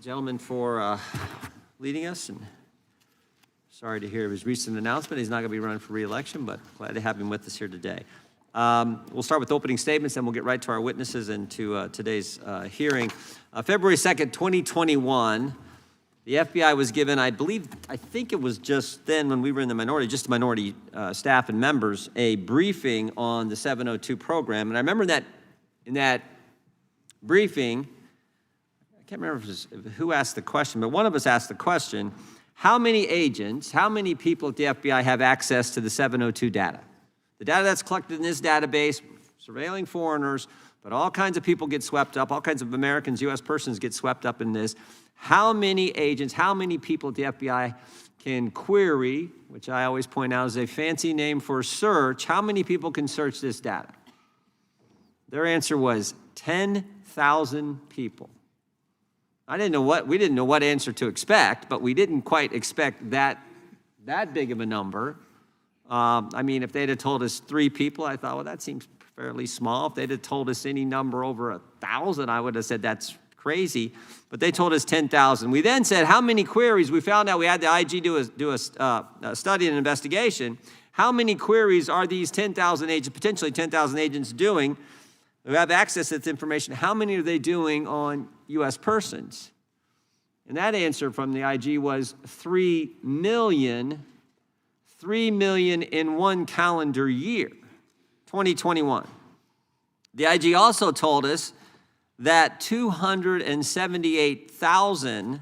gentleman for leading us, and sorry to hear of his recent announcement. He's not going to be running for re-election, but glad to have him with us here today. We'll start with opening statements, then we'll get right to our witnesses and to today's hearing. February 2nd, 2021, the FBI was given, I think it was just then when we were in the minority, just minority staff and members, a briefing on the 702 program. And I remember that in that briefing, I can't remember who asked the question, but one of us asked the question, how many agents, how many people at the FBI have access to the 702 data? The data that's collected in this database, surveilling foreigners, but all kinds of people get swept up, all kinds of Americans, U.S. persons get swept up in this. How many agents, how many people at the FBI can query, which I always point out is a fancy name for search, how many people can search this data? Their answer was 10,000 people. We didn't know what answer to expect, but we didn't quite expect that big of a number. I mean, if they'd have told us 3 people, I thought, well, that seems fairly small. If they'd have told us any number over 1,000, I would have said that's crazy. But they told us 10,000. We then said, how many queries? We found out we had the IG do a study and investigation. How many queries are these 10,000 agents, potentially 10,000 agents doing who have access to this information? How many are they doing on U.S. persons? And that answer from the IG was 3 million. 3 million in one calendar year, 2021. The IG also told us that 278,000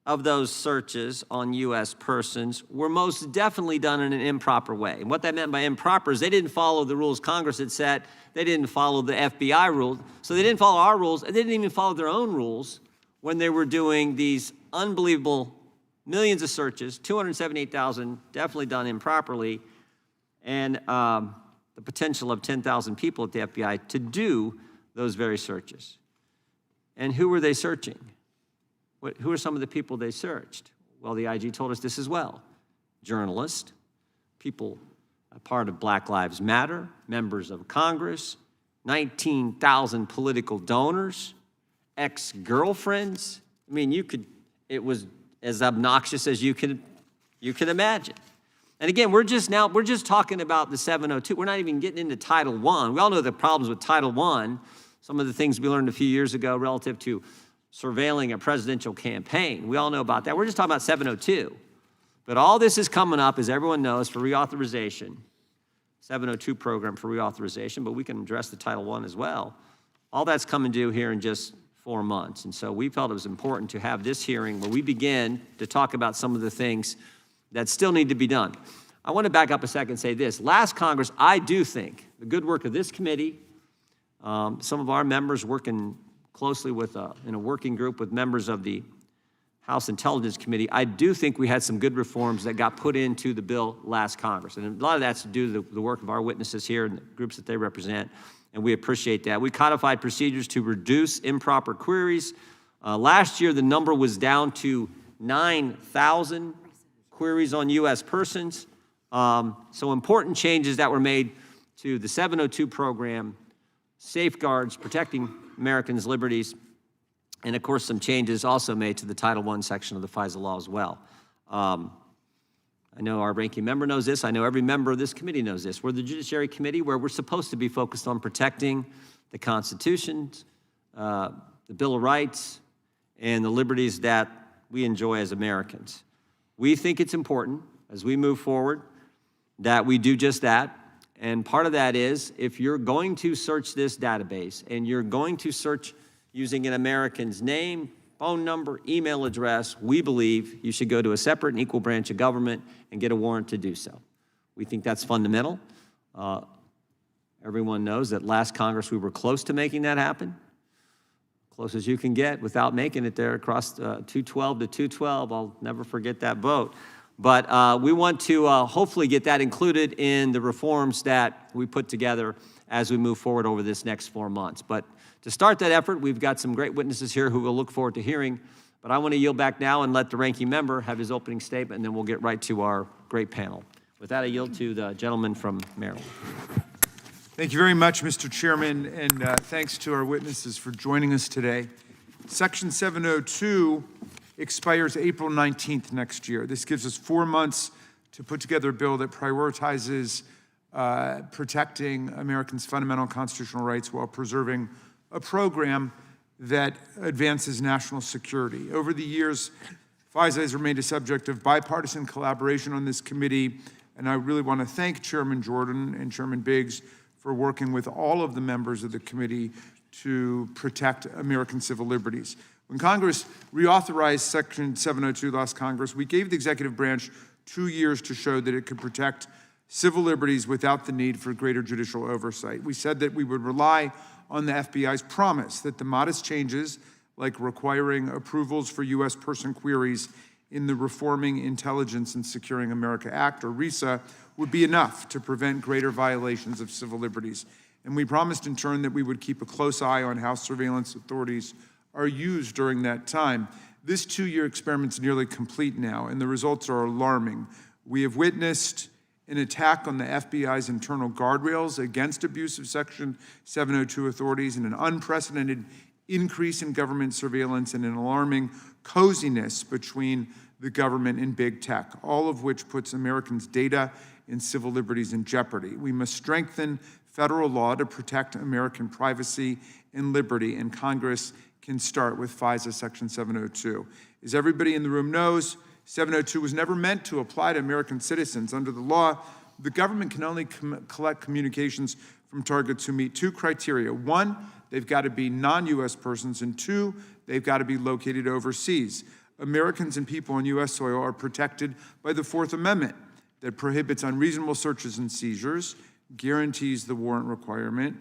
of those searches on U.S. persons were most definitely done in an improper way. And what that meant by improper is they didn't follow the rules Congress had set. They didn't follow the FBI rules. So they didn't follow our rules, and they didn't even follow their own rules when they were doing these unbelievable millions of searches, 278,000 definitely done improperly, and the potential of 10,000 people at the FBI to do those very searches. And who were they searching? Who are some of the people they searched? Well, the IG told us this as well. Journalists, people a part of Black Lives Matter, members of Congress, 19,000 political donors, ex-girlfriends. I mean, it was as obnoxious as you can imagine. And again, we're just talking about the 702. We're not even getting into Title I. We all know the problems with Title I, some of the things we learned a few years ago relative to surveilling a presidential campaign. We all know about that. We're just talking about 702. But all this is coming up, as everyone knows, for reauthorization, 702 program for reauthorization, but we can address the Title I as well. All that's coming due here in just 4 months. And so we felt it was important to have this hearing where we begin to talk about some of the things that still need to be done. I want to back up a second and say this. Last Congress, I do think the good work of this committee, some of our members working closely with in a working group with members of the House Intelligence Committee, I do think we had some good reforms that got put into the bill last Congress. And a lot of that's to do with the work of our witnesses here and the groups that they represent. And we appreciate that. We codified procedures to reduce improper queries. Last year, the number was down to 9,000 queries on U.S. persons. So important changes that were made to the 702 program, safeguards, protecting Americans' liberties, and of course, some changes also made to the Title I section of the FISA law as well. I know our ranking member knows this. I know every member of this committee knows this. We're the Judiciary Committee where we're supposed to be focused on protecting the Constitution, the Bill of Rights, and the liberties that we enjoy as Americans. We think it's important as we move forward that we do just that. And part of that is if you're going to search this database and you're going to search using an American's name, phone number, email address, we believe you should go to a separate and equal branch of government and get a warrant to do so. We think that's fundamental. Everyone knows that last Congress we were close to making that happen. Close as you can get without making it there across 212 to 212. I'll never forget that vote. But we want to hopefully get that included in the reforms that we put together as we move forward over this next 4 months. But to start that effort, we've got some great witnesses here who we'll look forward to hearing. But I want to yield back now and let the ranking member have his opening statement, and then we'll get right to our great panel. With that, I yield to the gentleman from Maryland. Thank you very much, Mr. Chairman, and thanks to our witnesses for joining us today. Section 702 expires April 19th next year. This gives us 4 months to put together a bill that prioritizes protecting Americans' fundamental constitutional rights while preserving a program that advances national security. Over the years, FISA has remained a subject of bipartisan collaboration on this committee, and I really want to thank Chairman Jordan and Chairman Biggs for working with all of the members of the committee to protect American civil liberties. When Congress reauthorized Section 702 last Congress, we gave the executive branch 2 years to show that it could protect civil liberties without the need for greater judicial oversight. We said that we would rely on the FBI's promise that the modest changes, like requiring approvals for U.S. person queries in the Reforming Intelligence and Securing America Act, or RISA, would be enough to prevent greater violations of civil liberties. And we promised in turn that we would keep a close eye on how surveillance authorities are used during that time. This 2-year experiment's nearly complete now, and the results are alarming. We have witnessed an attack on the FBI's internal guardrails against abuse of Section 702 authorities, and an unprecedented increase in government surveillance, and an alarming coziness between the government and big tech, all of which puts Americans' data and civil liberties in jeopardy. We must strengthen federal law to protect American privacy and liberty, and Congress can start with FISA Section 702. As everybody in the room knows, 702 was never meant to apply to American citizens. Under the law, the government can only collect communications from targets who meet 2 criteria. 1, they've got to be non-U.S. persons, and 2, they've got to be located overseas. Americans and people on U.S. soil are protected by the Fourth Amendment that prohibits unreasonable searches and seizures, guarantees the warrant requirement,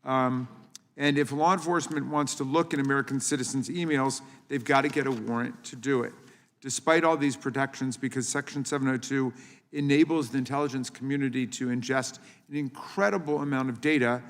and if law enforcement wants to look at American citizens' emails, they've got to get a warrant to do it. Despite all these protections, because Section 702 enables the intelligence community to ingest an incredible amount of data,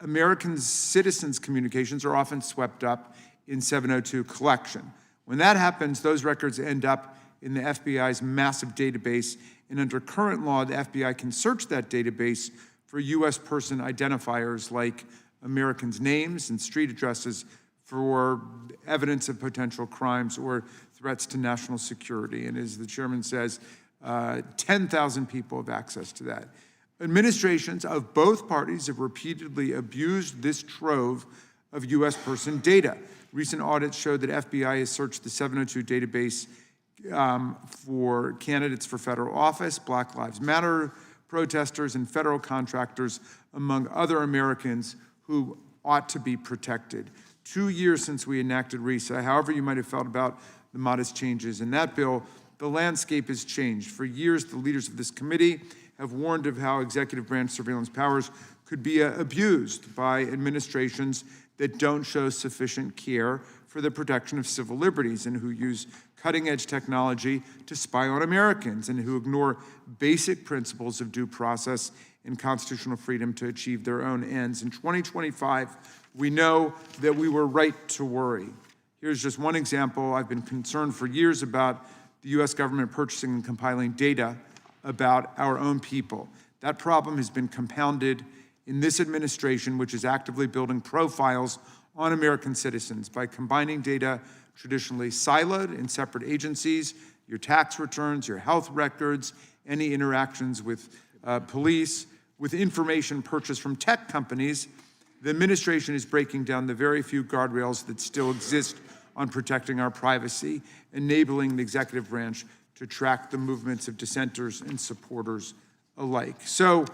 American citizens' communications are often swept up in 702 collection. When that happens, those records end up in the FBI's massive database, and under current law, the FBI can search that database for U.S. person identifiers like Americans' names and street addresses for evidence of potential crimes or threats to national security. And as the chairman says, 10,000 people have access to that. Administrations of both parties have repeatedly abused this trove of U.S. person data. Recent audits showed that FBI has searched the 702 database for candidates for federal office, Black Lives Matter protesters, and federal contractors, among other Americans who ought to be protected. 2 years since we enacted RISA, however you might have felt about the modest changes in that bill, the landscape has changed. For years, the leaders of this committee have warned of how executive branch surveillance powers could be abused by administrations that don't show sufficient care for the protection of civil liberties, and who use cutting-edge technology to spy on Americans, and who ignore basic principles of due process and constitutional freedom to achieve their own ends. In 2025, we know that we were right to worry. Here's just one example. I've been concerned for years about the U.S. government purchasing and compiling data about our own people. That problem has been compounded in this administration, which is actively building profiles on American citizens by combining data traditionally siloed in separate agencies, your tax returns, your health records, any interactions with police, with information purchased from tech companies. The administration is breaking down the very few guardrails that still exist on protecting our privacy, enabling the executive branch to track the movements of dissenters and supporters alike. So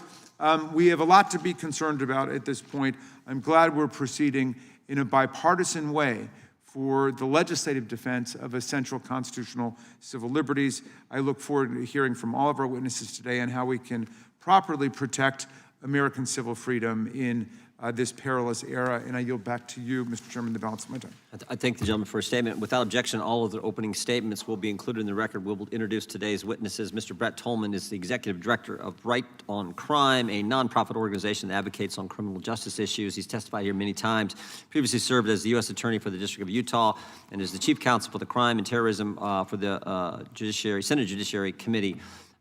we have a lot to be concerned about at this point. I'm glad we're proceeding in a bipartisan way for the legislative defense of essential constitutional civil liberties. I look forward to hearing from all of our witnesses today on how we can properly protect American civil freedom in this perilous era. And I yield back to you, Mr. Chairman, the balance of my time. I thank the gentleman for his statement. Without objection, all of the opening statements will be included in the record. We'll introduce today's witnesses. Mr. Brett Tolman is the Executive Director of Right on Crime, a nonprofit organization that advocates on criminal justice issues. He's testified here many times, previously served as the U.S. Attorney for the District of Utah, and is the Chief Counsel for the Crime and Terrorism for the Senate Judiciary Committee.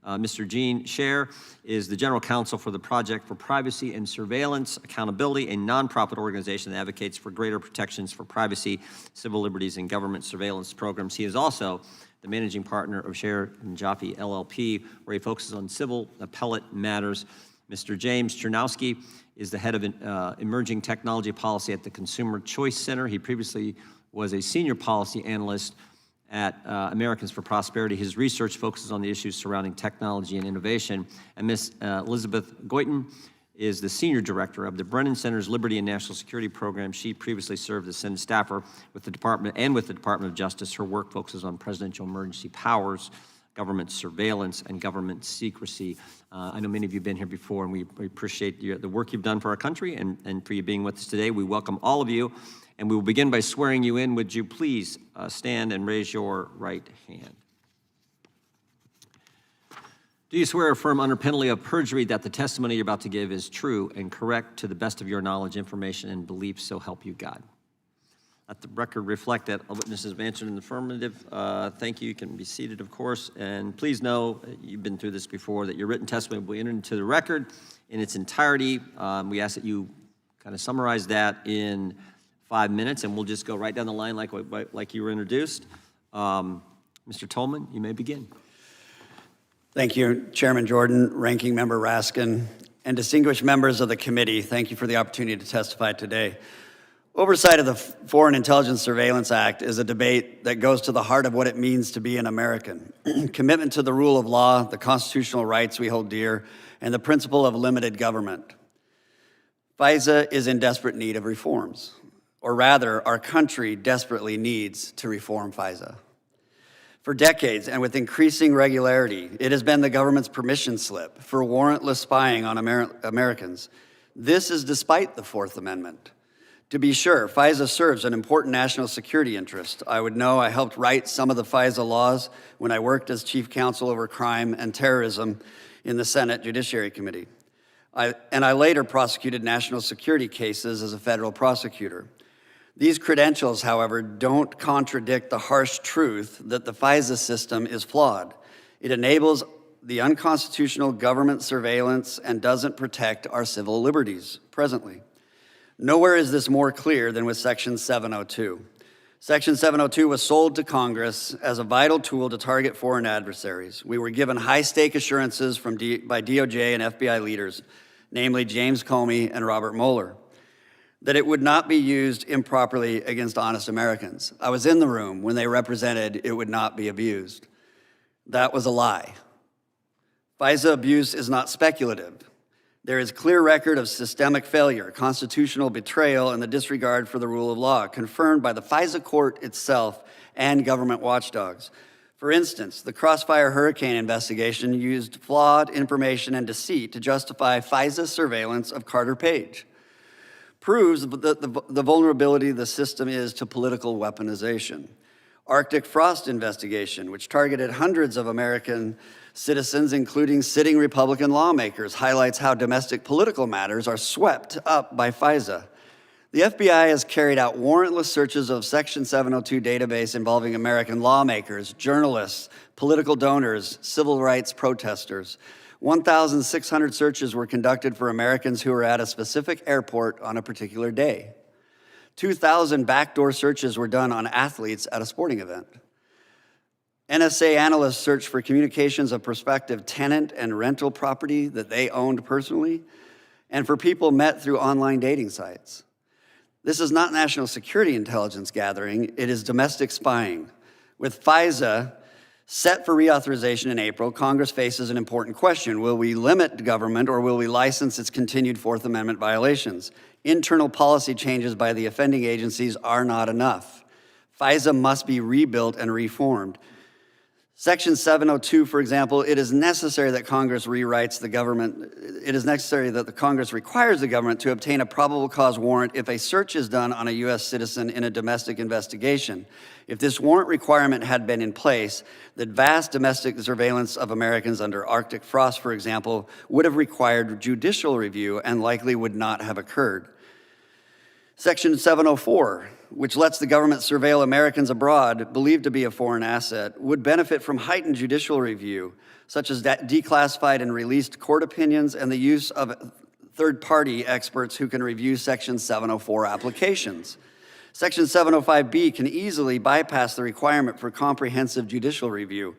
Mr. Gene Sher is the General Counsel for the Project for Privacy and Surveillance Accountability, a nonprofit organization that advocates for greater protections for privacy, civil liberties, and government surveillance programs. He is also the managing partner of Sher and Jaffe LLP, where he focuses on civil appellate matters. Mr. James Chernowski is the head of emerging technology policy at the Consumer Choice Center. He previously was a senior policy analyst at Americans for Prosperity. His research focuses on the issues surrounding technology and innovation. And Ms. Elizabeth Guitein is the senior director of the Brennan Center's Liberty and National Security Program. She previously served as Senate staffer with the Department of Justice. Her work focuses on presidential emergency powers, government surveillance, and government secrecy. I know many of you have been here before, and we appreciate the work you've done for our country and for you being with us today. We welcome all of you, and we will begin by swearing you in. Would you please stand and raise your right hand? Do you swear or affirm under penalty of perjury that the testimony you're about to give is true and correct to the best of your knowledge, information, and belief, so help you God? Let the record reflect that all witnesses have answered in the affirmative. Thank you. You can be seated, of course. And please know, you've been through this before, that your written testimony will be entered into the record in its entirety. We ask that you kind of summarize that in 5 minutes, and we'll just go right down the line like you were introduced. Mr. Tolman, you may begin. Thank you, Chairman Jordan, Ranking Member Raskin, and distinguished members of the committee. Thank you for the opportunity to testify today. Oversight of the Foreign Intelligence Surveillance Act is a debate that goes to the heart of what it means to be an American. Commitment to the rule of law, the constitutional rights we hold dear, and the principle of limited government. FISA is in desperate need of reforms, or rather, our country desperately needs to reform FISA. For decades, and with increasing regularity, it has been the government's permission slip for warrantless spying on Americans. This is despite the Fourth Amendment. To be sure, FISA serves an important national security interest. I would know I helped write some of the FISA laws when I worked as chief counsel over crime and terrorism in the Senate Judiciary Committee. I later prosecuted national security cases as a federal prosecutor. These credentials, however, don't contradict the harsh truth that the FISA system is flawed. It enables the unconstitutional government surveillance and doesn't protect our civil liberties presently. Nowhere is this more clear than with Section 702. Section 702 was sold to Congress as a vital tool to target foreign adversaries. We were given high-stake assurances by DOJ and FBI leaders, namely James Comey and Robert Mueller, that it would not be used improperly against honest Americans. I was in the room when they represented it would not be abused. That was a lie. FISA abuse is not speculative. There is clear record of systemic failure, constitutional betrayal, and the disregard for the rule of law, confirmed by the FISA court itself and government watchdogs. For instance, the Crossfire Hurricane investigation used flawed information and deceit to justify FISA surveillance of Carter Page. Proves the vulnerability the system is to political weaponization. Arctic Frost investigation, which targeted hundreds of American citizens, including sitting Republican lawmakers, highlights how domestic political matters are swept up by FISA. The FBI has carried out warrantless searches of Section 702 database involving American lawmakers, journalists, political donors, civil rights protesters. 1,600 searches were conducted for Americans who were at a specific airport on a particular day. 2,000 backdoor searches were done on athletes at a sporting event. NSA analysts searched for communications of prospective tenant and rental property that they owned personally, and for people met through online dating sites. This is not national security intelligence gathering, it is domestic spying. With FISA set for reauthorization in April, Congress faces an important question. Will we limit government or will we license its continued Fourth Amendment violations? Internal policy changes by the offending agencies are not enough. FISA must be rebuilt and reformed. Section 702, for example, it is necessary that Congress rewrites the government. It is necessary that the Congress requires the government to obtain a probable cause warrant if a search is done on a U.S. citizen in a domestic investigation. If this warrant requirement had been in place, the vast domestic surveillance of Americans under Arctic frost, for example, would have required judicial review and likely would not have occurred. Section 704 which lets the government surveil Americans abroad believed to be a foreign asset, would benefit from heightened judicial review, such as declassified and released court opinions and the use of third-party experts who can review Section 704 applications. Section 705B can easily bypass the requirement for comprehensive judicial review,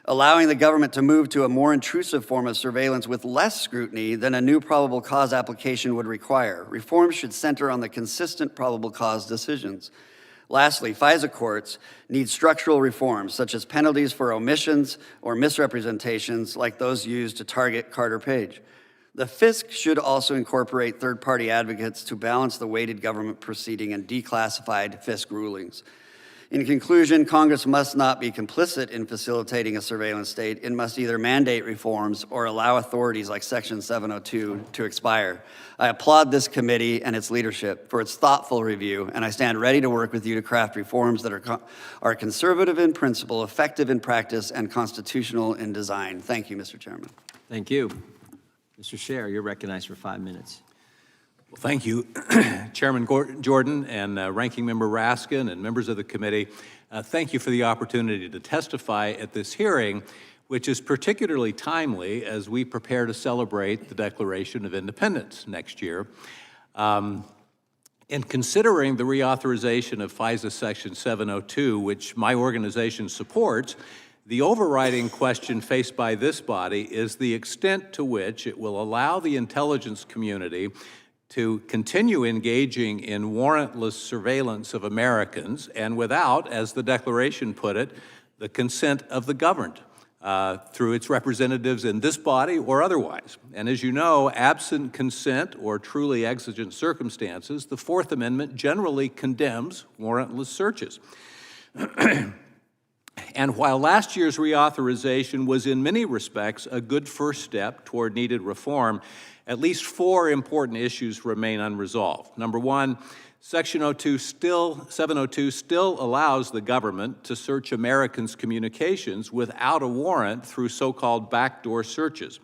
allowing the government to move to a more intrusive form of surveillance with less scrutiny than a new probable cause application would require. Reforms should center on the consistent probable cause decisions. Lastly, FISA courts need structural reforms, such as penalties for omissions or misrepresentations like those used to target Carter Page. The FISC should also incorporate third-party advocates to balance the weighted government proceeding and declassified FISC rulings. In conclusion, Congress must not be complicit in facilitating a surveillance state. It must either mandate reforms or allow authorities like Section 702 to expire. I applaud this committee and its leadership for its thoughtful review, and I stand ready to work with you to craft reforms that are conservative in principle, effective in practice, and constitutional in design. Thank you, Mr. Chairman. Thank you. Mr. Sher, you're recognized for 5 minutes. Well, thank you, Chairman Jordan and Ranking Member Raskin and members of the committee. Thank you for the opportunity to testify at this hearing, which is particularly timely as we prepare to celebrate the Declaration of Independence next year. In considering the reauthorization of FISA Section 702, which my organization supports, the overriding question faced by this body is the extent to which it will allow the intelligence community to continue engaging in warrantless surveillance of Americans and without, as the Declaration put it, the consent of the governed through its representatives in this body or otherwise. And as you know, absent consent or truly exigent circumstances, the Fourth Amendment generally condemns warrantless searches. And while last year's reauthorization was in many respects a good first step toward needed reform, at least 4 important issues remain unresolved. Number one, Section 702 still allows the government to search Americans' communications without a warrant through so-called backdoor searches.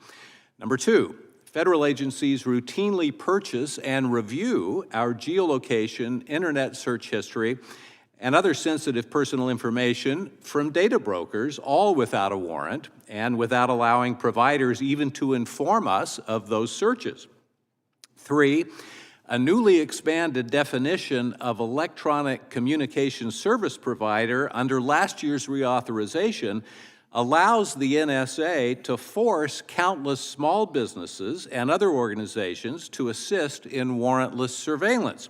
Number two, federal agencies routinely purchase and review our geolocation, internet search history, and other sensitive personal information from data brokers, all without a warrant and without allowing providers even to inform us of those searches. 3, a newly expanded definition of electronic communication service provider under last year's reauthorization allows the NSA to force countless small businesses and other organizations to assist in warrantless surveillance.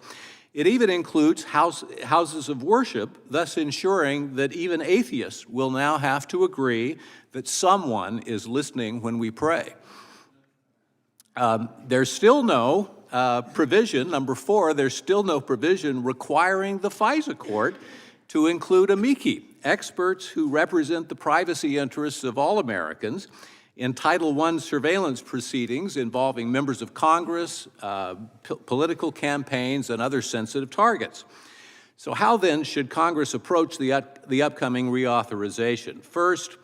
It even includes houses of worship, thus ensuring that even atheists will now have to agree that someone is listening when we pray. There's still no provision, number 4, there's still no provision requiring the FISA court to include amici, experts who represent the privacy interests of all Americans, in Title I surveillance proceedings involving members of Congress, political campaigns, and other sensitive targets. So how then should Congress approach the upcoming reauthorization? First,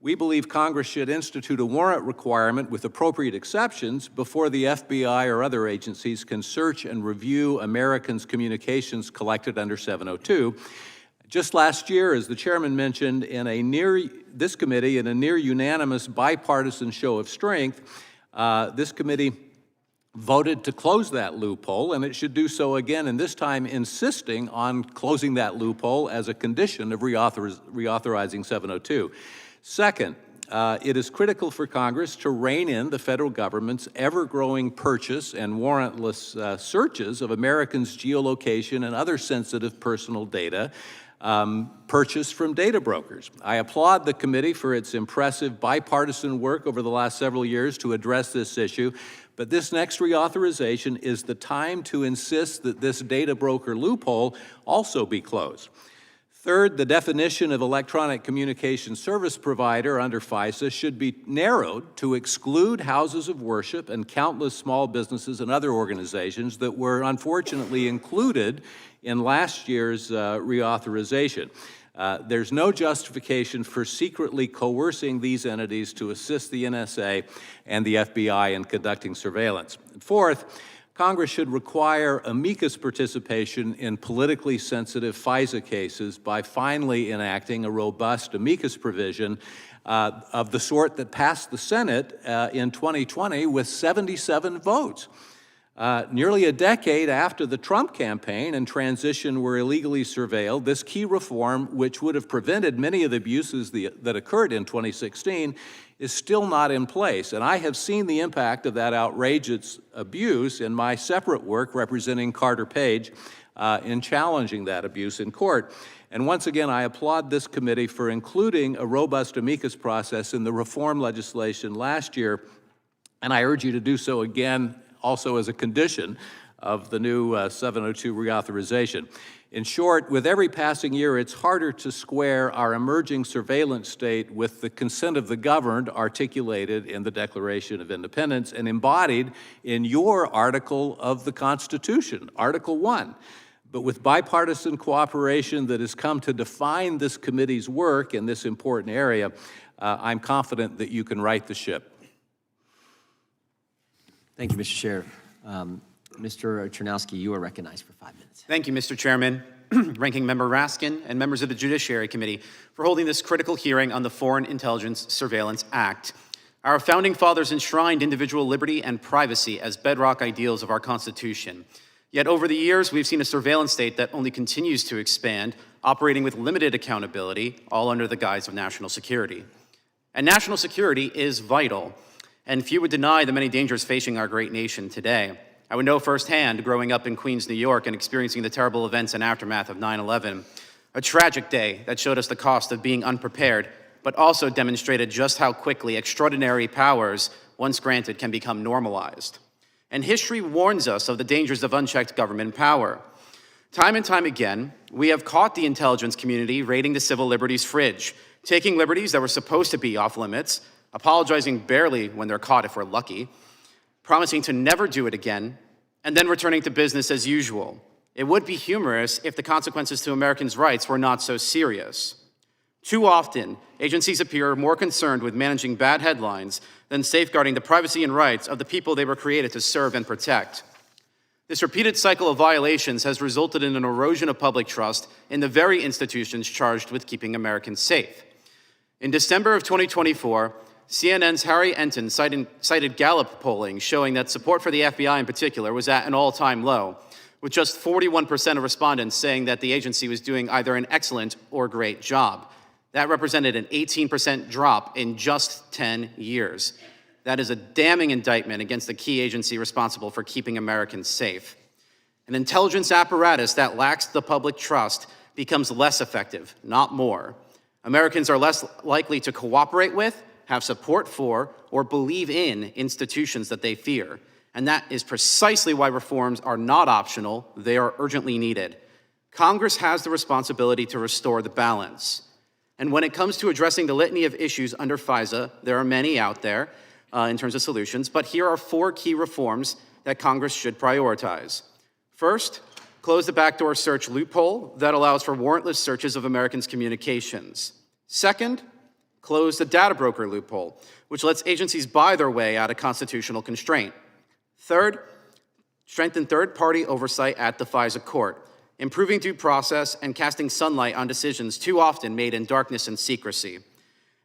we believe Congress should institute a warrant requirement with appropriate exceptions before the FBI or other agencies can search and review Americans' communications collected under 702. Just last year, as the chairman mentioned, this committee, in a near unanimous bipartisan show of strength, this committee voted to close that loophole, and it should do so again, and this time insisting on closing that loophole as a condition of reauthorizing 702. Second, it is critical for Congress to rein in the federal government's ever-growing purchase and warrantless searches of Americans' geolocation and other sensitive personal data purchased from data brokers. I applaud the committee for its impressive bipartisan work over the last several years to address this issue, but this next reauthorization is the time to insist that this data broker loophole also be closed. Third, the definition of electronic communication service provider under FISA should be narrowed to exclude houses of worship and countless small businesses and other organizations that were unfortunately included in last year's reauthorization. There's no justification for secretly coercing these entities to assist the NSA and the FBI in conducting surveillance. And fourth, Congress should require amicus participation in politically sensitive FISA cases by finally enacting a robust amicus provision of the sort that passed the Senate in 2020 with 77 votes. Nearly a decade after the Trump campaign and transition were illegally surveilled, this key reform, which would have prevented many of the abuses that occurred in 2016, is still not in place. And I have seen the impact of that outrageous abuse in my separate work representing Carter Page in challenging that abuse in court. And once again, I applaud this committee for including a robust amicus process in the reform legislation last year, and I urge you to do so again also as a condition of the new 702 reauthorization. In short, with every passing year, it's harder to square our emerging surveillance state with the consent of the governed articulated in the Declaration of Independence and embodied in your article of the Constitution, Article 1. But with bipartisan cooperation that has come to define this committee's work in this important area, I'm confident that you can right the ship. Thank you, Mr. Sher. Mr. Chernowski, you are recognized for 5 minutes. Thank you, Mr. Chairman, Ranking Member Raskin, and members of the Judiciary Committee for holding this critical hearing on the Foreign Intelligence Surveillance Act. Our founding fathers enshrined individual liberty and privacy as bedrock ideals of our Constitution. Yet over the years, we've seen a surveillance state that only continues to expand, operating with limited accountability, all under the guise of national security. And national security is vital, and few would deny the many dangers facing our great nation today. I would know firsthand, growing up in Queens, New York, and experiencing the terrible events and aftermath of 9/11, a tragic day that showed us the cost of being unprepared, but also demonstrated just how quickly extraordinary powers, once granted, can become normalized. And history warns us of the dangers of unchecked government power. Time and time again, we have caught the intelligence community raiding the civil liberties fridge, taking liberties that were supposed to be off limits, apologizing barely when they're caught if we're lucky, promising to never do it again, and then returning to business as usual. It would be humorous if the consequences to Americans' rights were not so serious. Too often, agencies appear more concerned with managing bad headlines than safeguarding the privacy and rights of the people they were created to serve and protect. This repeated cycle of violations has resulted in an erosion of public trust in the very institutions charged with keeping Americans safe. In December of 2024, CNN's Harry Enton cited Gallup polling showing that support for the FBI in particular was at an all-time low, with just 41% of respondents saying that the agency was doing either an excellent or great job. That represented an 18% drop in just 10 years. That is a damning indictment against the key agency responsible for keeping Americans safe. An intelligence apparatus that lacks the public trust becomes less effective, not more. Americans are less likely to cooperate with, have support for, or believe in institutions that they fear. And that is precisely why reforms are not optional, they are urgently needed. Congress has the responsibility to restore the balance. And when it comes to addressing the litany of issues under FISA, there are many out there in terms of solutions, but here are 4 key reforms that Congress should prioritize. First, close the backdoor search loophole that allows for warrantless searches of Americans' communications. Second, close the data broker loophole, which lets agencies buy their way out of constitutional constraint. Third, strengthen third-party oversight at the FISA court, improving due process and casting sunlight on decisions too often made in darkness and secrecy.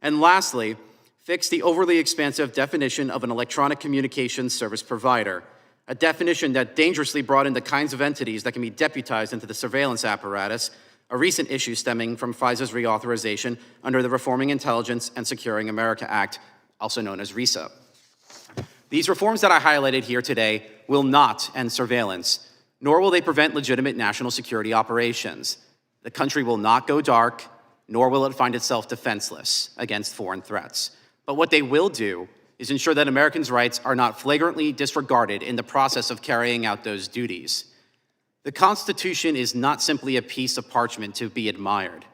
And lastly, fix the overly expansive definition of an electronic communications service provider, a definition that dangerously brought in the kinds of entities that can be deputized into the surveillance apparatus, a recent issue stemming from FISA's reauthorization under the Reforming Intelligence and Securing America Act, also known as RISA. These reforms that I highlighted here today will not end surveillance, nor will they prevent legitimate national security operations. The country will not go dark, nor will it find itself defenseless against foreign threats. But what they will do is ensure that Americans' rights are not flagrantly disregarded in the process of carrying out those duties. The Constitution is not simply a piece of parchment to be admired.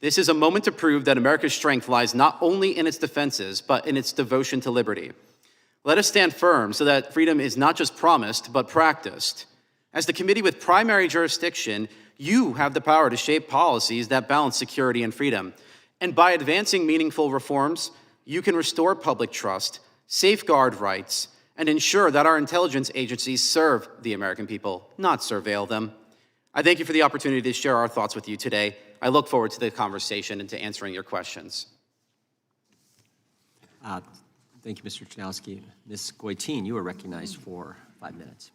This is a moment to prove that America's strength lies not only in its defenses, but in its devotion to liberty. Let us stand firm so that freedom is not just promised, but practiced. As the committee with primary jurisdiction, you have the power to shape policies that balance security and freedom. And by advancing meaningful reforms, you can restore public trust, safeguard rights, and ensure that our intelligence agencies serve the American people, not surveil them. I thank you for the opportunity to share our thoughts with you today. I look forward to the conversation and to answering your questions. Thank you, Mr. Chernowski. Ms. Guitein, you are recognized for 5 minutes.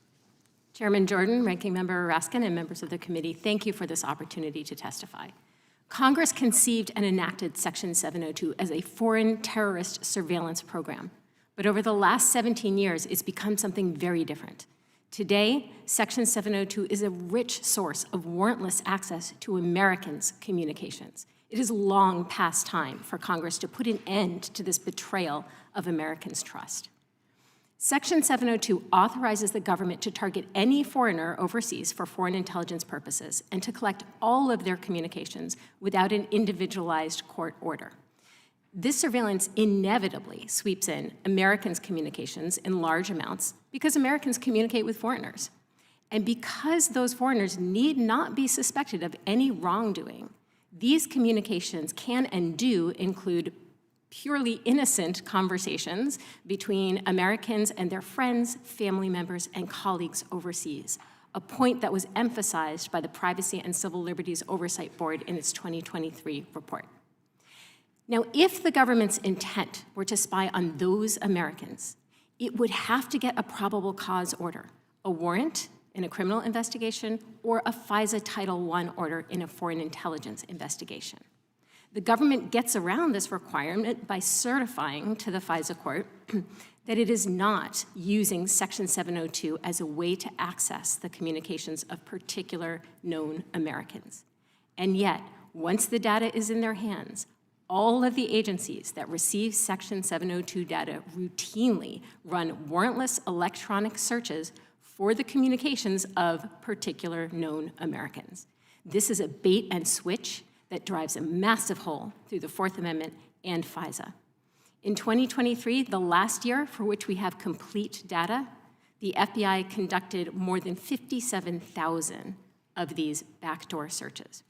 Chairman Jordan, Ranking Member Raskin, and members of the committee, thank you for this opportunity to testify. Congress conceived and enacted Section 702 as a foreign terrorist surveillance program. But over the last 17 years, it's become something very different. Today, Section 702 is a rich source of warrantless access to Americans' communications. It is long past time for Congress to put an end to this betrayal of Americans' trust. Section 702 authorizes the government to target any foreigner overseas for foreign intelligence purposes and to collect all of their communications without an individualized court order. This surveillance inevitably sweeps in Americans' communications in large amounts because Americans communicate with foreigners. And because those foreigners need not be suspected of any wrongdoing, these communications can and do include purely innocent conversations between Americans and their friends, family members, and colleagues overseas, a point that was emphasized by the Privacy and Civil Liberties Oversight Board in its 2023 report. Now, if the government's intent were to spy on those Americans, it would have to get a probable cause order, a warrant in a criminal investigation, or a FISA Title I order in a foreign intelligence investigation. The government gets around this requirement by certifying to the FISA court that it is not using Section 702 as a way to access the communications of particular known Americans. And yet, once the data is in their hands, all of the agencies that receive Section 702 data routinely run warrantless electronic searches for the communications of particular known Americans. This is a bait and switch that drives a massive hole through the Fourth Amendment and FISA. In 2023, the last year for which we have complete data, the FBI conducted more than 57,000 of these backdoor searches.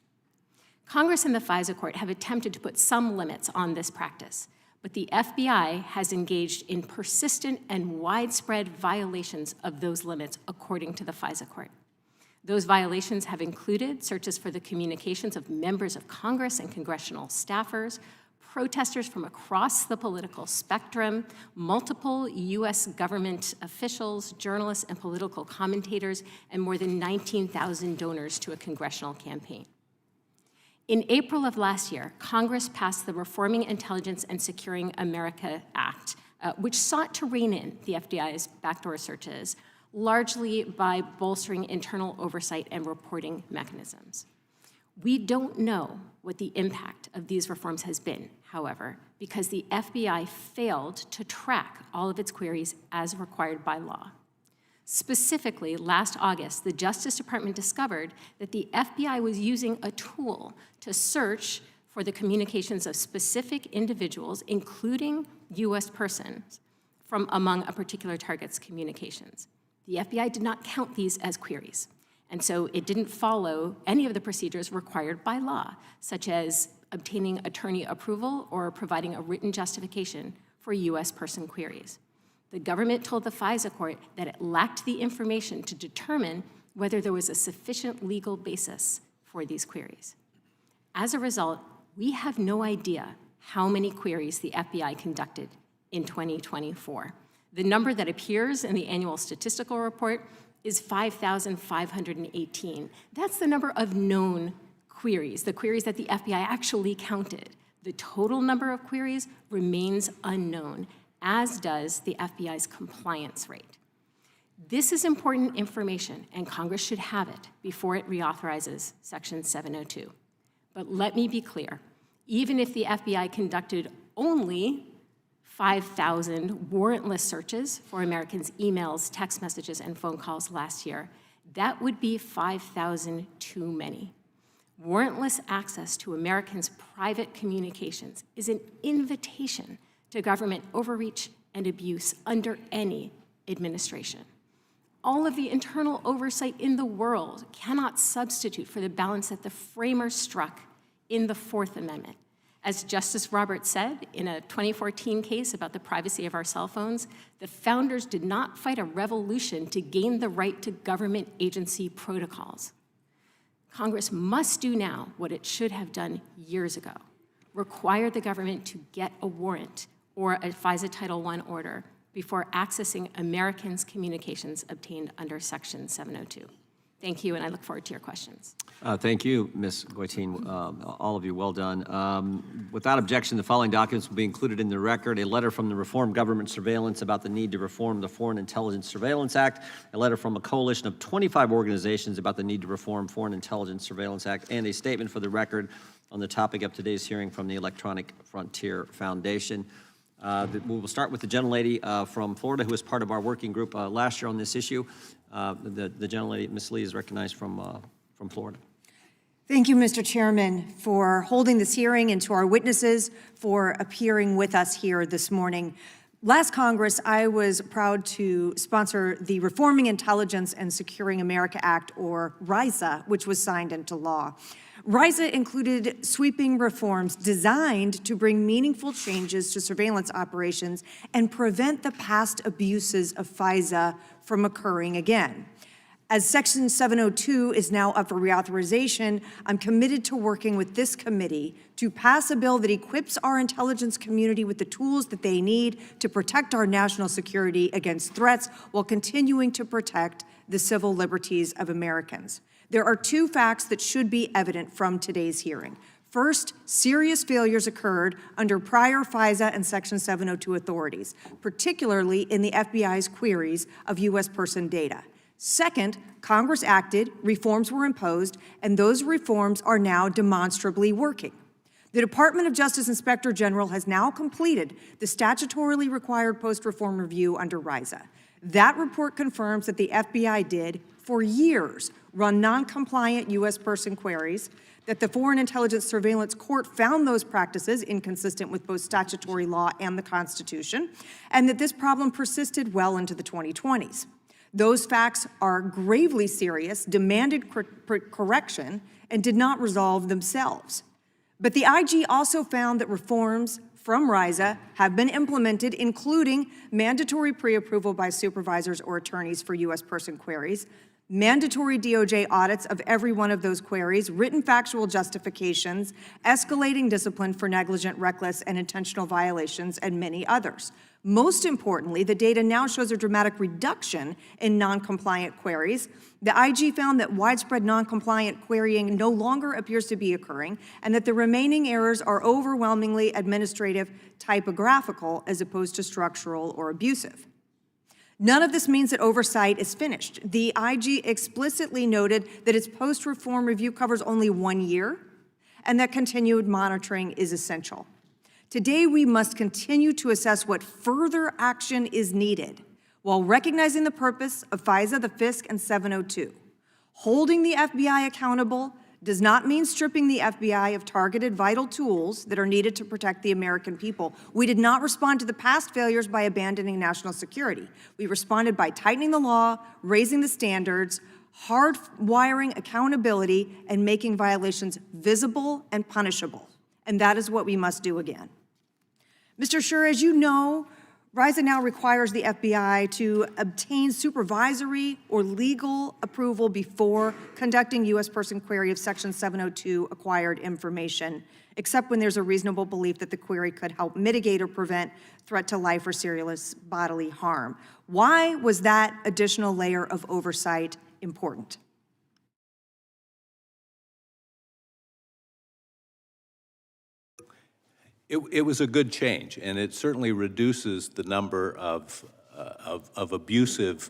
Congress and the FISA court have attempted to put some limits on this practice, but the FBI has engaged in persistent and widespread violations of those limits, according to the FISA court. Those violations have included searches for the communications of members of Congress and congressional staffers, protesters from across the political spectrum, multiple U.S. government officials, journalists, and political commentators, and more than 19,000 donors to a congressional campaign. In April of last year, Congress passed the Reforming Intelligence and Securing America Act, which sought to rein in the FBI's backdoor searches, largely by bolstering internal oversight and reporting mechanisms. We don't know what the impact of these reforms has been, however, because the FBI failed to track all of its queries as required by law. Specifically, last August, the Justice Department discovered that the FBI was using a tool to search for the communications of specific individuals, including U.S. persons, from among a particular target's communications. The FBI did not count these as queries, and so it didn't follow any of the procedures required by law, such as obtaining attorney approval or providing a written justification for U.S. person queries. The government told the FISA court that it lacked the information to determine whether there was a sufficient legal basis for these queries. As a result, we have no idea how many queries the FBI conducted in 2024. The number that appears in the annual statistical report is 5,518. That's the number of known queries, the queries that the FBI actually counted. The total number of queries remains unknown, as does the FBI's compliance rate. This is important information, and Congress should have it before it reauthorizes Section 702. But let me be clear, even if the FBI conducted only 5,000 warrantless searches for Americans' emails, text messages, and phone calls last year, that would be 5,000 too many. Warrantless access to Americans' private communications is an invitation to government overreach and abuse under any administration. All of the internal oversight in the world cannot substitute for the balance that the framers struck in the Fourth Amendment. As Justice Roberts said in a 2014 case about the privacy of our cell phones, the founders did not fight a revolution to gain the right to government agency protocols. Congress must do now what it should have done years ago: require the government to get a warrant or a FISA Title I order before accessing Americans' communications obtained under Section 702. Thank you, and I look forward to your questions. Thank you, Ms. Guitein. All of you, well done. Without objection, the following documents will be included in the record: a letter from the Reform Government Surveillance about the need to reform the Foreign Intelligence Surveillance Act, a letter from a coalition of 25 organizations about the need to reform Foreign Intelligence Surveillance Act, and a statement for the record on the topic of today's hearing from the Electronic Frontier Foundation. We will start with the gentlelady from Florida, who was part of our working group last year on this issue. The gentlelady, Ms. Lee, is recognized from Florida. Thank you, Mr. Chairman, for holding this hearing, and to our witnesses for appearing with us here this morning. Last Congress, I was proud to sponsor the Reforming Intelligence and Securing America Act, or RISA, which was signed into law. RISA included sweeping reforms designed to bring meaningful changes to surveillance operations and prevent the past abuses of FISA from occurring again. As Section 702 is now up for reauthorization, I'm committed to working with this committee to pass a bill that equips our intelligence community with the tools that they need to protect our national security against threats while continuing to protect the civil liberties of Americans. There are two facts that should be evident from today's hearing. First, serious failures occurred under prior FISA and Section 702 authorities, particularly in the FBI's queries of U.S. person data. Second, Congress acted, reforms were imposed, and those reforms are now demonstrably working. The Department of Justice Inspector General has now completed the statutorily required post-reform review under RISA. That report confirms that the FBI did, for years, run non-compliant U.S. person queries, that the Foreign Intelligence Surveillance Court found those practices inconsistent with both statutory law and the Constitution, and that this problem persisted well into the 2020s. Those facts are gravely serious, demanded correction, and did not resolve themselves. But the IG also found that reforms from RISA have been implemented, including mandatory pre-approval by supervisors or attorneys for U.S. person queries, mandatory DOJ audits of every one of those queries, written factual justifications, escalating discipline for negligent, reckless, and intentional violations, and many others. Most importantly, the data now shows a dramatic reduction in non-compliant queries. The IG found that widespread non-compliant querying no longer appears to be occurring, and that the remaining errors are overwhelmingly administrative, typographical, as opposed to structural or abusive. None of this means that oversight is finished. The IG explicitly noted that its post-reform review covers only 1 year, and that continued monitoring is essential. Today, we must continue to assess what further action is needed while recognizing the purpose of FISA, the FISC, and 702. Holding the FBI accountable does not mean stripping the FBI of targeted vital tools that are needed to protect the American people. We did not respond to the past failures by abandoning national security. We responded by tightening the law, raising the standards, hardwiring accountability, and making violations visible and punishable. And that is what we must do again. Mr. Sher, as you know, RISA now requires the FBI to obtain supervisory or legal approval before conducting U.S. person query of Section 702 acquired information, except when there's a reasonable belief that the query could help mitigate or prevent threat to life or serious bodily harm. Why was that additional layer of oversight important? It was a good change, and it certainly reduces the number of abusive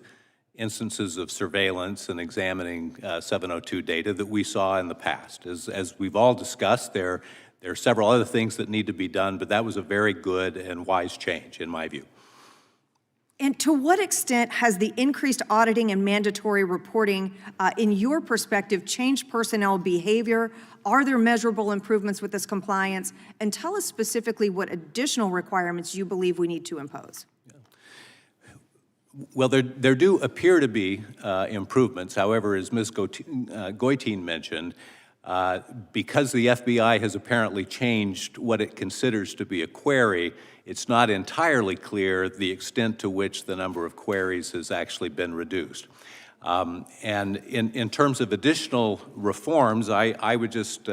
instances of surveillance and examining 702 data that we saw in the past. As we've all discussed, there are several other things that need to be done, but that was a very good and wise change, in my view. And to what extent has the increased auditing and mandatory reporting, in your perspective, changed personnel behavior? Are there measurable improvements with this compliance? And tell us specifically what additional requirements you believe we need to impose. Well, there do appear to be improvements. However, as Ms. Guitein mentioned, Because the FBI has apparently changed what it considers to be a query, it's not entirely clear the extent to which the number of queries has actually been reduced. And in terms of additional reforms, I would just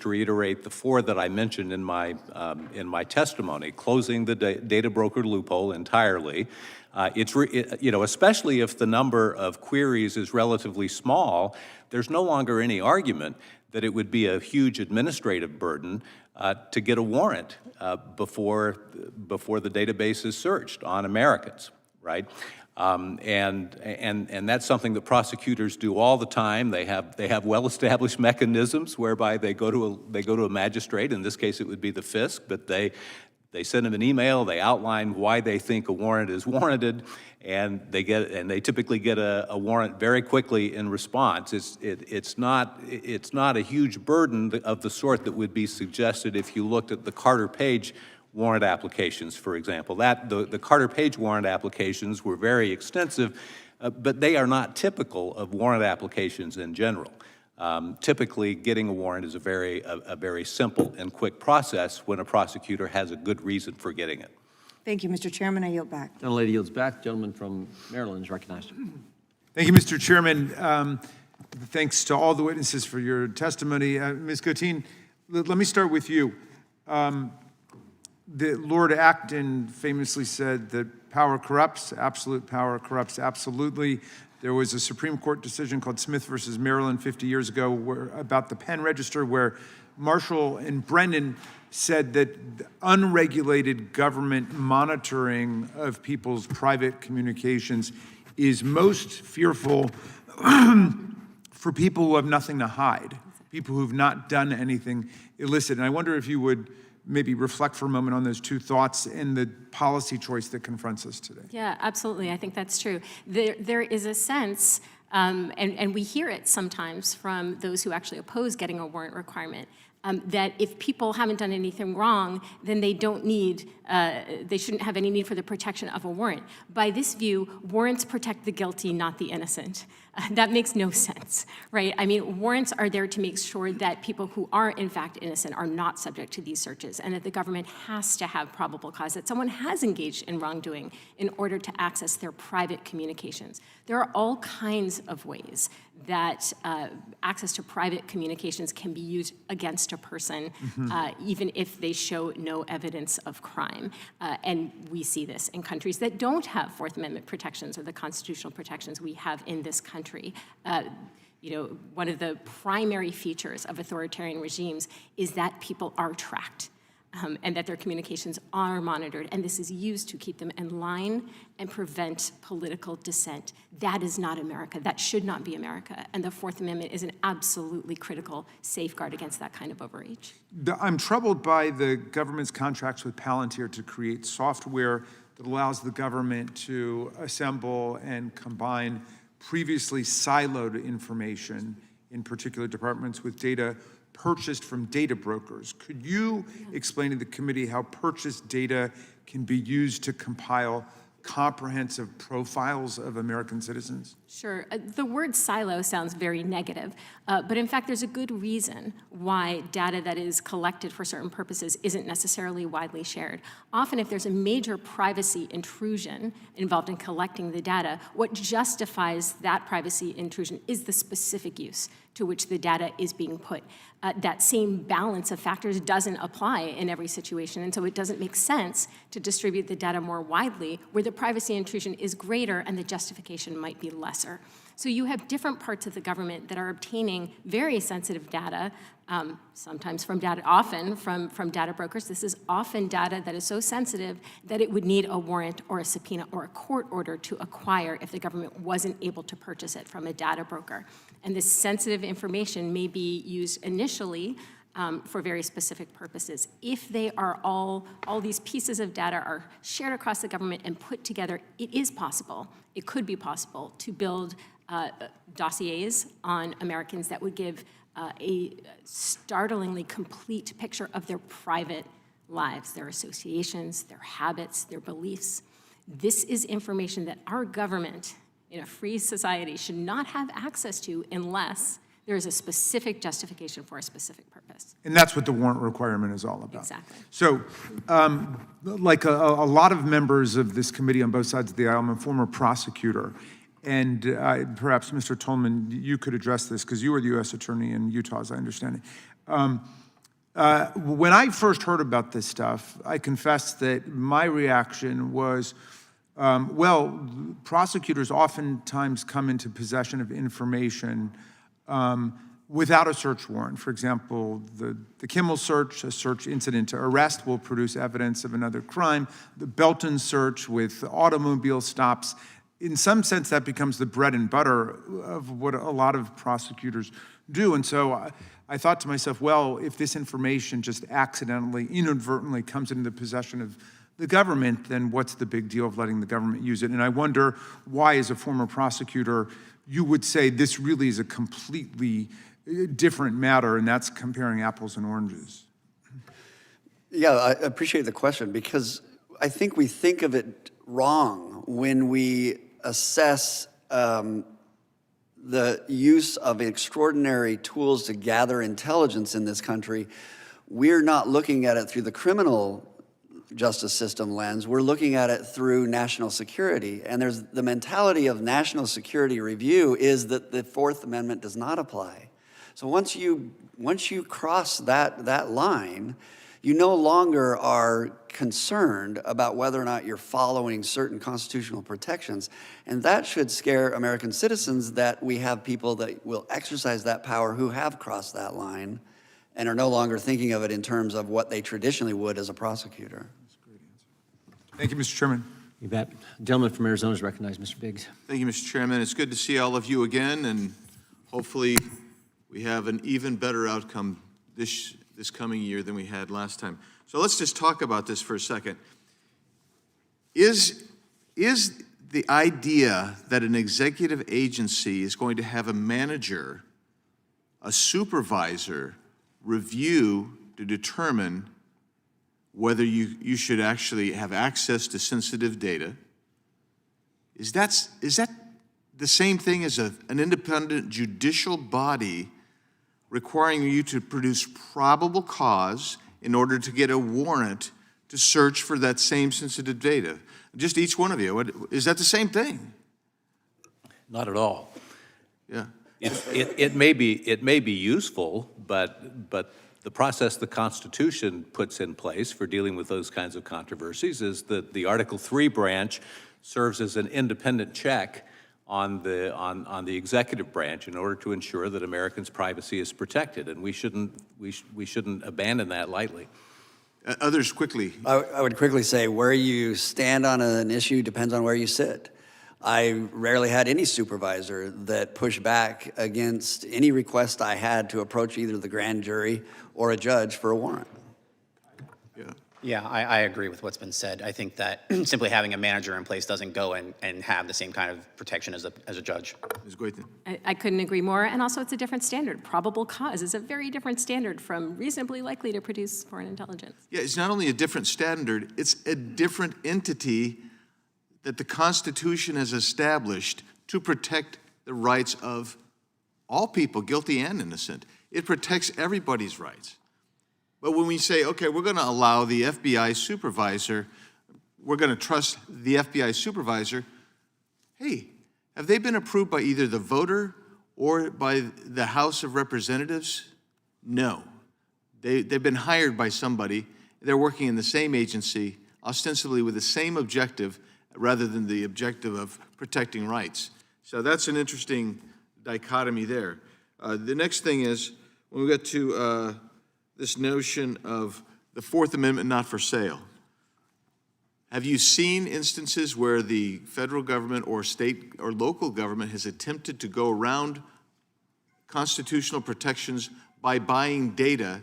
reiterate the four that I mentioned in my testimony: closing the data broker loophole entirely. Especially if the number of queries is relatively small, there's no longer any argument that it would be a huge administrative burden to get a warrant before the database is searched on Americans, right? And that's something that prosecutors do all the time. They have well-established mechanisms whereby they go to a magistrate. In this case, it would be the FISC, but they send them an email. They outline why they think a warrant is warranted, and they typically get a warrant very quickly in response. It's not a huge burden of the sort that would be suggested if you looked at the Carter Page warrant applications, for example. The Carter Page warrant applications were very extensive, but they are not typical of warrant applications in general. Typically, getting a warrant is a very simple and quick process when a prosecutor has a good reason for getting it. Thank you, Mr. Chairman. I yield back. The lady yields back. Gentleman from Maryland is recognized. Thank you, Mr. Chairman. Thanks to all the witnesses for your testimony. Ms. Guitein, let me start with you. Lord Acton famously said that power corrupts, absolute power corrupts absolutely. There was a Supreme Court decision called Smith versus Maryland 50 years ago about the pen register, where Marshall and Brennan said that unregulated government monitoring of people's private communications is most fearful for people who have nothing to hide, people who've not done anything illicit. And I wonder if you would maybe reflect for a moment on those two thoughts and the policy choice that confronts us today. Yeah, absolutely. I think that's true. There is a sense, and we hear it sometimes from those who actually oppose getting a warrant requirement, that if people haven't done anything wrong, then they shouldn't have any need for the protection of a warrant. By this view, warrants protect the guilty, not the innocent. That makes no sense, right? I mean, warrants are there to make sure that people who are in fact innocent are not subject to these searches, and that the government has to have probable cause that someone has engaged in wrongdoing in order to access their private communications. There are all kinds of ways that access to private communications can be used against a person, even if they show no evidence of crime. And we see this in countries that don't have Fourth Amendment protections or the constitutional protections we have in this country. One of the primary features of authoritarian regimes is that people are tracked. And that their communications are monitored, and this is used to keep them in line and prevent political dissent. That is not America. That should not be America. And the Fourth Amendment is an absolutely critical safeguard against that kind of overreach. I'm troubled by the government's contracts with Palantir to create software that allows the government to assemble and combine previously siloed information in particular departments with data purchased from data brokers. Could you explain to the committee how purchased data can be used to compile comprehensive profiles of American citizens? Sure. The word silo sounds very negative, but in fact, there's a good reason why data that is collected for certain purposes isn't necessarily widely shared. Often, if there's a major privacy intrusion involved in collecting the data, what justifies that privacy intrusion is the specific use to which the data is being put. That same balance of factors doesn't apply in every situation, and so it doesn't make sense to distribute the data more widely where the privacy intrusion is greater and the justification might be lesser. So you have different parts of the government that are obtaining very sensitive data, often from data brokers. This is often data that is so sensitive that it would need a warrant or a subpoena or a court order to acquire if the government wasn't able to purchase it from a data broker. And this sensitive information may be used initially for very specific purposes. If they are all these pieces of data are shared across the government and put together, it is possible, it could be possible to build dossiers on Americans that would give a startlingly complete picture of their private lives, their associations, their habits, their beliefs. This is information that our government in a free society should not have access to unless There is a specific justification for a specific purpose. And that's what the warrant requirement is all about. Exactly. So, like a lot of members of this committee on both sides of the aisle, I'm a former prosecutor. And perhaps, Mr. Tolman, you could address this, because you were the U.S. Attorney in Utah, as I understand it. When I first heard about this stuff, I confess that my reaction was, well, prosecutors oftentimes come into possession of information without a search warrant. For example, the Kimmel search, a search incident to arrest, will produce evidence of another crime. The Belton search with automobile stops, in some sense, that becomes the bread and butter of what a lot of prosecutors do. And so I thought to myself, well, if this information just accidentally, inadvertently comes into the possession of the government, then what's the big deal of letting the government use it? And I wonder why, as a former prosecutor, you would say this really is a completely different matter, and that's comparing apples and oranges. Yeah, I appreciate the question, because I think we think of it wrong when we assess the use of extraordinary tools to gather intelligence in this country. We're not looking at it through the criminal justice system lens. We're looking at it through national security. And there's the mentality of national security review is that the Fourth Amendment does not apply. So once you cross that line, you no longer are concerned about whether or not you're following certain constitutional protections. And that should scare American citizens, that we have people that will exercise that power who have crossed that line and are no longer thinking of it in terms of what they traditionally would as a prosecutor. That's a great answer. Thank you, Mr. Chairman. You bet. Gentleman from Arizona is recognized, Mr. Biggs. Thank you, Mr. Chairman. It's good to see all of you again, and hopefully we have an even better outcome this coming year than we had last time. So let's just talk about this for a second. Is the idea that an executive agency is going to have a manager, a supervisor, review to determine whether you should actually have access to sensitive data, is that the same thing as an independent judicial body requiring you to produce probable cause in order to get a warrant to search for that same sensitive data? Just each one of you, is that the same thing? Not at all. Yeah. It may be useful, but the process the Constitution puts in place for dealing with those kinds of controversies is that the Article 3 branch serves as an independent check on the executive branch in order to ensure that Americans' privacy is protected, and we shouldn't abandon that lightly. Others quickly. I would quickly say where you stand on an issue depends on where you sit. I rarely had any supervisor that pushed back against any request I had to approach either the grand jury or a judge for a warrant. Yeah, I agree with what's been said. I think that simply having a manager in place doesn't go and have the same kind of protection as a judge. Ms. Guitein. I couldn't agree more, and also it's a different standard. Probable cause is a very different standard from reasonably likely to produce foreign intelligence. Yeah, it's not only a different standard, it's a different entity that the Constitution has established to protect the rights of all people, guilty and innocent. It protects everybody's rights. But when we say, okay, we're going to allow the FBI supervisor, we're going to trust the FBI supervisor, hey, have they been approved by either the voter or by the House of Representatives? No. They've been hired by somebody. They're working in the same agency, ostensibly with the same objective, rather than the objective of protecting rights. So that's an interesting dichotomy there. The next thing is, when we get to this notion of the Fourth Amendment not for sale. Have you seen instances where the federal government or state or local government has attempted to go around constitutional protections by buying data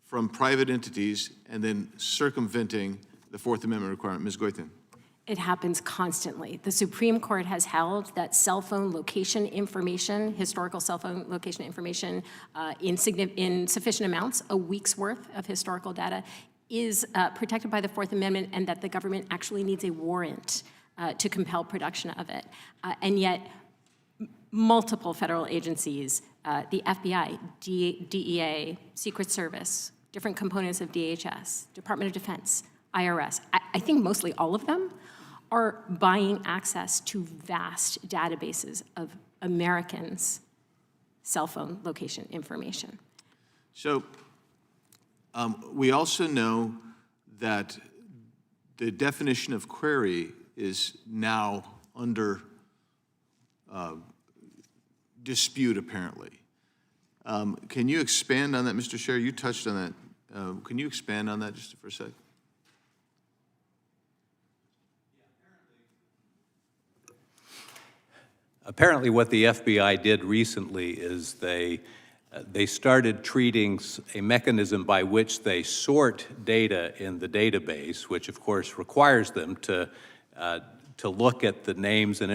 from private entities and then circumventing the Fourth Amendment requirement? Ms. Guitein. It happens constantly. The Supreme Court has held that cell phone location information, historical cell phone location information in sufficient amounts, a week's worth of historical data, is protected by the Fourth Amendment, and that the government actually needs a warrant to compel production of it. And yet, multiple federal agencies the FBI, DEA, Secret Service, different components of DHS, Department of Defense, IRS, I think mostly all of them are buying access to vast databases of Americans' cell phone location information. So we also know that the definition of query is now under dispute, apparently. Can you expand on that, Mr. Sher? You touched on that. Can you expand on that just for a sec? Apparently, what the FBI did recently is they started treating a mechanism by which they sort data in the database, which of course requires them to look at the names and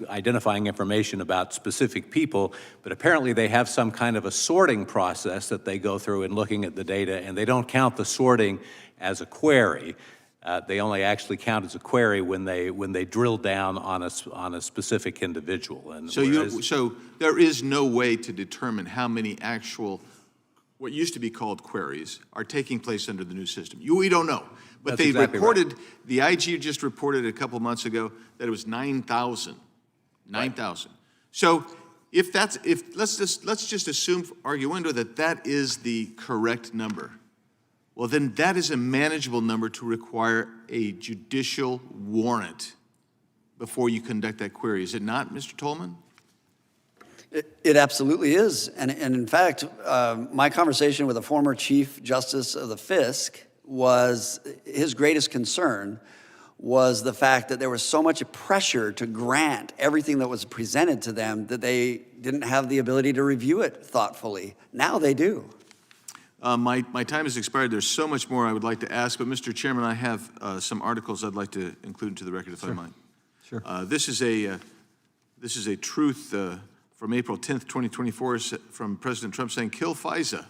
identifying information about specific people, but apparently they have some kind of a sorting process that they go through in looking at the data, and they don't count the sorting as a query. They only actually count as a query when they drill down on a specific individual. And so there is no way to determine how many actual, what used to be called queries, are taking place under the new system. We don't know. But That's they exactly reported, the IG just reported a couple months ago that it was 9,000. 9,000. So let's just assume, arguendo, that is the correct number. Well, then that is a manageable number to require a judicial warrant before you conduct that query. Is it not, Mr. Tolman? It absolutely is. And in fact, my conversation with a former Chief Justice of the FISC was his greatest concern was the fact that there was so much pressure to grant everything that was presented to them that they didn't have the ability to review it thoughtfully. Now they do. My time has expired. There's so much more I would like to ask, but Mr. Chairman, I have some articles I'd like to include into the record, if I might. Sure. This is a truth from April 10th, 2024, from President Trump saying, "Kill FISA.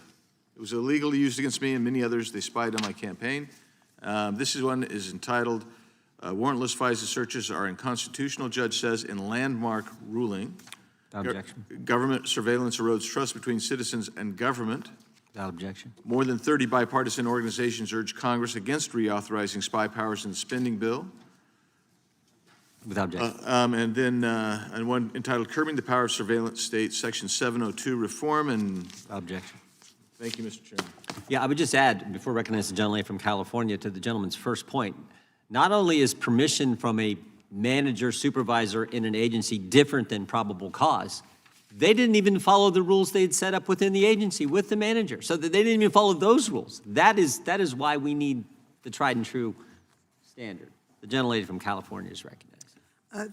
It was illegally used against me and many others. They spied on my campaign." This one is entitled, "Warrantless FISA searches are unconstitutional," judge says in landmark ruling. Objection. Government surveillance erodes trust between citizens and government. Without objection. More than 30 bipartisan organizations urge Congress against reauthorizing spy powers in the spending bill. Without objection. And one entitled Curbing the Power of Surveillance States, Section 702 Reform. And Without objection. thank you, Mr. Chairman. Yeah, I would just add, before recognizing the gentleman from California, to the gentleman's first point, not only is permission from a manager, supervisor in an agency different than probable cause, they didn't even follow the rules they'd set up within the agency with the manager, so that they didn't even follow those rules. That is why we need the tried and true standard. The gentlelady from California is recognized.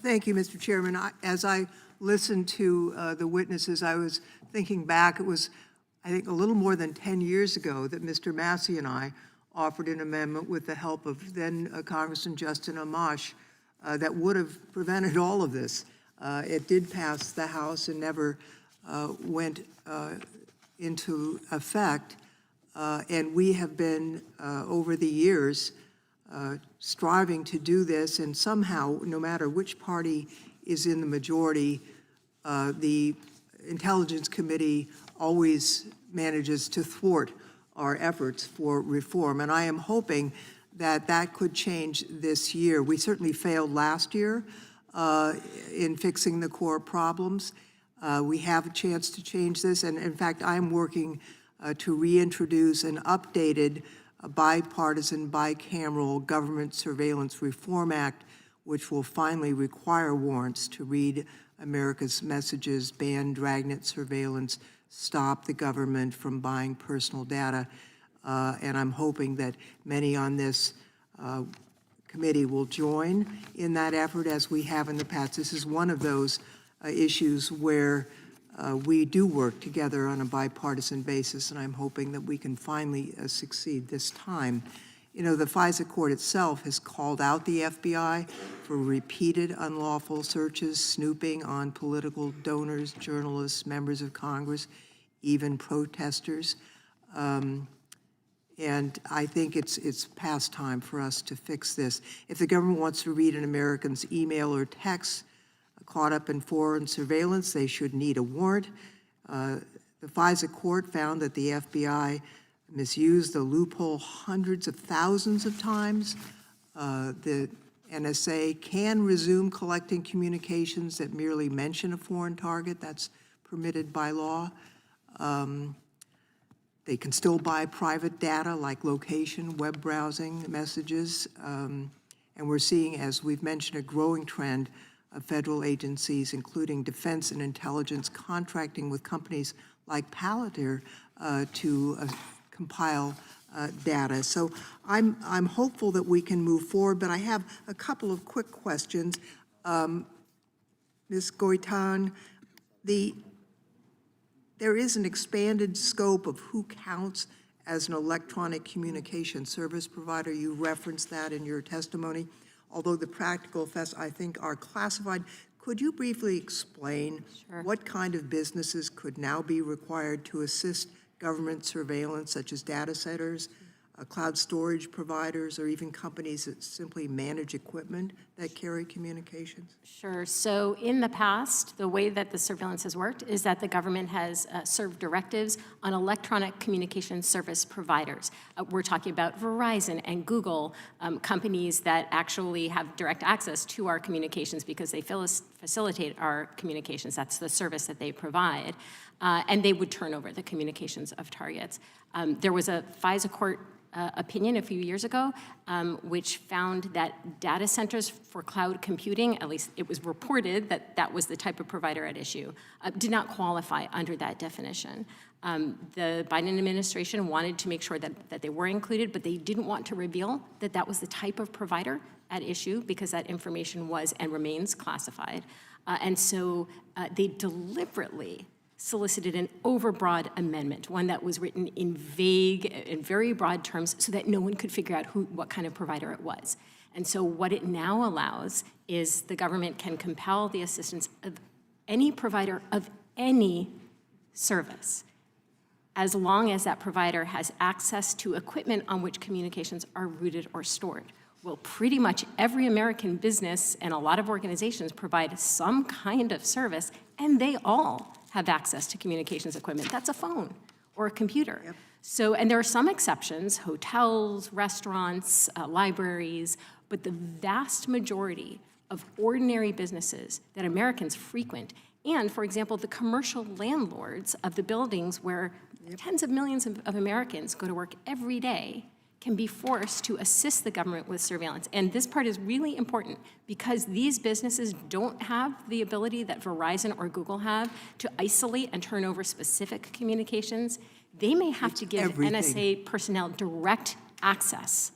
Thank you, Mr. Chairman. As I listened to the witnesses, I was thinking back, it was, I think, a little more than 10 years ago that Mr. Massie and I offered an amendment with the help of then Congressman Justin Amash that would have prevented all of this. It did pass the House and never went into effect. And we have been, over the years, striving to do this. And somehow, no matter which party is in the majority, the Intelligence Committee always manages to thwart our efforts for reform. And I am hoping that that could change this year. We certainly failed last year in fixing the core problems. We have a chance to change this, and in fact, I'm working to reintroduce an updated bipartisan, bicameral Government Surveillance Reform Act, which will finally require warrants to read America's messages, ban dragnet surveillance, stop the government from buying personal data, and I'm hoping that many on this committee will join in that effort as we have in the past. This is one of those issues where we do work together on a bipartisan basis, and I'm hoping that we can finally succeed this time. You know, the FISA court itself has called out the FBI for repeated unlawful searches, snooping on political donors, journalists, members of Congress, even protesters. And I think it's past time for us to fix this. If the government wants to read an American's email or text caught up in foreign surveillance, they should need a warrant. The FISA court found that the FBI misused the loophole hundreds of thousands of times. The NSA can resume collecting communications that merely mention a foreign target. That's permitted by law. They can still buy private data like location, web browsing messages. And we're seeing, as we've mentioned, a growing trend of federal agencies, including defense and intelligence, contracting with companies like Palantir to compile data. So I'm hopeful that we can move forward, but I have a couple of quick questions. Ms. Guitein, there is an expanded scope of who counts as an electronic communication service provider. You referenced that in your testimony. Although the practical effects, I think, are classified, could you briefly explain what kind of businesses could now be required to assist government surveillance, such as data centers, cloud storage providers, or even companies that simply manage equipment that carry communications? Sure. So in the past, the way that the surveillance has worked is that the government has served directives on electronic communication service providers. We're talking about Verizon and Google, companies that actually have direct access to our communications because they facilitate our communications. That's the service that they provide. And they would turn over the communications of targets. There was a FISA court opinion a few years ago, which found that data centers for cloud computing, at least it was reported that that was the type of provider at issue, did not qualify under that definition. The Biden administration wanted to make sure that they were included, but they didn't want to reveal that that was the type of provider at issue because that information was and remains classified. And so they deliberately solicited an overbroad amendment, one that was written in vague and very broad terms so that no one could figure out what kind of provider it was. And so what it now allows is the government can compel the assistance of any provider of any service as long as that provider has access to equipment on which communications are routed or stored. Well, pretty much every American business and a lot of organizations provide some kind of service, and they all have access to communications equipment. That's a phone or a computer. Yep. So, and there are some exceptions, hotels, restaurants, libraries, but the vast majority of ordinary businesses that Americans frequent, and for example, the commercial landlords of the buildings where tens of millions of Americans go to work every day, can be forced to assist the government with surveillance. And this part is really important because these businesses don't have the ability that Verizon or Google have to isolate and turn over specific communications. They may have to give NSA personnel direct access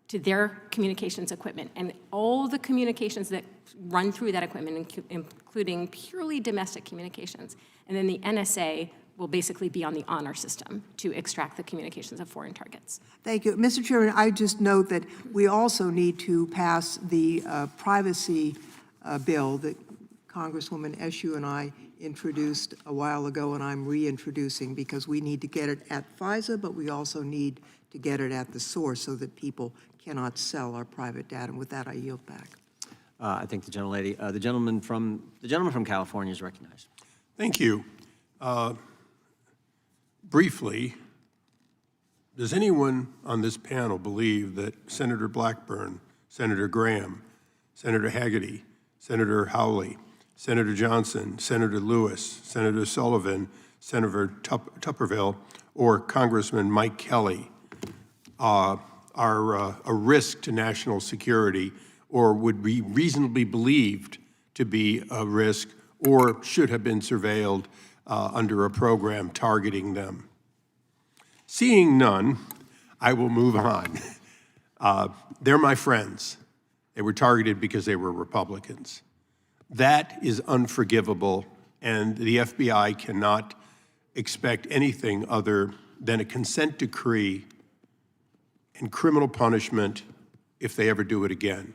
to their communications equipment. And all the communications that run through that equipment, including purely domestic communications. And then the NSA will basically be on the honor system to extract the communications of foreign targets. Thank you. Mr. Chairman, I just note that we also need to pass the privacy bill that Congresswoman Eshoo and I introduced a while ago, and I'm reintroducing because we need to get it at FISA, but we also need to get it at the source so that people cannot sell our private data. And with that, I yield back. I think the gentlelady, the gentleman from California is recognized. Thank you. Briefly, does anyone on this panel believe that Senator Blackburn, Senator Graham, Senator Hagerty, Senator Hawley, Senator Johnson, Senator Lewis, Senator Sullivan, Senator Tupperville, or Congressman Mike Kelly are a risk to national security or would be reasonably believed to be a risk or should have been surveilled under a program targeting them? Seeing none, I will move on. They're my friends. They were targeted because they were Republicans. That is unforgivable, and the FBI cannot expect anything other than a consent decree and criminal punishment if they ever do it again.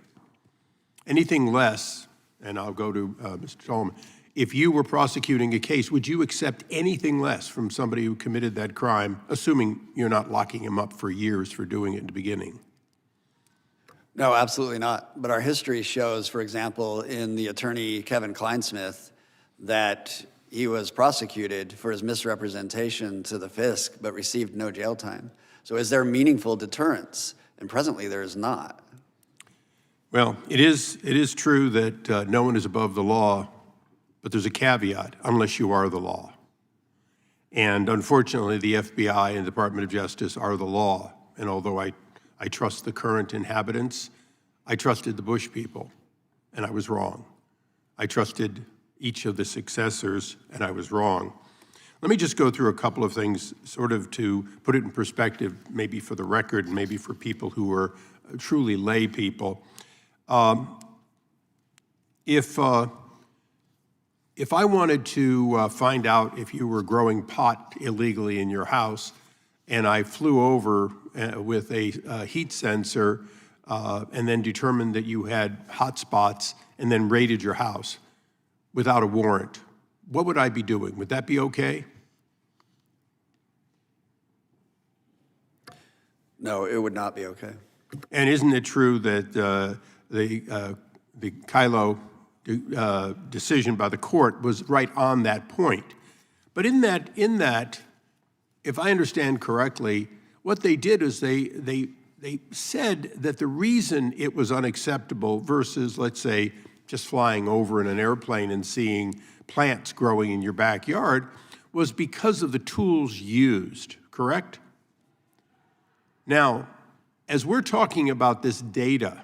Anything less, and I'll go to Mr. Tolman, if you were prosecuting a case, would you accept anything less from somebody who committed that crime, assuming you're not locking him up for years for doing it in the beginning? No, absolutely not. But our history shows, for example, in the attorney Kevin Kleinsmith, that he was prosecuted for his misrepresentation to the fisc, but received no jail time. So is there meaningful deterrence? And presently there is not. Well, it is true that no one is above the law, but there's a caveat, unless you are the law. And unfortunately, the FBI and the Department of Justice are the law. And although I trust the current inhabitants, I trusted the Bush people, and I was wrong. I trusted each of the successors, and I was wrong. Let me just go through a couple of things sort of to put it in perspective, maybe for the record, and maybe for people who are truly lay people. If I wanted to find out if you were growing pot illegally in your house, and I flew over with a heat sensor and then determined that you had hot spots and then raided your house without a warrant, what would I be doing? Would that be okay? No, it would not be okay. And isn't it true that the Kylo decision by the court was right on that point? But in that, if I understand correctly, what they did is they said that the reason it was unacceptable versus, let's say, just flying over in an airplane and seeing plants growing in your backyard was because of the tools used, correct? Now, as we're talking about this data,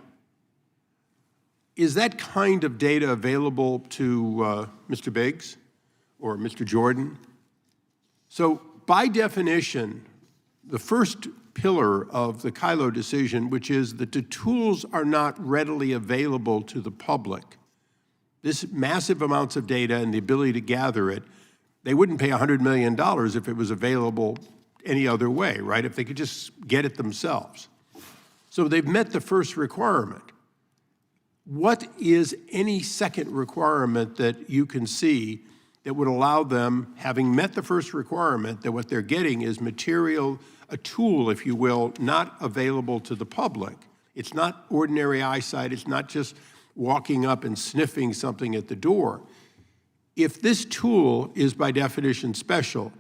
is that kind of data available to Mr. Biggs or Mr. Jordan? So by definition, the first pillar of the Kylo decision, which is that the tools are not readily available to the public. This massive amounts of data and the ability to gather it, they wouldn't pay $100 million if it was available any other way, right? If they could just get it themselves. So they've met the first requirement. What is any second requirement that you can see that would allow them, having met the first requirement, that what they're getting is material, a tool, if you will, not available to the public? It's not ordinary eyesight. It's not just walking up and sniffing something at the door. If this tool is by definition special,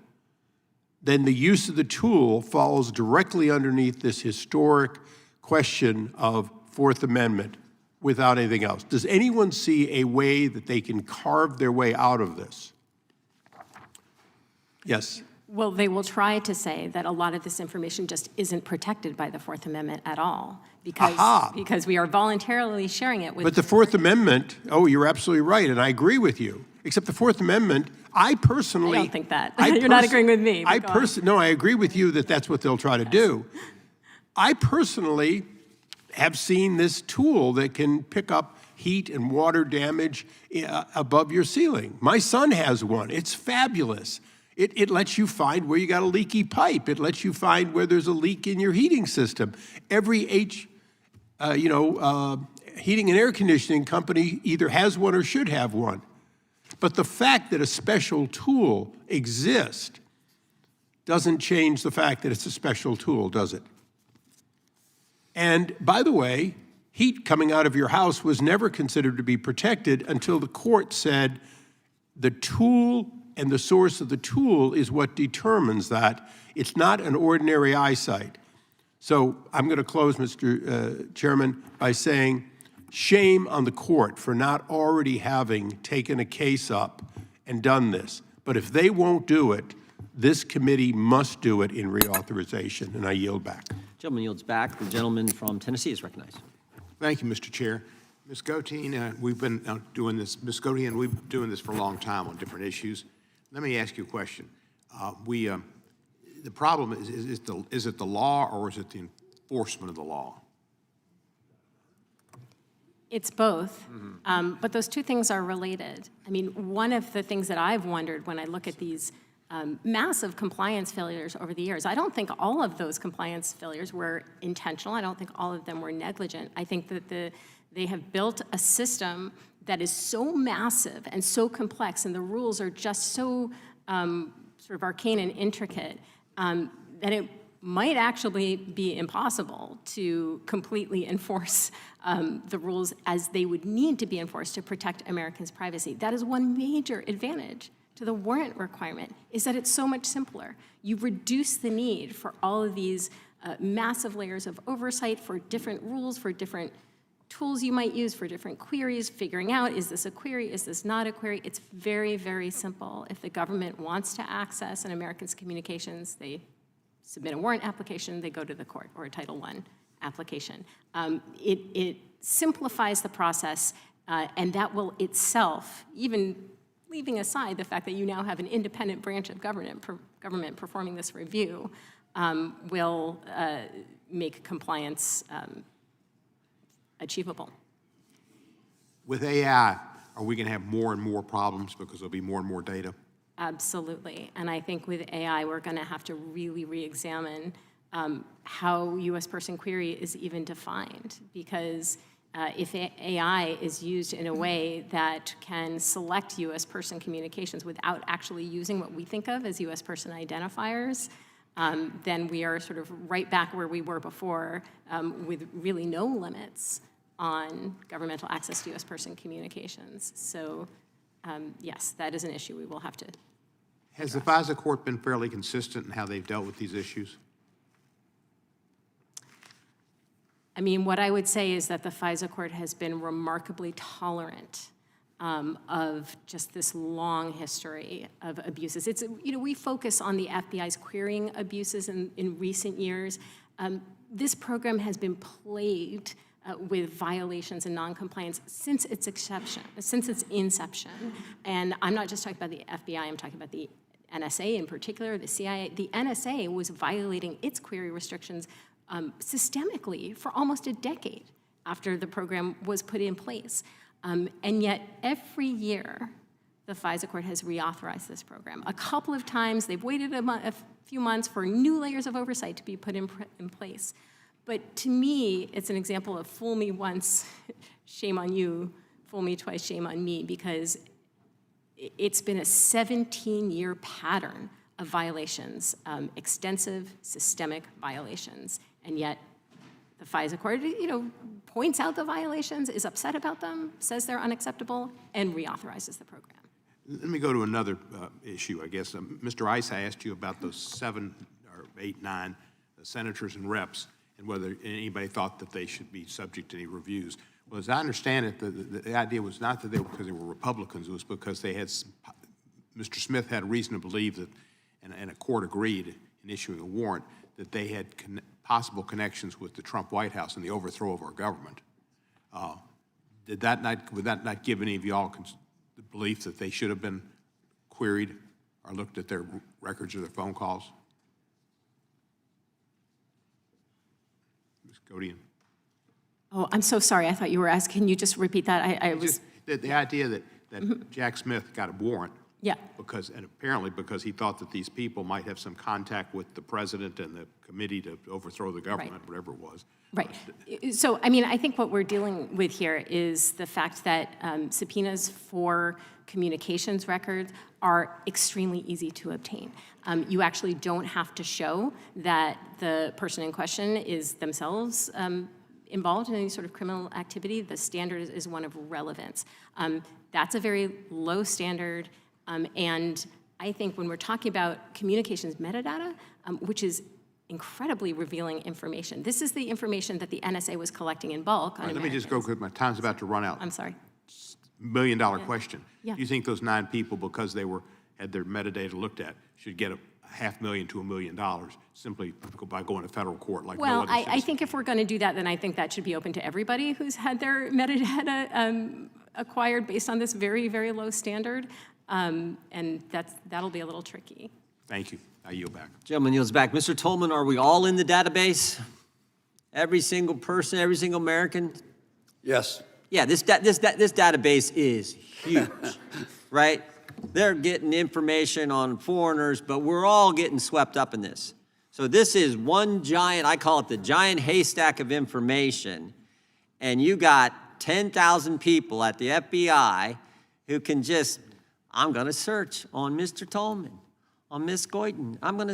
then the use of the tool falls directly underneath this historic question of Fourth Amendment without anything else. Does anyone see a way that they can carve their way out of this? Yes. Well, they will try to say that a lot of this information just isn't protected by the Fourth Amendment at all because we are voluntarily sharing it with. But the Fourth Amendment, oh, you're absolutely right, and I agree with you. Except the Fourth Amendment, I personally. I don't think that. You're not agreeing with me. No, I agree with you that that's what they'll try to do. I personally have seen this tool that can pick up heat and water damage above your ceiling. My son has one. It's fabulous. It lets you find where you got a leaky pipe. It lets you find where there's a leak in your heating system. Every heating and air conditioning company either has one or should have one. But the fact that a special tool exists doesn't change the fact that it's a special tool, does it? And by the way, heat coming out of your house was never considered to be protected until the court said the tool and the source of the tool is what determines that. It's not an ordinary eyesight. So I'm going to close, Mr. Chairman, by saying shame on the court for not already having taken a case up and done this. But if they won't do it, this committee must do it in reauthorization, and I yield back. Gentleman yields back. The gentleman from Tennessee is recognized. Thank you, Mr. Chair. Ms. Guitein, we've been doing this. Ms. Guitein, we've been doing this for a long time on different issues. Let me ask you a question. The problem is it the law or is it the enforcement of the law? It's both, but those two things are related. I mean, one of the things that I've wondered when I look at these massive compliance failures over the years, I don't think all of those compliance failures were intentional. I don't think all of them were negligent. I think that they have built a system that is so massive and so complex, and the rules are just so sort of arcane and intricate that it might actually be impossible to completely enforce the rules as they would need to be enforced to protect Americans' privacy. That is one major advantage to the warrant requirement is that it's so much simpler. You reduce the need for all of these massive layers of oversight for different rules, for different tools you might use for different queries, figuring out, is this a query, is this not a query? It's very, very simple. If the government wants to access an American's communications, they submit a warrant application, they go to the court, or a Title I application. It simplifies the process, and that will itself, even leaving aside the fact that you now have an independent branch of government performing this review, will make compliance achievable. With AI, are we going to have more and more problems because there'll be more and more data? Absolutely. And I think with AI, we're going to have to really re-examine how U.S. person query is even defined. Because if AI is used in a way that can select U.S. person communications without actually using what we think of as U.S. person identifiers, then we are sort of right back where we were before, with really no limits on governmental access to U.S. person communications. So yes, that is an issue we will have to. Has the FISA court been fairly consistent in how they've dealt with these issues? I mean, what I would say is that the FISA court has been remarkably tolerant of just this long history of abuses. It's, you know, we focus on the FBI's querying abuses in recent years. This program has been plagued with violations and noncompliance since its inception. And I'm not just talking about the FBI, I'm talking about the NSA in particular, the CIA. The NSA was violating its query restrictions systemically for almost a decade after the program was put in place. And yet every year, the FISA court has reauthorized this program. A couple of times, they've waited a few months for new layers of oversight to be put in place. But to me, it's an example of fool me once, shame on you, fool me twice, shame on me, because it's been a 17-year pattern of violations, extensive, systemic violations, and yet the FISA court, you know, points out the violations, is upset about them, says they're unacceptable, and reauthorizes the program. Let me go to another issue, I guess. Mr. Issa, I asked you about those 7 or 8, 9 senators and reps, and whether anybody thought that they should be subject to any reviews. Well, as I understand it, the idea was not that they were because they were Republicans, it was because they had, Mr. Smith had reason to believe that, and a court agreed in issuing a warrant, that they had possible connections with the Trump White House and the overthrow of our government. Would that not give any of y'all the belief that they should have been queried or looked at their records or their phone calls? Ms. Guitein. Oh, I'm so sorry. I thought you were asking. Can you just repeat that? I was. Just the idea that Jack Smith got a warrant. Yeah. And apparently because he thought that these people might have some contact with the president and the committee to overthrow the government, Right. whatever it was. Right. So, I mean, I think what we're dealing with here is the fact that subpoenas for communications records are extremely easy to obtain. You actually don't have to show that the person in question is themselves involved in any sort of criminal activity. The standard is one of relevance. That's a very low standard. And I think when we're talking about communications metadata, which is incredibly revealing information, this is the information that the NSA was collecting in bulk on Let me just go, Americans. because my time's about to run out. I'm sorry. $1 million question. Yeah. Do you think those 9 people, because they had their metadata looked at, should get a $500,000 to $1 million simply by going to federal court like no Well, other I citizen? think if we're going to do that, then I think that should be open to everybody who's had their metadata acquired based on this very, very low standard. And that'll be a little tricky. Thank you. I yield back. Gentleman yields back. Mr. Tolman, are we all in the database? Every single person, every single American? Yes. Yeah, this database is huge, right? They're getting information on foreigners, but we're all getting swept up in this. So this is one giant, I call it the giant haystack of information, and you got 10,000 people at the FBI who can just, I'm going to search on Mr. Tolman, on Miss Guitein. I'm going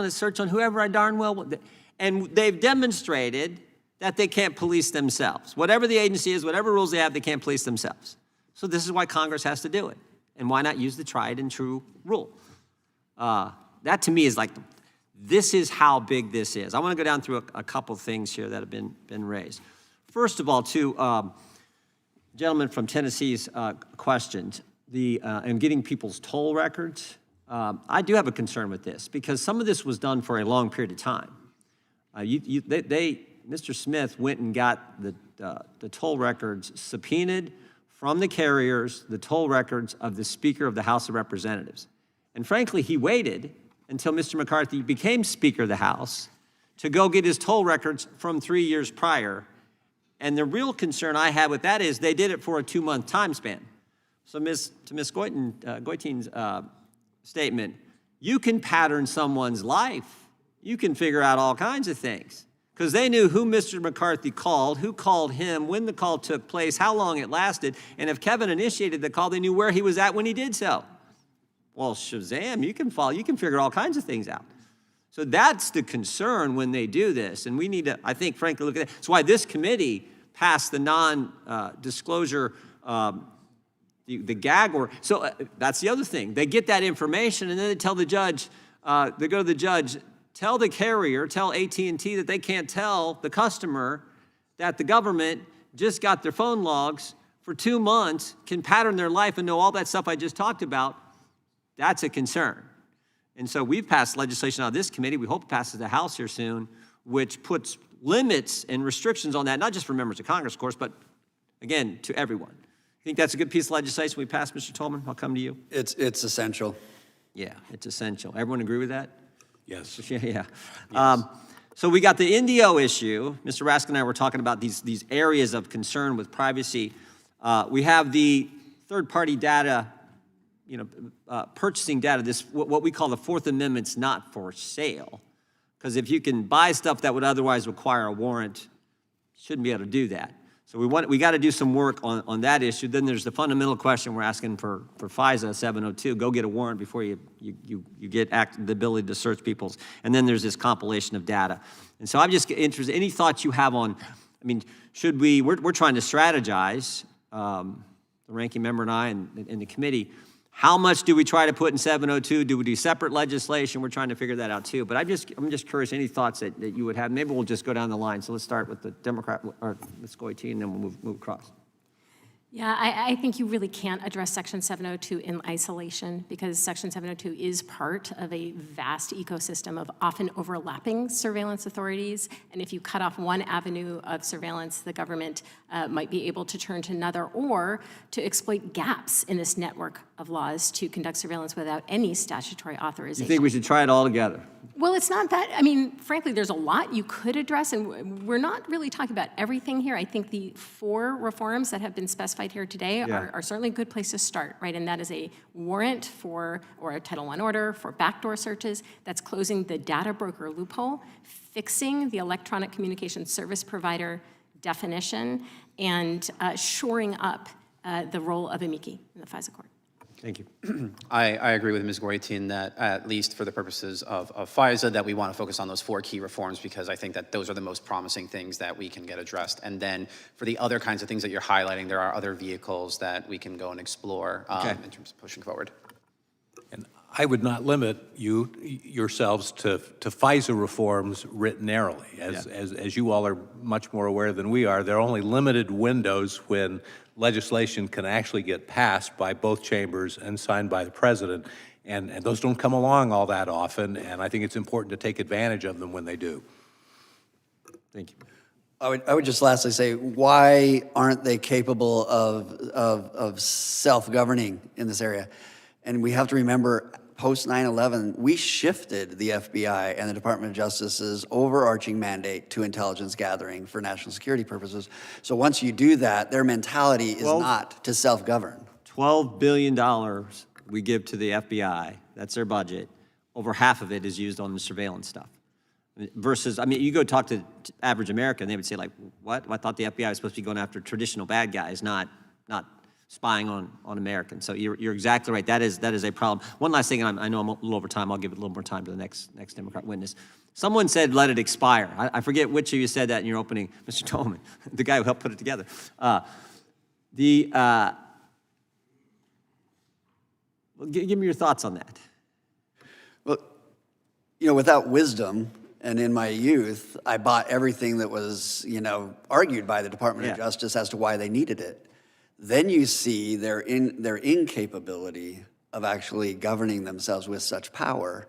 to search on whoever I darn well want. And they've demonstrated that they can't police themselves. Whatever the agency is, whatever rules they have, they can't police themselves. So this is why Congress has to do it. And why not use the tried and true rule? That to me is like, this is how big this is. I want to go down through a couple things here that have been raised. First of all, to gentleman from Tennessee's questioned and getting people's toll records. I do have a concern with this because some of this was done for a long period of time. Mr. Smith went and got the toll records subpoenaed from the carriers, the toll records of the Speaker of the House of Representatives. And frankly, he waited until Mr. McCarthy became Speaker of the House to go get his toll records from 3 years prior. And the real concern I have with that is they did it for a 2-month time span. So to Ms. Guitein's statement, you can pattern someone's life. You can figure out all kinds of things. Because they knew who Mr. McCarthy called, who called him, when the call took place, how long it lasted, and if Kevin initiated the call, they knew where he was at when he did so. Well, Shazam, you can figure all kinds of things out. So that's the concern when they do this, and we need to, I think, frankly, look at that. That's why this committee passed the non-disclosure, the gag order. So that's the other thing. They get that information, and then they tell the judge, they go to the judge, tell the carrier, tell AT&T that they can't tell the customer that the government just got their phone logs for 2 months, can pattern their life and know all that stuff I just talked about. That's a concern. And so we've passed legislation out of this committee, we hope it passes the House here soon, which puts limits and restrictions on that, not just for members of Congress, of course, but again, to everyone. You think that's a good piece of legislation we passed, Mr. Tolman? I'll come to you. It's essential. Yeah, it's essential. Everyone agree with that? Yes. Yeah. Yes. So we got the Indio issue. Mr. Raskin and I were talking about these areas of concern with privacy. We have the third-party data, purchasing data. This what we call the Fourth Amendment's not for sale, because if you can buy stuff that would otherwise require a warrant, you shouldn't be able to do that. So we got to do some work on that issue. Then there's the fundamental question we're asking for FISA 702. Go get a warrant before you get the ability to search people's. And then there's this compilation of data. And so I'm just interested, any thoughts you have on, should we're trying to strategize, the ranking member and I and the committee, how much do we try to put in 702? Do we do separate legislation? We're trying to figure that out too. But I'm just curious, any thoughts that you would have? Maybe we'll just go down the line. So let's start with the Democrat, or Ms. Guitein, and then we'll move across. Yeah, I think you really can't address Section 702 in isolation because Section 702 is part of a vast ecosystem of often overlapping surveillance authorities. And if you cut off one avenue of surveillance, the government might be able to turn to another or to exploit gaps in this network of laws to conduct surveillance without any statutory authorization. You think we should try it all together? Well, it's not that. Frankly, there's a lot you could address, and we're not really talking about everything here. I think the 4 reforms that have been specified here today are certainly a good place to start, right? And that is a warrant or a Title I order for backdoor searches. That's closing the data broker loophole, fixing the electronic communication service provider definition, and shoring up the role of amici in the FISA court. Thank you. I agree with Ms. Guitein that at least for the purposes of FISA that we want to focus on those 4 key reforms because I think that those are the most promising things that we can get addressed. And then for the other kinds of things that you're highlighting, there are other vehicles that we can go and explore in terms of pushing forward. And I would not limit yourselves to FISA reforms written narrowly. As you all are much more aware than we are, there are only limited windows when legislation can actually get passed by both chambers and signed by the president. And those don't come along all that often, and I think it's important to take advantage of them when they do. Thank you. I would just lastly say, why aren't they capable of self-governing in this area? And we have to remember, post 9/11, we shifted the FBI and the Department of Justice's overarching mandate to intelligence gathering for national security purposes. So once you do that, their mentality is not to self-govern. $12 billion we give to the FBI, that's their budget. Over half of it is used on the surveillance stuff. Versus, you go talk to average American, they would say like, what? I thought the FBI was supposed to be going after traditional bad guys, not spying on Americans. So you're exactly right. That is a problem. One last thing, and I know I'm a little over time. I'll give it a little more time to the next Democrat witness. Someone said, let it expire. I forget which of you said that in your opening, Mr. Tolman, the guy who helped put it together. Well, give me your thoughts on that. Well, you know, without wisdom, and in my youth, I bought everything that was, you know, argued by the Department of Justice as to why they needed it. Then you see their incapability of actually governing themselves with such power.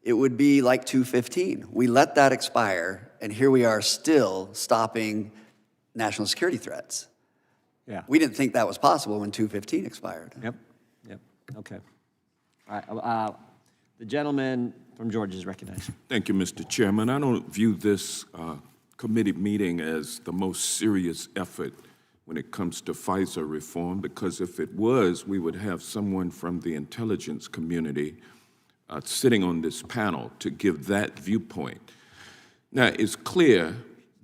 It would be like 215. We let that expire, and here we are still stopping national security threats. Yeah. We didn't think that was possible when 215 expired. Yep. Okay. All right. The gentleman from Georgia is recognized. Thank you, Mr. Chairman. I don't view this committee meeting as the most serious effort when it comes to FISA reform, because if it was, we would have someone from the intelligence community sitting on this panel to give that viewpoint. Now, it's clear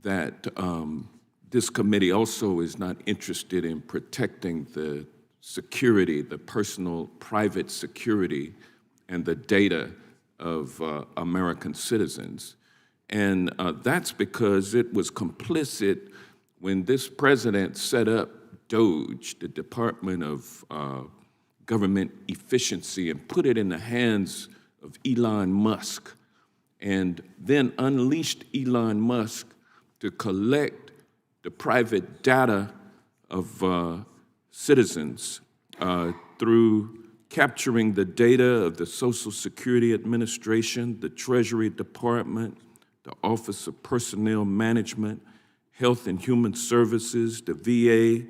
that this committee also is not interested in protecting the security, the personal, private security, and the data of American citizens. And that's because it was complicit when this president set up DOGE, the Department of Government Efficiency, and put it in the hands of Elon Musk, and then unleashed Elon Musk to collect the private data of citizens through capturing the data of the Social Security Administration, the Treasury Department, the Office of Personnel Management, Health and Human Services, the VA,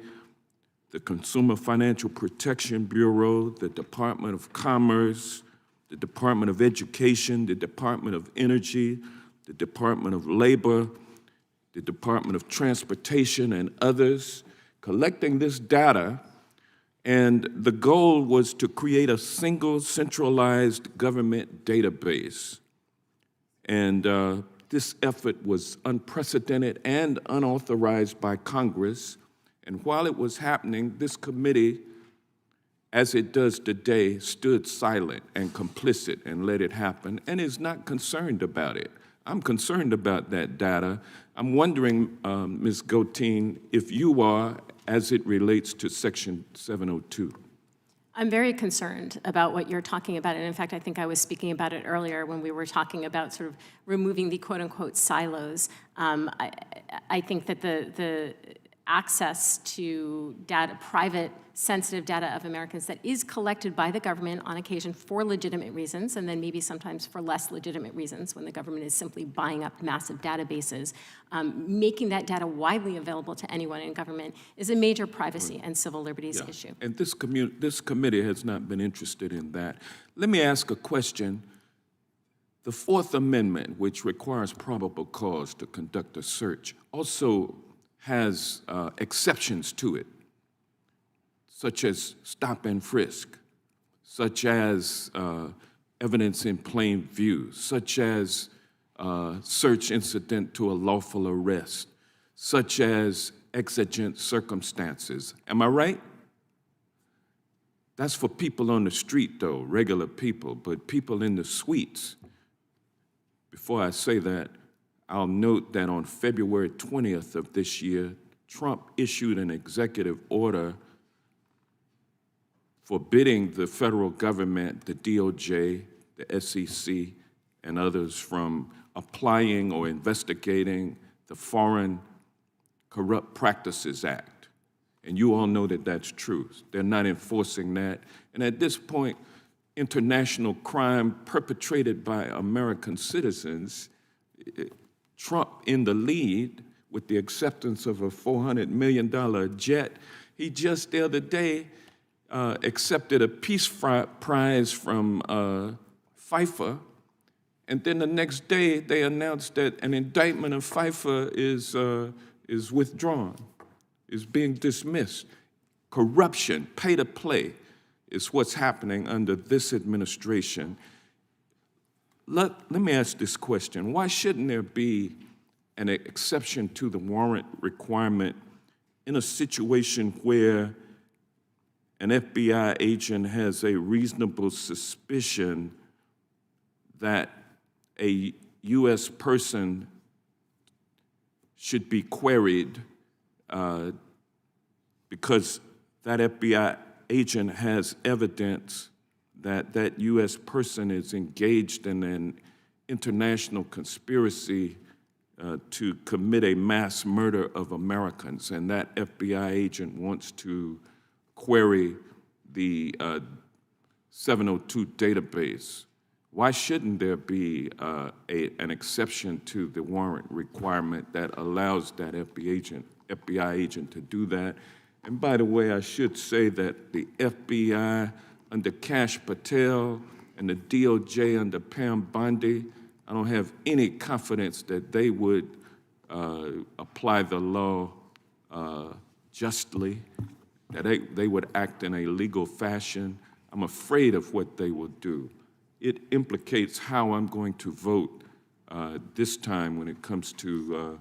the Consumer Financial Protection Bureau, the Department of Commerce, the Department of Education, the Department of Energy, the Department of Labor, the Department of Transportation, and others, collecting this data. And the goal was to create a single centralized government database. And this effort was unprecedented and unauthorized by Congress. And while it was happening, this committee, as it does today, stood silent and complicit and let it happen and is not concerned about it. I'm concerned about that data. I'm wondering, Ms. Guitein, if you are, as it relates to Section 702. I'm very concerned about what you're talking about. And in fact, I think I was speaking about it earlier when we were talking about sort of removing the quote unquote silos. I think that the access to data, private, sensitive data of Americans that is collected by the government on occasion for legitimate reasons, and then maybe sometimes for less legitimate reasons when the government is simply buying up massive databases, making that data widely available to anyone in government is a major privacy and civil liberties issue. And this committee has not been interested in that. Let me ask a question. The Fourth Amendment, which requires probable cause to conduct a search, also has exceptions to it, such as stop and frisk, such as evidence in plain view, such as search incident to a lawful arrest, such as exigent circumstances. Am I right? That's for people on the street, though, regular people, but people in the suites. Before I say that, I'll note that on February 20th of this year, Trump issued an executive order forbidding the federal government, the DOJ, the SEC, and others from applying or investigating the Foreign Corrupt Practices Act. And you all know that that's true. They're not enforcing that. And at this point, international crime perpetrated by American citizens, Trump in the lead with the acceptance of a $400 million jet. He just the other day accepted a peace prize from FIFA, and then the next day they announced that an indictment of FIFA is withdrawn, is being dismissed. Corruption, pay to play, is what's happening under this administration. Let me ask this question. Why shouldn't there be an exception to the warrant requirement in a situation where an FBI agent has a reasonable suspicion that a U.S. person should be queried because that FBI agent has evidence that that U.S. person is engaged in an international conspiracy to commit a mass murder of Americans, and that FBI agent wants to query the 702 database. Why shouldn't there be an exception to the warrant requirement that allows that FBI agent to do that? And by the way, I should say that the FBI under Kash Patel and the DOJ under Pam Bondi, I don't have any confidence that they would apply the law justly, that they would act in a legal fashion. I'm afraid of what they will do. It implicates how I'm going to vote this time when it comes to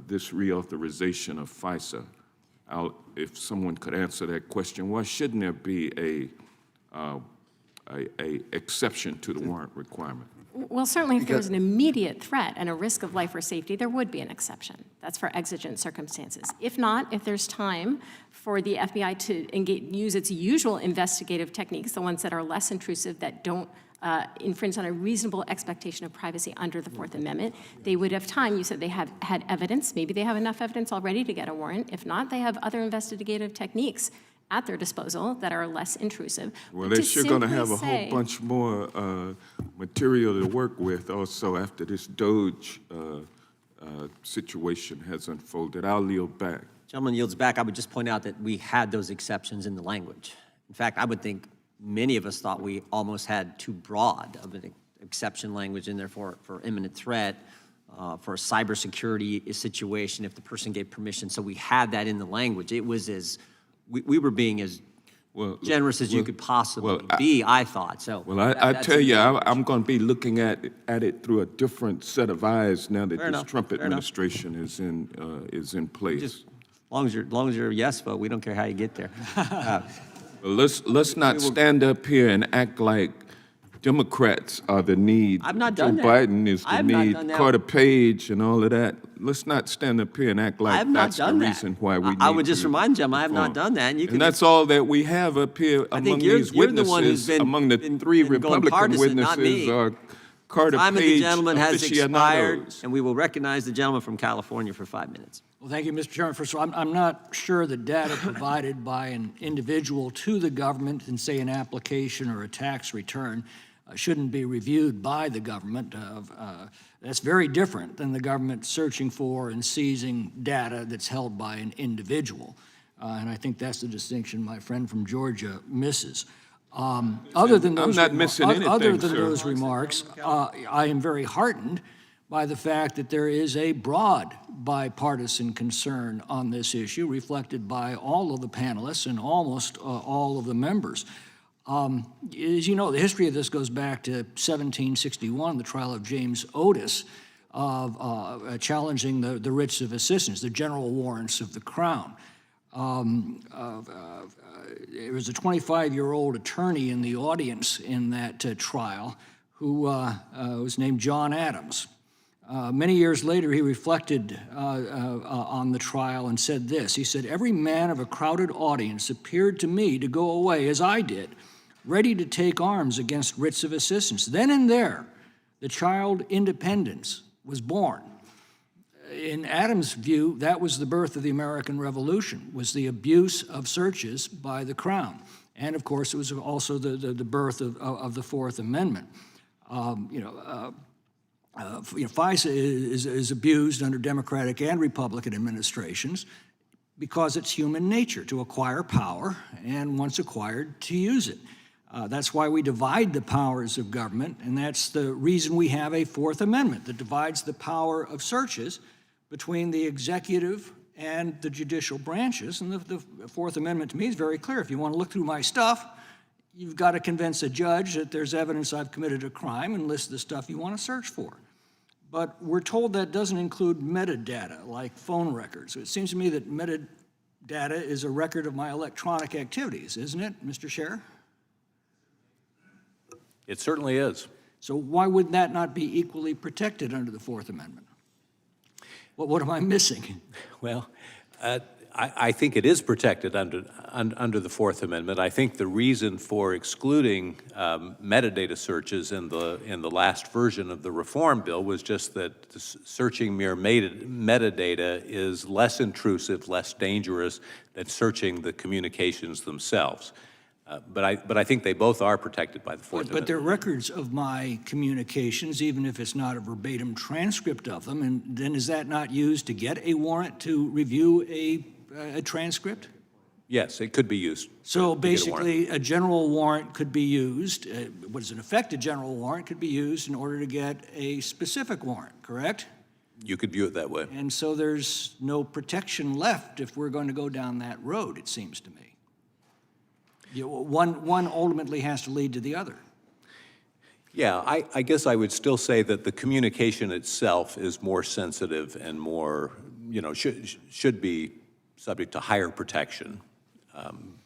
this reauthorization of FISA. If someone could answer that question, why shouldn't there be a exception to the warrant requirement? Well, certainly if there was an immediate threat and a risk of life or safety, there would be an exception. That's for exigent circumstances. If not, if there's time for the FBI to use its usual investigative techniques, the ones that are less intrusive, that don't infringe on a reasonable expectation of privacy under the Fourth Amendment, they would have time. You said they have had evidence. Maybe they have enough evidence already to get a warrant. If not, they have other investigative techniques at their disposal that are less intrusive. Well, they're sure going to have a whole bunch more material to work with also after this Doge situation has unfolded. I'll yield back. Gentleman yields back. I would just point out that we had those exceptions in the language. In fact, I would think many of us thought we almost had too broad of an exception language in there for imminent threat, for a cybersecurity situation if the person gave permission. So we had that in the language. It was as we were being as generous as you could possibly be, I thought. So. Well, I tell you, I'm going to be looking at it through a different set of eyes now that this Trump administration is in place. Just, as long as you're a yes vote, we don't care how you get there. Let's not stand up here and act like Democrats are the need. I've not done Joe that. Biden is the I've not need. done that. Carter Page and all of that. Let's not stand up here and act like that's the reason why we need I would just to remind you, I have reform. not done that. And that's all that we have up here among these the one who's witnesses. Among the three been going Republican partisan, not witnesses me. are Carter Time of the Page gentleman has expired, aficionados. and we will recognize the gentleman from California for 5 minutes. Well, thank you, Mr. Chairman. First of all, I'm not sure the data provided by an individual to the government in, say, an application or a tax return shouldn't be reviewed by the government. That's very different than the government searching for and seizing data that's held by an individual. And I think that's the distinction my friend from Georgia misses. Other than those I'm not missing anything, other than sir. those remarks, I am very heartened by the fact that there is a broad bipartisan concern on this issue, reflected by all of the panelists and almost all of the members. As you know, the history of this goes back to 1761, the trial of James Otis, of challenging the writs of assistance, the general warrants of the crown. There was a 25-year-old attorney in the audience in that trial who was named John Adams. Many years later, he reflected on the trial and said this. He said, "Every man of a crowded audience appeared to me to go away, as I did, ready to take arms against writs of assistance. Then and there, the child independence was born." In Adams' view, that was the birth of the American Revolution, was the abuse of searches by the Crown. And of course, it was also the birth of the Fourth Amendment. FISA is abused under Democratic and Republican administrations because it's human nature to acquire power and, once acquired, to use it. That's why we divide the powers of government, and that's the reason we have a Fourth Amendment that divides the power of searches between the executive and the judicial branches. And the Fourth Amendment to me is very clear. If you want to look through my stuff, you've got to convince a judge that there's evidence I've committed a crime and list the stuff you want to search for. But we're told that doesn't include metadata, like phone records. So it seems to me that metadata is a record of my electronic activities, isn't it, Mr. Sher? It certainly is. So why would that not be equally protected under the Fourth Amendment? Well, what am I missing? Well, I think it is protected under the Fourth Amendment. I think the reason for excluding metadata searches in the last version of the reform bill was just that searching mere metadata is less intrusive, less dangerous than searching the communications themselves. But I think they both are protected by the Fourth Amendment. But they're records of my communications, even if it's not a verbatim transcript of them, and then is that not used to get a warrant to review a transcript? Yes, it could be used. So to get a warrant. basically, a general warrant could be used, what is in effect a general warrant could be used in order to get a specific warrant, correct? You could view it that way. And so there's no protection left if we're going to go down that road, it seems to me. One ultimately has to lead to the other. Yeah, I guess I would still say that the communication itself is more sensitive and more, should be subject to higher protection.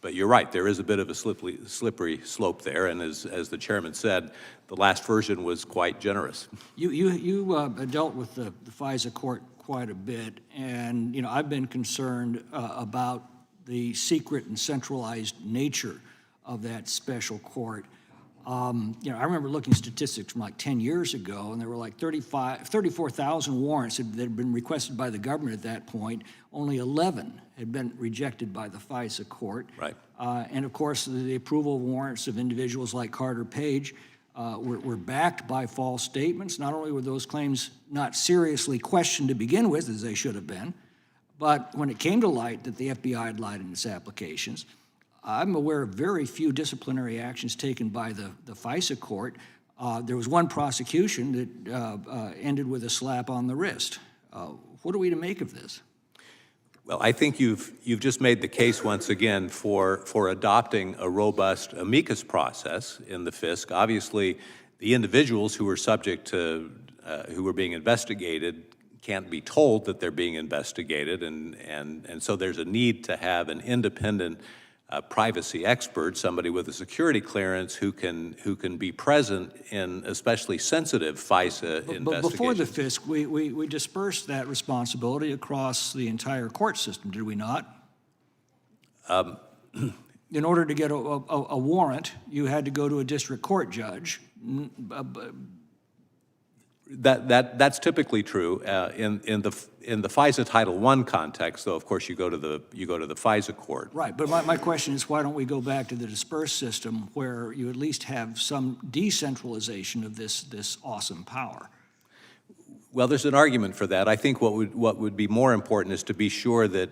But you're right, there is a bit of a slippery slope there, and as the chairman said, the last version was quite generous. You dealt with the FISA court quite a bit, and I've been concerned about the secret and centralized nature of that special court. I remember looking at statistics from like 10 years ago, and there were like 34,000 warrants that had been requested by the government at that point. Only 11 had been rejected by the FISA court. Right. And of course, the approval of warrants of individuals like Carter Page were backed by false statements. Not only were those claims not seriously questioned to begin with, as they should have been, but when it came to light that the FBI had lied in its applications, I'm aware of very few disciplinary actions taken by the FISA court. There was one prosecution that ended with a slap on the wrist. What are we to make of this? Well, I think you've just made the case once again for adopting a robust amicus process in the FISC. Obviously, the individuals who are subject to, who are being investigated can't be told that they're being investigated, and so there's a need to have an independent privacy expert, somebody with a security clearance who can be present in especially sensitive FISA investigations. But before the FISC, we dispersed that responsibility across the entire court system, did we not? In order to get a warrant, you had to go to a district court judge. That's typically true in the FISA Title I context. Though of course you go to the FISA court. Right, but my question is, why don't we go back to the dispersed system where you at least have some decentralization of this awesome power? Well, there's an argument for that. I think what would be more important is to be sure that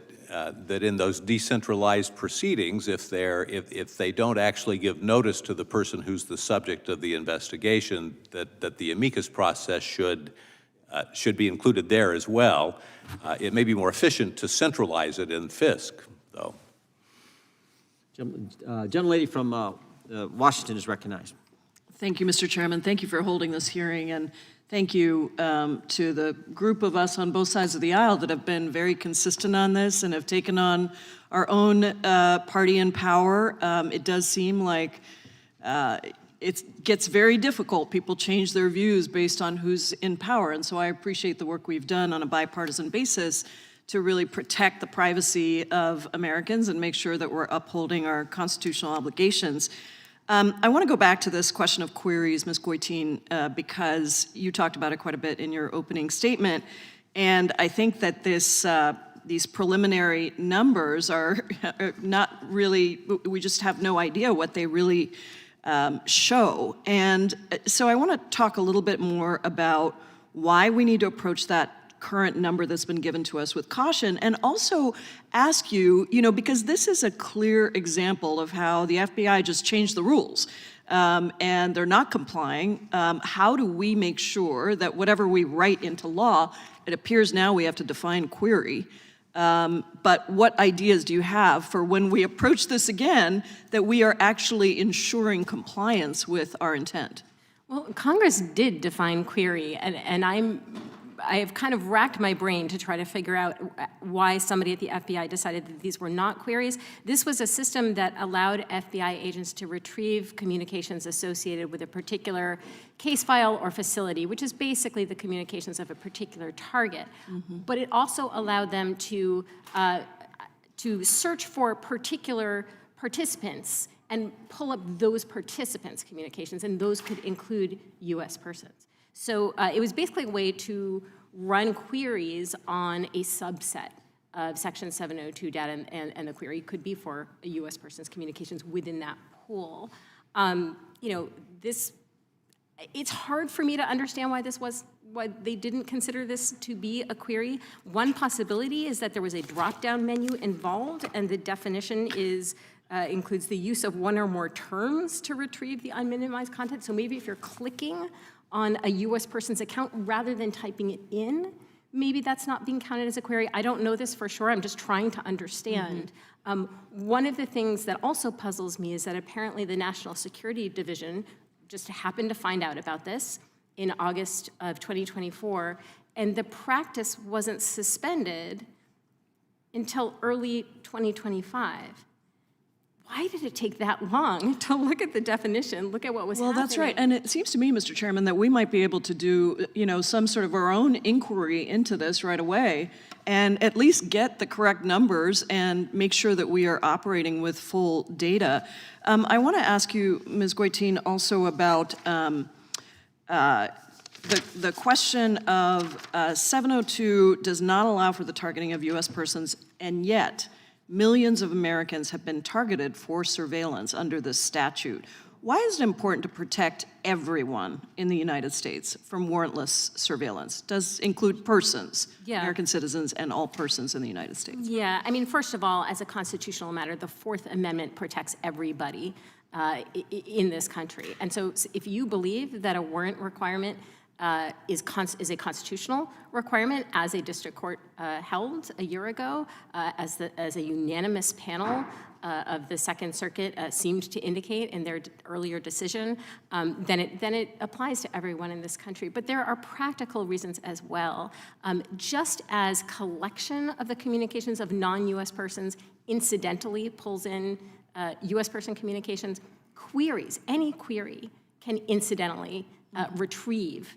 that in those decentralized proceedings, if they don't actually give notice to the person who's the subject of the investigation, that the amicus process should be included there as well. It may be more efficient to centralize it in FISC, though. Gentlelady from Washington is recognized. Thank you, Mr. Chairman. Thank you for holding this hearing, and thank you to the group of us on both sides of the aisle that have been very consistent on this and have taken on our own party in power. It does seem like it gets very difficult. People change their views based on who's in power, and so I appreciate the work we've done on a bipartisan basis to really protect the privacy of Americans and make sure that we're upholding our constitutional obligations. I want to go back to this question of queries, Ms. Guitein, because you talked about it quite a bit in your opening statement, and I think that these preliminary numbers are not really, we just have no idea what they really show. And so I want to talk a little bit more about why we need to approach that current number that's been given to us with caution, and also ask you, because this is a clear example of how the FBI just changed the rules and they're not complying. How do we make sure that whatever we write into law, it appears now we have to define query, but what ideas do you have for when we approach this again that we are actually ensuring compliance with our intent? Well, Congress did define query, and I have kind of racked my brain to try to figure out why somebody at the FBI decided that these were not queries. This was a system that allowed FBI agents to retrieve communications associated with a particular case file or facility, which is basically the communications of a particular target. Mm-hmm. But it also allowed them to to search for particular participants and pull up those participants' communications, and those could include US persons. So it was basically a way to run queries on a subset of Section 702 data, and the query could be for a US person's communications within that pool. It's hard for me to understand why they didn't consider this to be a query. One possibility is that there was a drop-down menu involved, and the definition includes the use of one or more terms to retrieve the unminimized content. So maybe if you're clicking on a US person's account rather than typing it in, maybe that's not being counted as a query. I don't know this for sure. I'm just trying to understand. One of the things that also puzzles me is that apparently the National Security Division just happened to find out about this in August of 2024, and the practice wasn't suspended until early 2025. Why did it take that long to look at the definition, look at what was happening? Well, that's right. And it seems to me, Mr. Chairman, that we might be able to do, some sort of our own inquiry into this right away and at least get the correct numbers and make sure that we are operating with full data. I want to ask you, Ms. Guitein, also about the question of 702 does not allow for the targeting of U.S. persons, and yet millions of Americans have been targeted for surveillance under this statute. Why is it important to protect everyone in the United States from warrantless surveillance? Does include persons, American citizens, and all persons in the United States? Yeah, I mean, first of all, as a constitutional matter, the Fourth Amendment protects everybody in this country. And so if you believe that a warrant requirement is a constitutional requirement, as a district court held a year ago, as a unanimous panel of the Second Circuit seemed to indicate in their earlier decision, then it applies to everyone in this country. But there are practical reasons as well. Just as collection of the communications of non-U.S. persons incidentally pulls in U.S. person communications, queries, any query can incidentally retrieve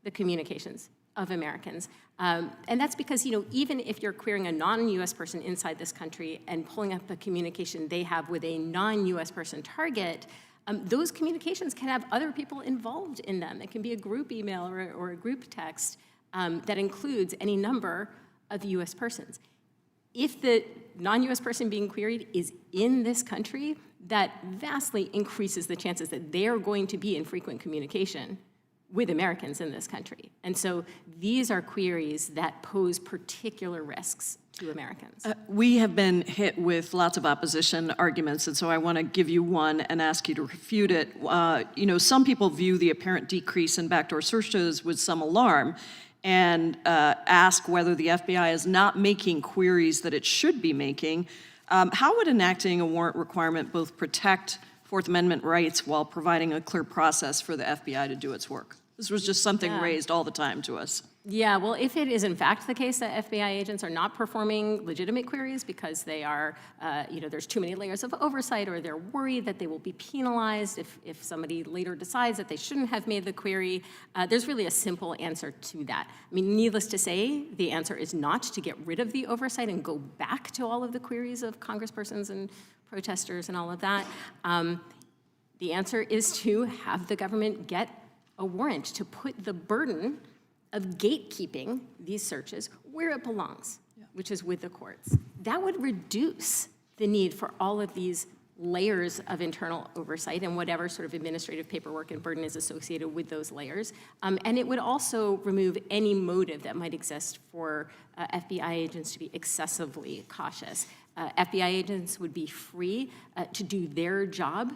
the communications of Americans. And that's because, even if you're querying a non-US person inside this country and pulling up the communication they have with a non-US person target, those communications can have other people involved in them. It can be a group email or a group text that includes any number of US persons. If the non-US person being queried is in this country, that vastly increases the chances that they're going to be in frequent communication with Americans in this country. And so these are queries that pose particular risks to Americans. We have been hit with lots of opposition arguments, and so I want to give you one and ask you to refute it. Some people view the apparent decrease in backdoor searches with some alarm and ask whether the FBI is not making queries that it should be making. How would enacting a warrant requirement both protect Fourth Amendment rights while providing a clear process for the FBI to do its work? This was just something raised all the time to us. Yeah, well, if it is in fact the case that FBI agents are not performing legitimate queries because they are, there's too many layers of oversight, or they're worried that they will be penalized if somebody later decides that they shouldn't have made the query, there's really a simple answer to that. I mean, needless to say, the answer is not to get rid of the oversight and go back to all of the queries of congresspersons and protesters and all of that. The answer is to have the government get a warrant to put the burden of gatekeeping these searches where it belongs, which is with the courts. That would reduce the need for all of these layers of internal oversight and whatever sort of administrative paperwork and burden is associated with those layers. And it would also remove any motive that might exist for FBI agents to be excessively cautious. FBI agents would be free to do their job,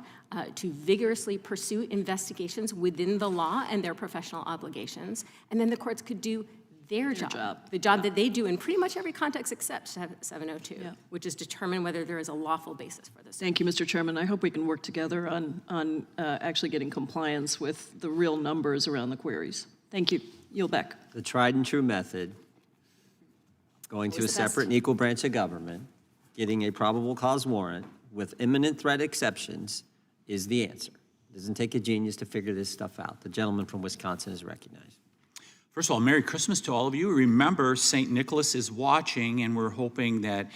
to vigorously pursue investigations within the law and their professional obligations, and then the courts could do their job, the job that they do in pretty much every context except 702, which is determine whether there is a lawful basis for this. Thank you, Mr. Chairman. I hope we can work together on actually getting compliance with the real numbers around the queries. Thank you. Yield back. The tried and true method, going to a separate and equal branch of government, getting a probable cause warrant with imminent threat exceptions is the answer. It doesn't take a genius to figure this stuff out. The gentleman from Wisconsin is recognized. First of all, Merry Christmas to all of you. Remember, St. Nicholas is watching, and we're hoping that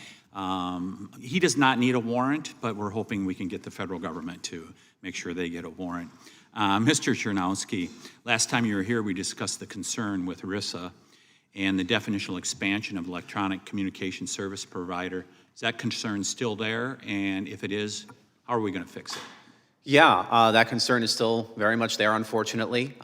He does not need a warrant, but we're hoping we can get the federal government to make sure they get a warrant. Mr. Chernowski, last time you were here, we discussed the concern with Issa and the definitional expansion of electronic communication service provider. Is that concern still there? And if it is, how are we going to fix it? Yeah, that concern is still very much there, unfortunately.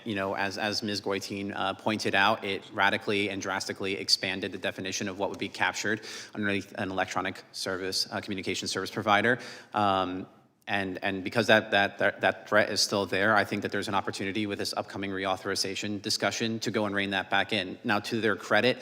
You know, as Ms. Guitein pointed out, it radically and drastically expanded the definition of what would be captured underneath an electronic service, communication service provider. And because that threat is still there, I think that there's an opportunity with this upcoming reauthorization discussion to go and rein that back in. Now, to their credit,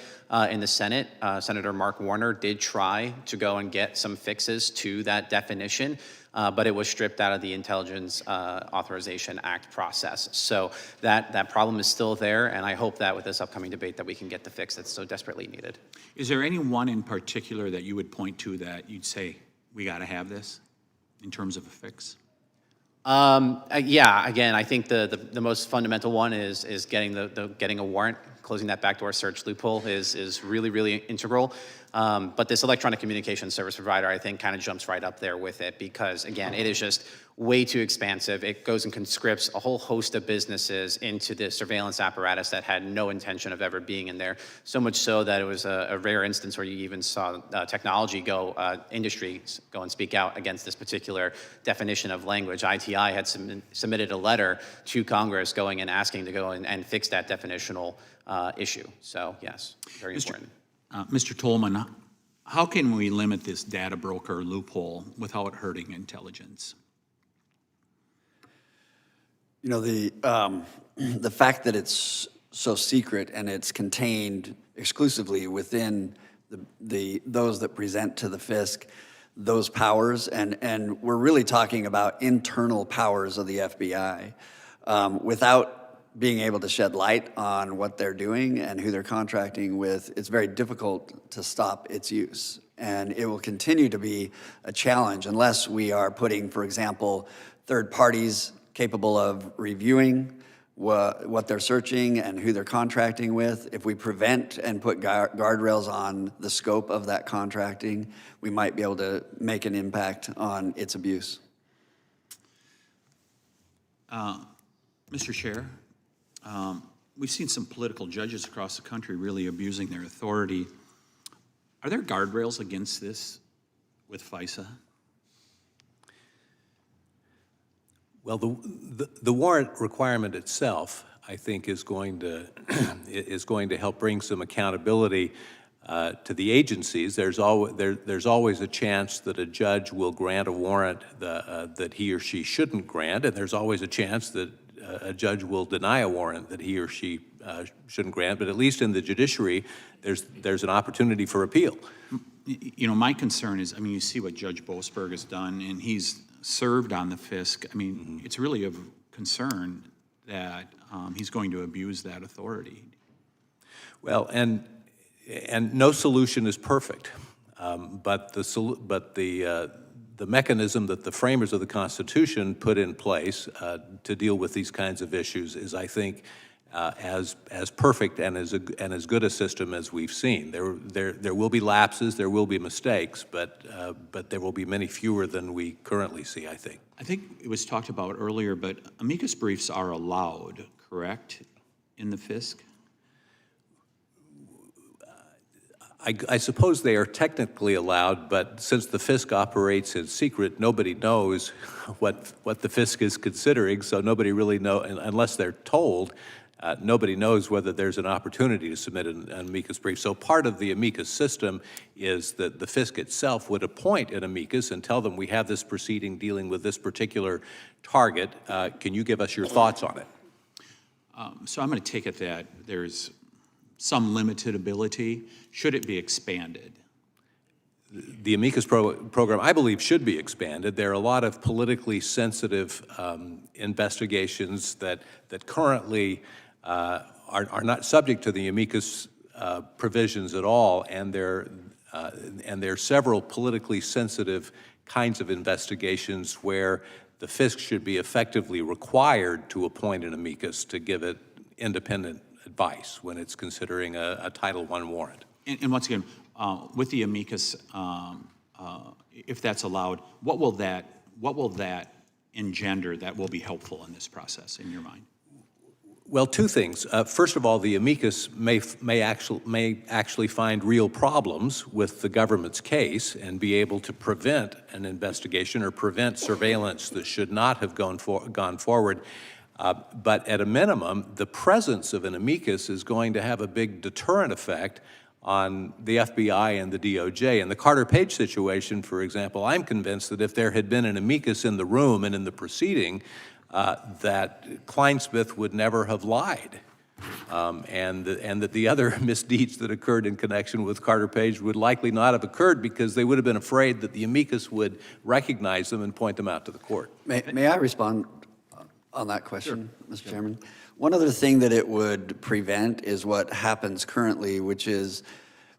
in the Senate, Senator Mark Warner did try to go and get some fixes to that definition, but it was stripped out of the Intelligence Authorization Act process. So that problem is still there, and I hope that with this upcoming debate that we can get the fix that's so desperately needed. Is there any one in particular that you would point to that you'd say, we got to have this in terms of a fix? Yeah, again, I think the most fundamental one is getting getting a warrant. Closing that backdoor search loophole is really, really integral. But this electronic communication service provider, I think, kind of jumps right up there with it because, again, it is just way too expansive. It goes and conscripts a whole host of businesses into the surveillance apparatus that had no intention of ever being in there. So much so that it was a rare instance where you even saw industry go and speak out against this particular definition of language. ITI had submitted a letter to Congress going and asking to go and fix that definitional issue. So yes, very important. Mr. Tolman, how can we limit this data broker loophole without hurting intelligence? You know, the fact that it's so secret and it's contained exclusively within those that present to the FISC those powers, and we're really talking about internal powers of the FBI, without being able to shed light on what they're doing and who they're contracting with, it's very difficult to stop its use. And it will continue to be a challenge unless we are putting, for example, third parties capable of reviewing what they're searching and who they're contracting with. If we prevent and put guardrails on the scope of that contracting, we might be able to make an impact on its abuse. Mr. Sher, we've seen some political judges across the country really abusing their authority. Are there guardrails against this with FISA? Well, the warrant requirement itself, I think, is going to help bring some accountability to the agencies. There's always a chance that a judge will grant a warrant that he or she shouldn't grant, and there's always a chance that a judge will deny a warrant that he or she shouldn't grant. But at least in the judiciary, there's an opportunity for appeal. You know, my concern is, I mean, you see what Judge Boasberg has done, and he's served on the FISC. I mean, it's really of concern that he's going to abuse that authority. Well, and no solution is perfect, but the mechanism that the framers of the Constitution put in place to deal with these kinds of issues is, I think, as perfect and as good a system as we've seen. There will be lapses, there will be mistakes, but there will be many fewer than we currently see, I think. I think it was talked about earlier, but amicus briefs are allowed, correct, in the FISC? I suppose they are technically allowed, but since the FISC operates in secret, nobody knows what the FISC is considering, so nobody really knows, unless they're told, nobody knows whether there's an opportunity to submit an amicus brief. So part of the amicus system is that the FISC itself would appoint an amicus and tell them, we have this proceeding dealing with this particular target. Can you give us your thoughts on it? So I'm going to take it that there's some limited ability. Should it be expanded? The amicus program, I believe, should be expanded. There are a lot of politically sensitive investigations that currently are not subject to the amicus provisions at all, and there are several politically sensitive kinds of investigations where the FISC should be effectively required to appoint an amicus to give it independent advice when it's considering a Title I warrant. And once again, with the amicus, if that's allowed, what will that engender that will be helpful in this process, in your mind? Well, two things. First of all, the amicus may actually find real problems with the government's case and be able to prevent an investigation or prevent surveillance that should not have gone forward. But at a minimum, the presence of an amicus is going to have a big deterrent effect on the FBI and the DOJ. In the Carter Page situation, for example, I'm convinced that if there had been an amicus in the room and in the proceeding, that Kleinsmith would never have lied, and that the other misdeeds that occurred in connection with Carter Page would likely not have occurred because they would have been afraid that the amicus would recognize them and point them out to the court. May I respond on that question, Mr. Chairman? One other thing that it would prevent is what happens currently, which is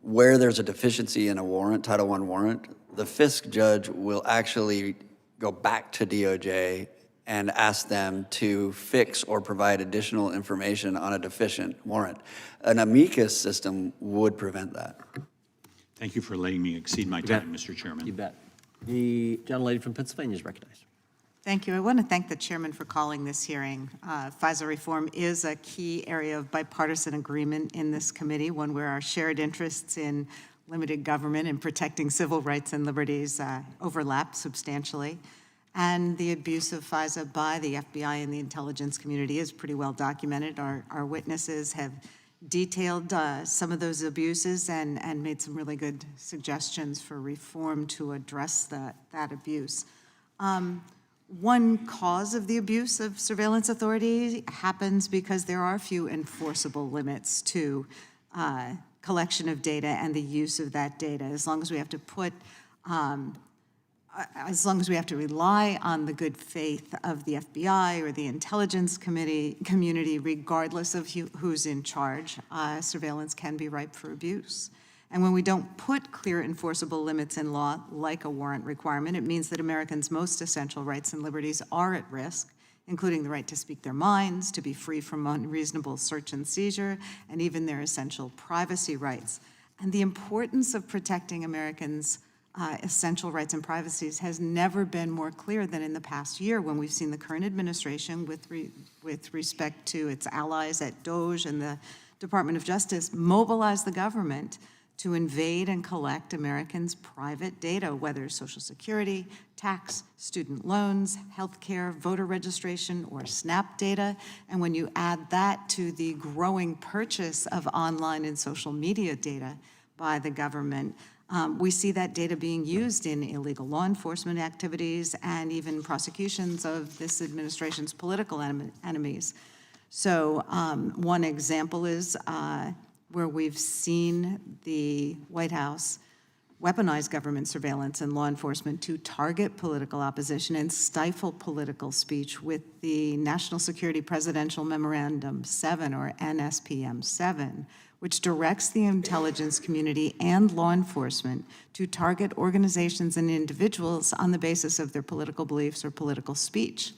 where there's a deficiency in a warrant, Title I warrant, the FISC judge will actually go back to DOJ and ask them to fix or provide additional information on a deficient warrant. An amicus system would prevent that. Thank you for letting me exceed my time, Mr. Chairman. You bet. The gentlelady from Pennsylvania is recognized. Thank you. I want to thank the chairman for calling this hearing. FISA reform is a key area of bipartisan agreement in this committee, one where our shared interests in limited government and protecting civil rights and liberties overlap substantially. And the abuse of FISA by the FBI and the intelligence community is pretty well documented. Our witnesses have detailed some of those abuses and made some really good suggestions for reform to address that abuse. One cause of the abuse of surveillance authority happens because there are few enforceable limits to collection of data and the use of that data. As long as we have to rely on the good faith of the FBI or the intelligence community, regardless of who's in charge, surveillance can be ripe for abuse. And when we don't put clear enforceable limits in law, like a warrant requirement, it means that Americans' most essential rights and liberties are at risk, including the right to speak their minds, to be free from unreasonable search and seizure, and even their essential privacy rights. And the importance of protecting Americans' essential rights and privacies has never been more clear than in the past year, when we've seen the current administration, with respect to its allies at DOJ and the Department of Justice, mobilize the government to invade and collect Americans' private data, whether Social Security, tax, student loans, healthcare, voter registration, or SNAP data. And when you add that to the growing purchase of online and social media data by the government, we see that data being used in illegal law enforcement activities and even prosecutions of this administration's political enemies. So one example is where we've seen the White House weaponize government surveillance and law enforcement to target political opposition and stifle political speech with the National Security Presidential Memorandum 7, or NSPM 7, which directs the intelligence community and law enforcement to target organizations and individuals on the basis of their political beliefs or political speech,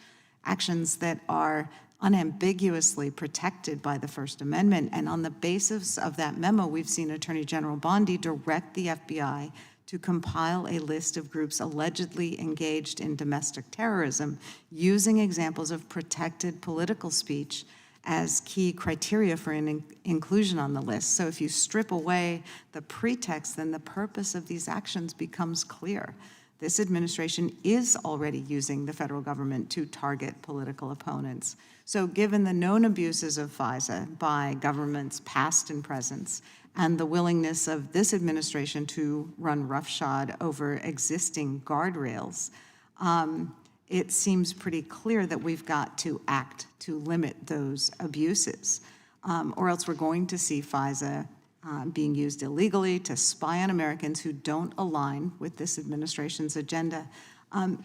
actions that are unambiguously protected by the First Amendment. And on the basis of that memo, we've seen Attorney General Bondi direct the FBI to compile a list of groups allegedly engaged in domestic terrorism, using examples of protected political speech as key criteria for inclusion on the list. So if you strip away the pretext, then the purpose of these actions becomes clear. This administration is already using the federal government to target political opponents. So given the known abuses of FISA by governments past and present, and the willingness of this administration to run roughshod over existing guardrails, it seems pretty clear that we've got to act to limit those abuses, or else we're going to see FISA being used illegally to spy on Americans who don't align with this administration's agenda.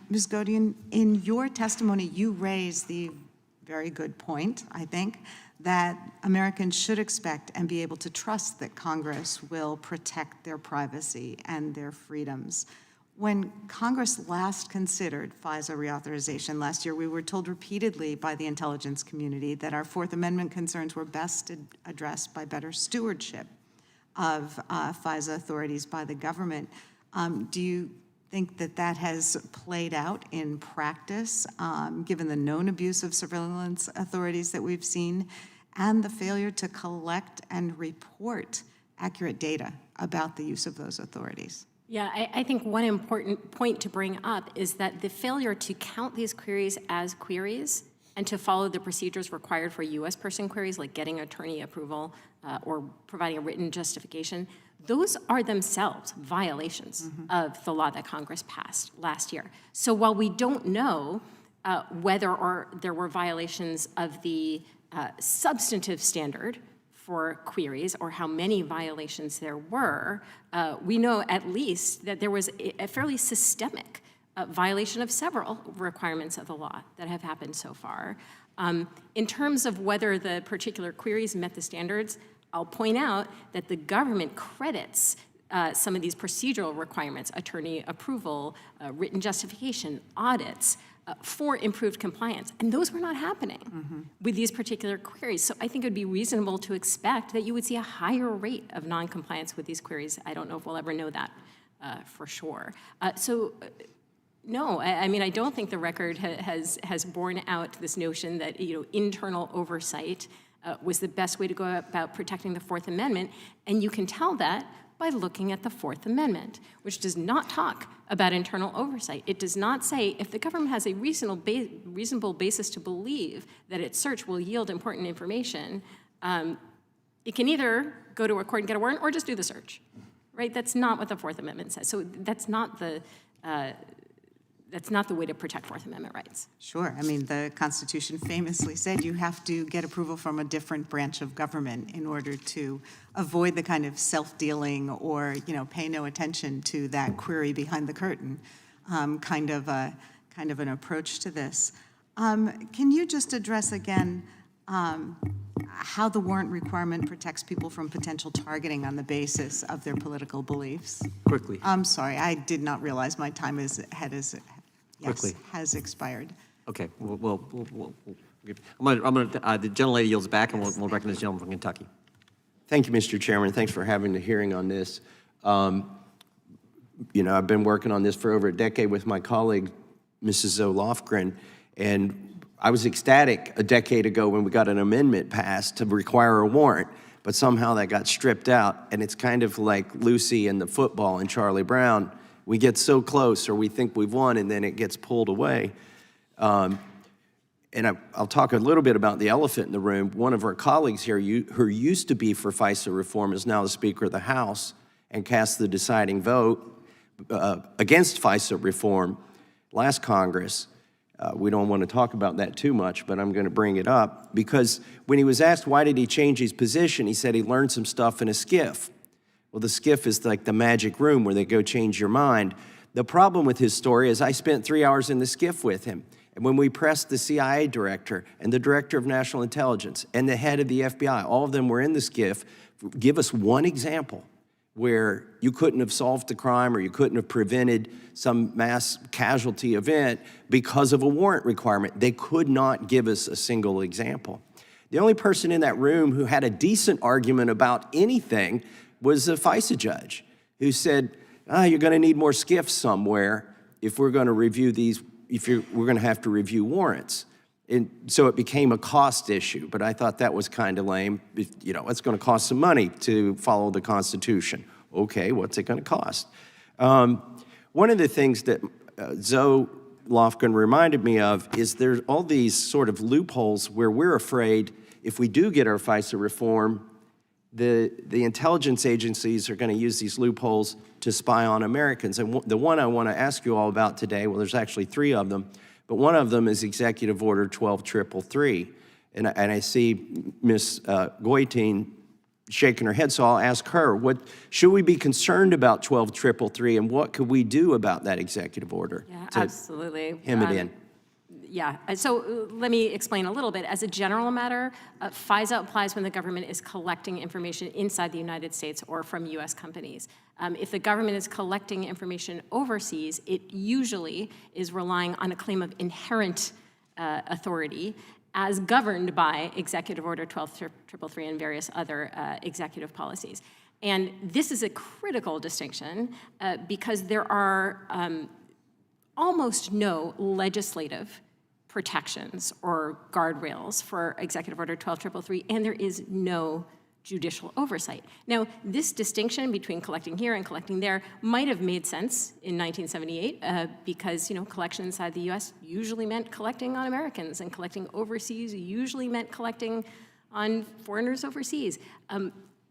Ms. Guitein, in your testimony, you raised the very good point, I think, that Americans should expect and be able to trust that Congress will protect their privacy and their freedoms. When Congress last considered FISA reauthorization last year, we were told repeatedly by the intelligence community that our Fourth Amendment concerns were best addressed by better stewardship. of FISA authorities by the government. Do you think that that has played out in practice, given the known abuse of surveillance authorities that we've seen and the failure to collect and report accurate data about the use of those authorities? Yeah, I think one important point to bring up is that the failure to count these queries as queries and to follow the procedures required for U.S. person queries, like getting attorney approval or providing a written justification, those are themselves violations of the law that Congress passed last year. So while we don't know whether or there were violations of the substantive standard for queries or how many violations there were, we know at least that there was a fairly systemic violation of several requirements of the law that have happened so far. In terms of whether the particular queries met the standards, I'll point out that the government credits some of these procedural requirements, attorney approval, written justification, audits, for improved compliance. And those were not happening with these particular queries. So I think it would be reasonable to expect that you would see a higher rate of non-compliance with these queries. I don't know if we'll ever know that for sure. No, I mean, I don't think the record has borne out this notion that internal oversight was the best way to go about protecting the Fourth Amendment. And you can tell that by looking at the Fourth Amendment, which does not talk about internal oversight. It does not say if the government has a reasonable basis to believe that its search will yield important information, it can either go to a court and get a warrant or just do the search, right? That's not what the Fourth Amendment says. So that's not the way to protect Fourth Amendment rights. Sure. I mean, the Constitution famously said you have to get approval from a different branch of government in order to avoid the kind of self-dealing or, pay no attention to that query behind the curtain kind of an approach to this. Can you just address again how the warrant requirement protects people from potential targeting on the basis of their political beliefs? Quickly. I'm sorry, I did not realize my time Quickly. has expired. Okay, we'll I'm gonna the gentlelady yields back, and we'll recognize the gentleman from Kentucky. Thank you, Mr. Chairman. Thanks for having the hearing on this. I've been working on this for over a decade with my colleague, Mrs. Lofgren, and I was ecstatic a decade ago when we got an amendment passed to require a warrant, but somehow that got stripped out, and it's kind of like Lucy and the football and Charlie Brown. We get so close, or we think we've won, and then it gets pulled away. And I'll talk a little bit about the elephant in the room. One of our colleagues here who used to be for FISA reform is now the Speaker of the House and cast the deciding vote against FISA reform last Congress. We don't want to talk about that too much, but I'm going to bring it up because when he was asked why did he change his position, he said he learned some stuff in a skiff. Well, the skiff is like the magic room where they go change your mind. The problem with his story is I spent 3 hours in the skiff with him. And when we pressed the CIA director and the director of national intelligence and the head of the FBI, all of them were in the skiff, give us one example where you couldn't have solved the crime or you couldn't have prevented some mass casualty event because of a warrant requirement. They could not give us a single example. The only person in that room who had a decent argument about anything was a FISA judge who said, you're going to need more skiffs somewhere if we're going to review these, we're going to have to review warrants. And so it became a cost issue, but I thought that was kind of lame. It's going to cost some money to follow the Constitution. Okay, what's it going to cost? One of the things that Zoe Lofgren reminded me of is there's all these sort of loopholes where we're afraid if we do get our FISA reform, the intelligence agencies are going to use these loopholes to spy on Americans. And the one I want to ask you all about today, well, there's actually 3 of them, but one of them is Executive Order 12333. And I see Ms. Guitein shaking her head, so I'll ask her, what should we be concerned about 12333, and what could we do about that executive order? Yeah, absolutely. Hem it in. Yeah, so let me explain a little bit. As a general matter, FISA applies when the government is collecting information inside the United States or from U.S. companies. If the government is collecting information overseas, it usually is relying on a claim of inherent authority as governed by Executive Order 12333 and various other executive policies. And this is a critical distinction because there are almost no legislative protections or guardrails for Executive Order 12333, and there is no judicial oversight. Now, this distinction between collecting here and collecting there might have made sense in 1978 because, collection inside the U.S. usually meant collecting on Americans, and collecting overseas usually meant collecting on foreigners overseas.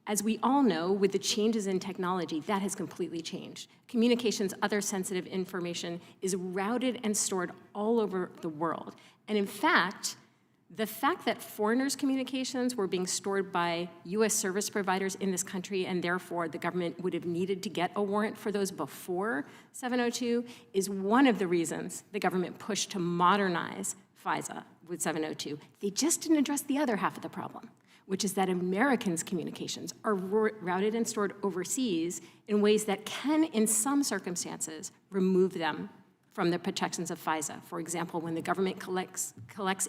As we all know, with the changes in technology, that has completely changed. Communications, other sensitive information is routed and stored all over the world. And in fact, the fact that foreigners' communications were being stored by US service providers in this country, and therefore the government would have needed to get a warrant for those before 702, is one of the reasons the government pushed to modernize FISA with 702. They just didn't address the other half of the problem, which is that Americans' communications are routed and stored overseas in ways that can, in some circumstances, remove them from the protections of FISA. For example, when the government collects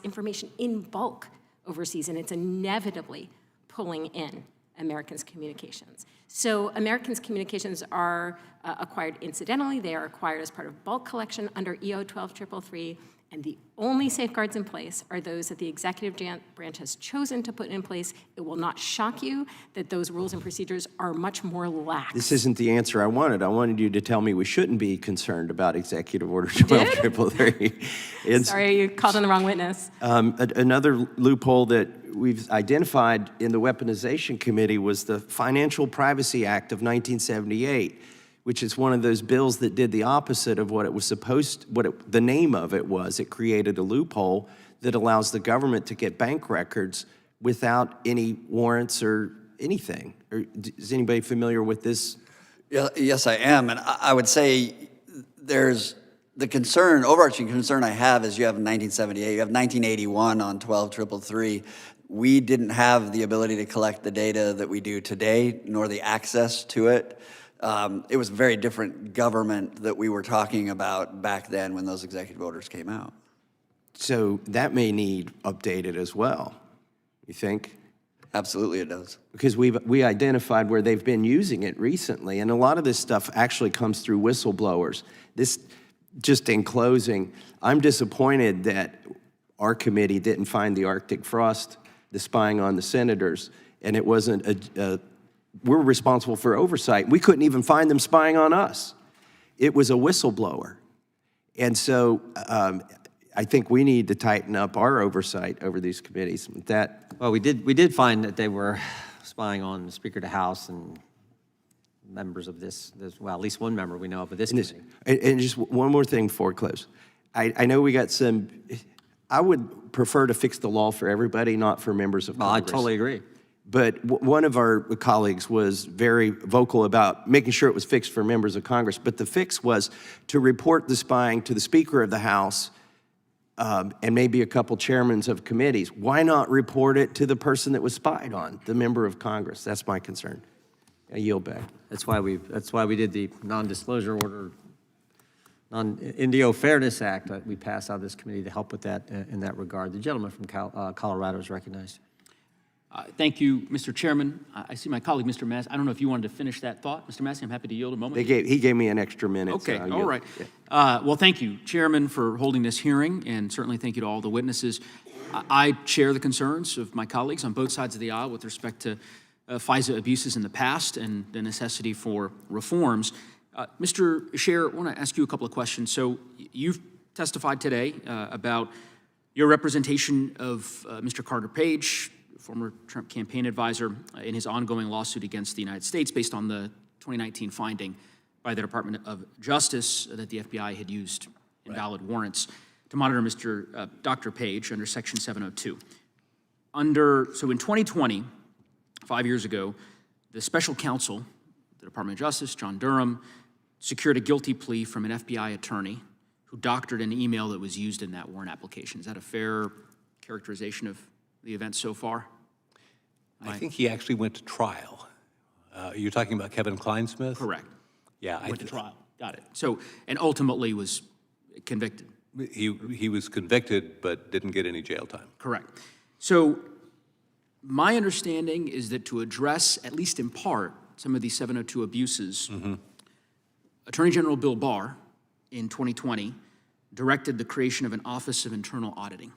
information in bulk overseas, and it's inevitably pulling in Americans' communications. So Americans' communications are acquired incidentally. They are acquired as part of bulk collection under EO 12333, and the only safeguards in place are those that the executive branch has chosen to put in place. It will not shock you that those rules and procedures are much more lax. This isn't the answer I wanted. I wanted you to tell me we shouldn't be concerned about Executive Order 12333. Sorry, you called on the wrong witness. Another loophole that we've identified in the Weaponization Committee was the Financial Privacy Act of 1978, which is one of those bills that did the opposite of what it was the name of it was. It created a loophole that allows the government to get bank records without any warrants or anything. Is anybody familiar with this? Yeah, yes, I am. And I would say there's the concern, overarching concern I have is you have 1978, you have 1981 on 12333. We didn't have the ability to collect the data that we do today, nor the access to it. It was a very different government that we were talking about back then when those executive orders came out. So that may need updated as well, you think? Absolutely it does. Because we identified where they've been using it recently, and a lot of this stuff actually comes through whistleblowers. This, just in closing, I'm disappointed that our committee didn't find the Arctic frost, the spying on the senators, and it wasn't we're responsible for oversight. We couldn't even find them spying on us. It was a whistleblower. And so I think we need to tighten up our oversight over these committees. With that, well, we did find that they were spying on the Speaker of the House and members of this well, at least one member we know of this committee. And just one more thing before we close. I know we got some, I would prefer to fix the law for everybody, not for members of Congress. I totally agree. But one of our colleagues was very vocal about making sure it was fixed for members of Congress. But the fix was to report the spying to the Speaker of the House and maybe a couple chairmen of committees. Why not report it to the person that was spied on, the member of Congress? That's my concern. I yield back. That's why we did the non-disclosure order, non-Indio Fairness Act that we passed out of this committee to help with that in that regard. The gentleman from Colorado is recognized. Thank you, Mr. Chairman. I see my colleague, Mr. Massie. I don't know if you wanted to finish that thought. Mr. Massie, I'm happy to yield a moment. He gave me an extra minute. Okay, so all right. Yeah. Well, thank you, Chairman, for holding this hearing, and certainly thank you to all the witnesses. I share the concerns of my colleagues on both sides of the aisle with respect to FISA abuses in the past and the necessity for reforms. Mr. Sher, I want to ask you a couple of questions. So you've testified today about your representation of Mr. Carter Page, former Trump campaign advisor, in his ongoing lawsuit against the United States based on the 2019 finding by the Department of Justice that the FBI had used invalid warrants to monitor Dr. Page under Section 702. So in 2020, 5 years ago, the special counsel, the Department of Justice, John Durham, secured a guilty plea from an FBI attorney who doctored an email that was used in that warrant application. Is that a fair characterization of the events so far? I think he actually went to trial. You're talking about Kevin Kleinsmith? Correct. Yeah. Went to trial. Got it. So, and ultimately was convicted. He was convicted, but didn't get any jail time. Correct. So my understanding is that to address, at least in part, some of these 702 abuses, Attorney General Bill Barr in 2020 directed the creation of an Office of Internal Auditing.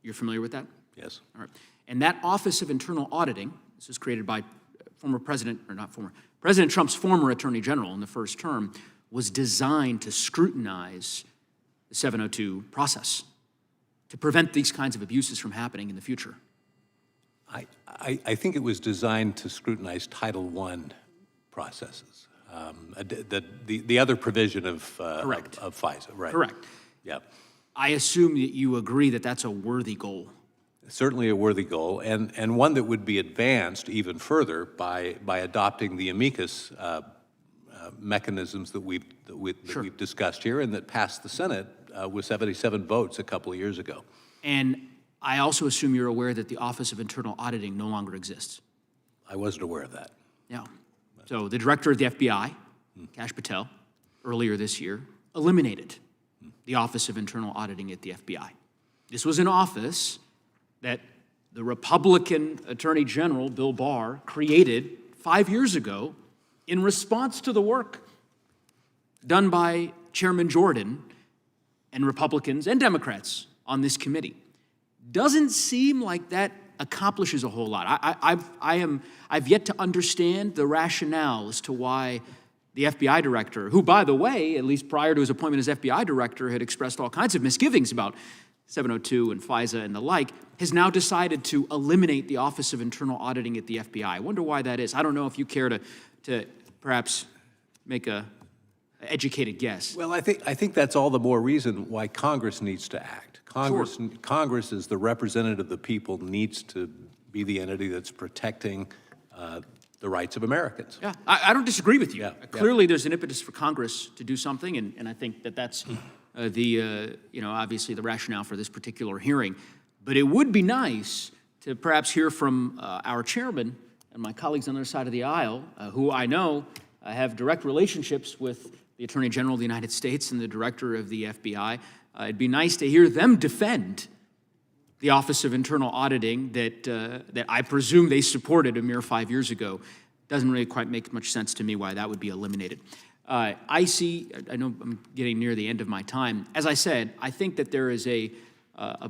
You're familiar with that? Yes. All right. And that Office of Internal Auditing, this was created by President Trump's former Attorney General in the first term, was designed to scrutinize the 702 process to prevent these kinds of abuses from happening in the future. I think it was designed to scrutinize Title I processes. The other provision of FISA, right? Correct. Yeah. I assume that you agree that that's a worthy goal. Certainly a worthy goal, and one that would be advanced even further by adopting the amicus mechanisms that we've discussed here and that passed the Senate with 77 votes a couple of years ago. And I also assume you're aware that the Office of Internal Auditing no longer exists. I wasn't aware of that. Yeah. So the director of the FBI, Kash Patel, earlier this year, eliminated the Office of Internal Auditing at the FBI. This was an office that the Republican Attorney General, Bill Barr, created 5 years ago in response to the work done by Chairman Jordan and Republicans and Democrats on this committee. Doesn't seem like that accomplishes a whole lot. I've yet to understand the rationale as to why the FBI director, who, by the way, at least prior to his appointment as FBI director, had expressed all kinds of misgivings about 702 and FISA and the like, has now decided to eliminate the Office of Internal Auditing at the FBI. I wonder why that is. I don't know if you care to perhaps make a educated guess. Well, I think that's all the more reason why Congress needs to act. Congress, as the representative of the people, needs to be the entity that's protecting the rights of Americans. Yeah, I don't disagree with you. Yeah, Clearly, there's an impetus for Congress to do something, and I think that that's obviously the rationale for this particular hearing. But it would be nice to perhaps hear from our chairman and my colleagues on the other side of the aisle, who I know have direct relationships with the Attorney General of the United States and the director of the FBI. It'd be nice to hear them defend the Office of Internal Auditing that I presume they supported a mere 5 years ago. Doesn't really quite make much sense to me why that would be eliminated. I know I'm getting near the end of my time. As I said, I think that there is a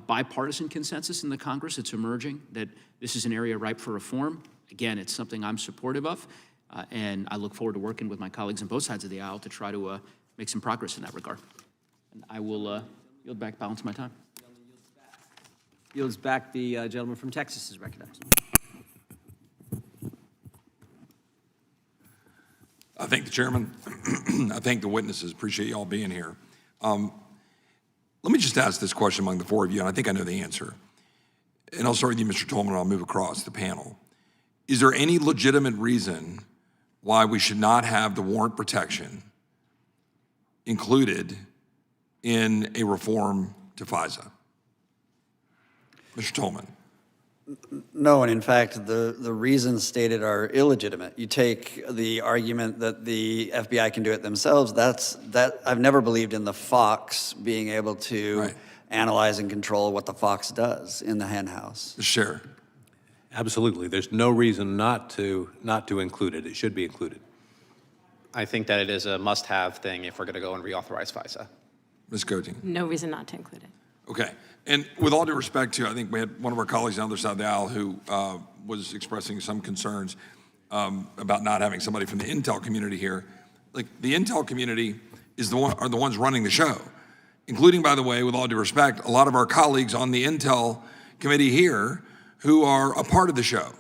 bipartisan consensus in the Congress that's emerging that this is an area ripe for reform. Again, it's something I'm supportive of, and I look forward to working with my colleagues on both sides of the aisle to try to make some progress in that regard. And I will yield back balance of my time. Yields back. The gentleman from Texas is recognized. I thank the chairman. I thank the witnesses. Appreciate you all being here. Let me just ask this question among the four of you, and I think I know the answer. And I'll start with you, Mr. Tolman, and I'll move across the panel. Is there any legitimate reason why we should not have the warrant protection included in a reform to FISA? Mr. Tolman. No, and in fact, the reasons stated are illegitimate. You take the argument that the FBI can do it themselves. I've never believed in the fox being able to analyze and control what the fox does in the hen house. Sher. Absolutely. There's no reason not to include it. It should be included. I think that it is a must-have thing if we're going to go and reauthorize FISA. Ms. Guitein. No reason not to include it. Okay. And with all due respect to, I think we had one of our colleagues on the other side of the aisle who was expressing some concerns about not having somebody from the intel community here. Like, the intel community are the ones running the show, including, by the way, with all due respect, a lot of our colleagues on the intel committee here who are a part of the show.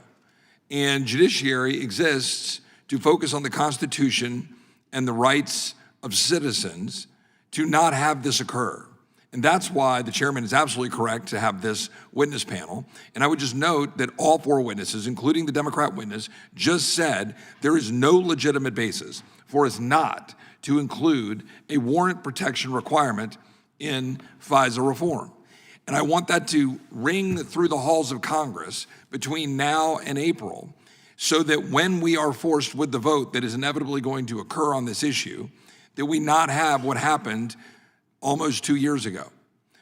And judiciary exists to focus on the Constitution and the rights of citizens to not have this occur. And that's why the chairman is absolutely correct to have this witness panel. And I would just note that all four witnesses, including the Democrat witness, just said there is no legitimate basis for us not to include a warrant protection requirement in FISA reform. And I want that to ring through the halls of Congress between now and April, so that when we are forced with the vote that is inevitably going to occur on this issue, that we not have what happened almost 2 years ago,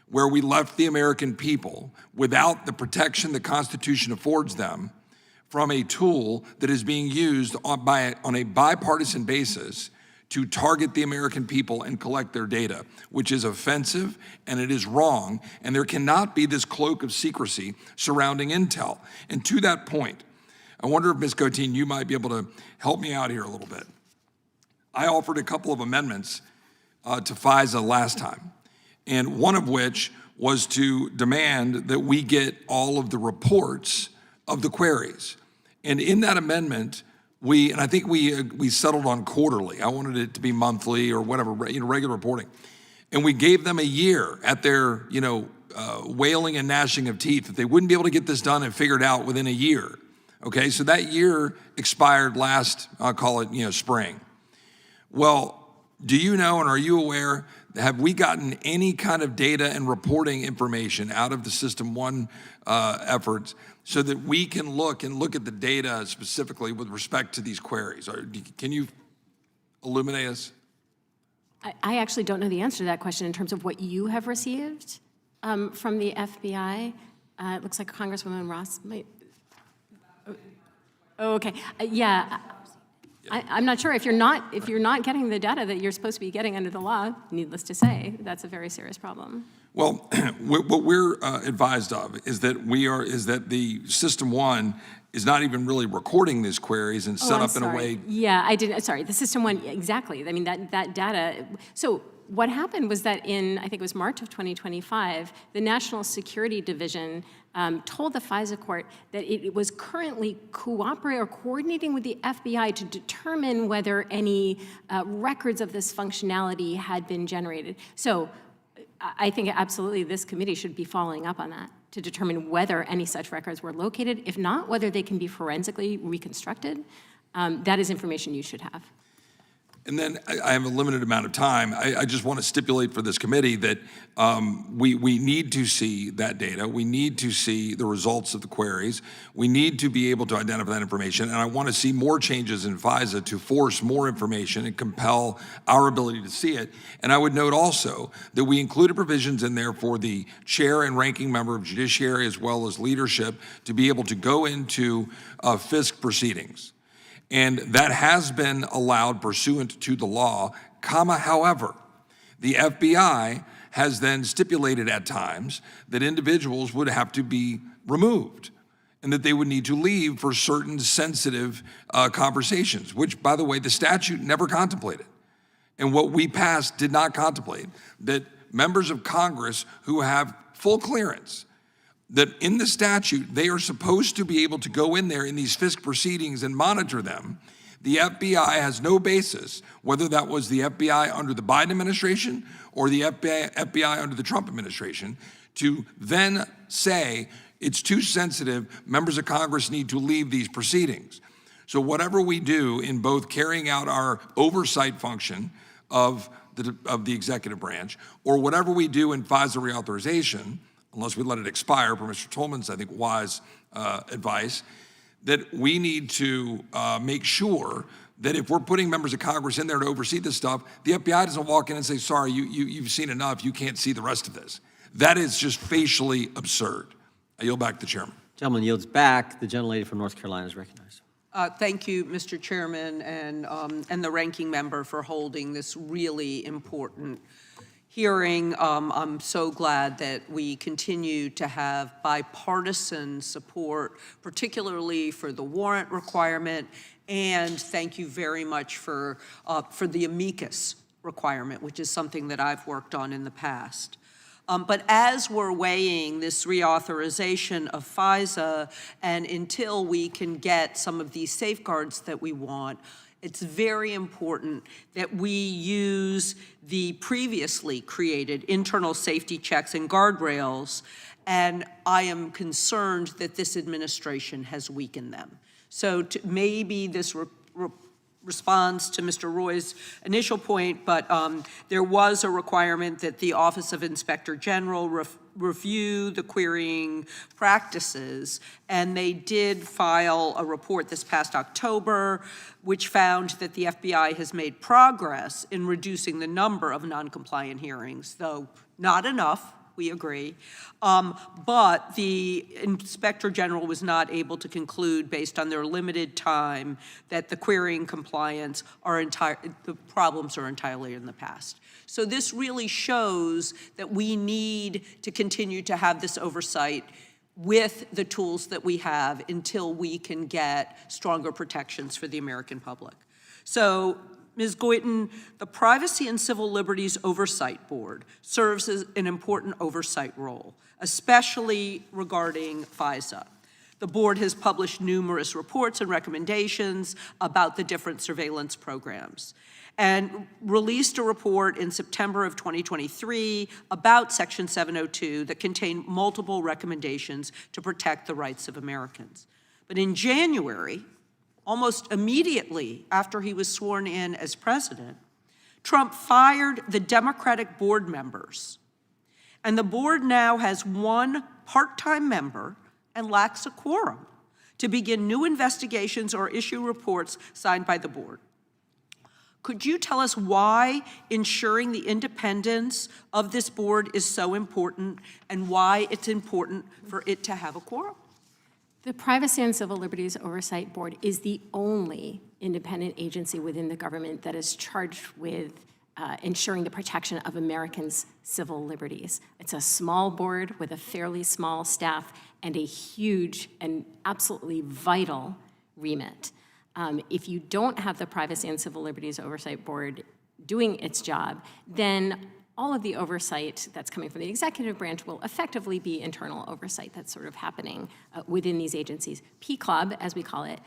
where we left the American people without the protection the Constitution affords them from a tool that is being used on a bipartisan basis to target the American people and collect their data, which is offensive and it is wrong, and there cannot be this cloak of secrecy surrounding intel. And to that point, I wonder if Ms. Guitein, you might be able to help me out here a little bit. I offered a couple of amendments to FISA last time, and one of which was to demand that we get all of the reports of the queries. And in that amendment, and I think we settled on quarterly. I wanted it to be monthly or whatever, regular reporting. And we gave them a year at their, wailing and gnashing of teeth that they wouldn't be able to get this done and figured out within a year. Okay, so that year expired last, I'll call it, spring. Well, do you know and are you aware, have we gotten any kind of data and reporting information out of the System 1 efforts so that we can look at the data specifically with respect to these queries? Can you illuminate us? I actually don't know the answer to that question in terms of what you have received from the FBI. It looks like Congresswoman Ross might. Oh, okay. Yeah. I'm not sure if you're not getting the data that you're supposed to be getting under the law. Needless to say, that's a very serious problem. Well, what we're advised of is that the System 1 is not even really recording these queries and set up in a way. Yeah, I didn't. Sorry, the System 1. Exactly. I mean that data. So what happened was that in, I think it was March of 2025, the National Security Division told the FISA court that it was currently coordinating with the FBI to determine whether any records of this functionality had been generated. So I think absolutely this committee should be following up on that to determine whether any such records were located. If not, whether they can be forensically reconstructed. That is information you should have. And then I have a limited amount of time. I just want to stipulate for this committee that we need to see that data. We need to see the results of the queries. We need to be able to identify that information. And I want to see more changes in FISA to force more information and compel our ability to see it. And I would note also that we included provisions in there for the chair and ranking member of Judiciary as well as leadership to be able to go into FISC proceedings. And that has been allowed pursuant to the law, however, the FBI has then stipulated at times that individuals would have to be removed and that they would need to leave for certain sensitive conversations, which, by the way, the statute never contemplated. And what we passed did not contemplate, that members of Congress who have full clearance, that in the statute, they are supposed to be able to go in there in these FISC proceedings and monitor them. The FBI has no basis, whether that was the FBI under the Biden administration or the FBI under the Trump administration, to then say it's too sensitive, members of Congress need to leave these proceedings. So whatever we do in both carrying out our oversight function of the executive branch, or whatever we do in FISA reauthorization, unless we let it expire, per Mr. Tolman's, I think, wise advice, that we need to make sure that if we're putting members of Congress in there to oversee this stuff, the FBI doesn't walk in and say, sorry, you've seen enough, you can't see the rest of this. That is just facially absurd. I yield back to the chairman. Gentleman yields back. The gentlelady from North Carolina is recognized. Thank you, Mr. Chairman, and the ranking member for holding this really important hearing. I'm so glad that we continue to have bipartisan support, particularly for the warrant requirement, and thank you very much for the amicus requirement, which is something that I've worked on in the past. But as we're weighing this reauthorization of FISA, and until we can get some of these safeguards that we want, it's very important that we use the previously created internal safety checks and guardrails, and I am concerned that this administration has weakened them. So maybe this responds to Mr. Roy's initial point, but there was a requirement that the Office of Inspector General review the querying practices, and they did file a report this past October which found that the FBI has made progress in reducing the number of non-compliant hearings, though not enough, we agree. But the Inspector General was not able to conclude, based on their limited time, that the querying compliance the problems are entirely in the past. So this really shows that we need to continue to have this oversight with the tools that we have until we can get stronger protections for the American public. So, Ms. Guitein, the Privacy and Civil Liberties Oversight Board serves as an important oversight role, especially regarding FISA. The board has published numerous reports and recommendations about the different surveillance programs, and released a report in September of 2023 about Section 702 that contained multiple recommendations to protect the rights of Americans. But in January, almost immediately after he was sworn in as president, Trump fired the Democratic board members. And the board now has one part-time member and lacks a quorum to begin new investigations or issue reports signed by the board. Could you tell us why ensuring the independence of this board is so important and why it's important for it to have a quorum? The Privacy and Civil Liberties Oversight Board is the only independent agency within the government that is charged with ensuring the protection of Americans' civil liberties. It's a small board with a fairly small staff and a huge and absolutely vital remit. If you don't have the Privacy and Civil Liberties Oversight Board doing its job, then all of the oversight that's coming from the executive branch will effectively be internal oversight that's sort of happening within these agencies. PCLOB, as we call it,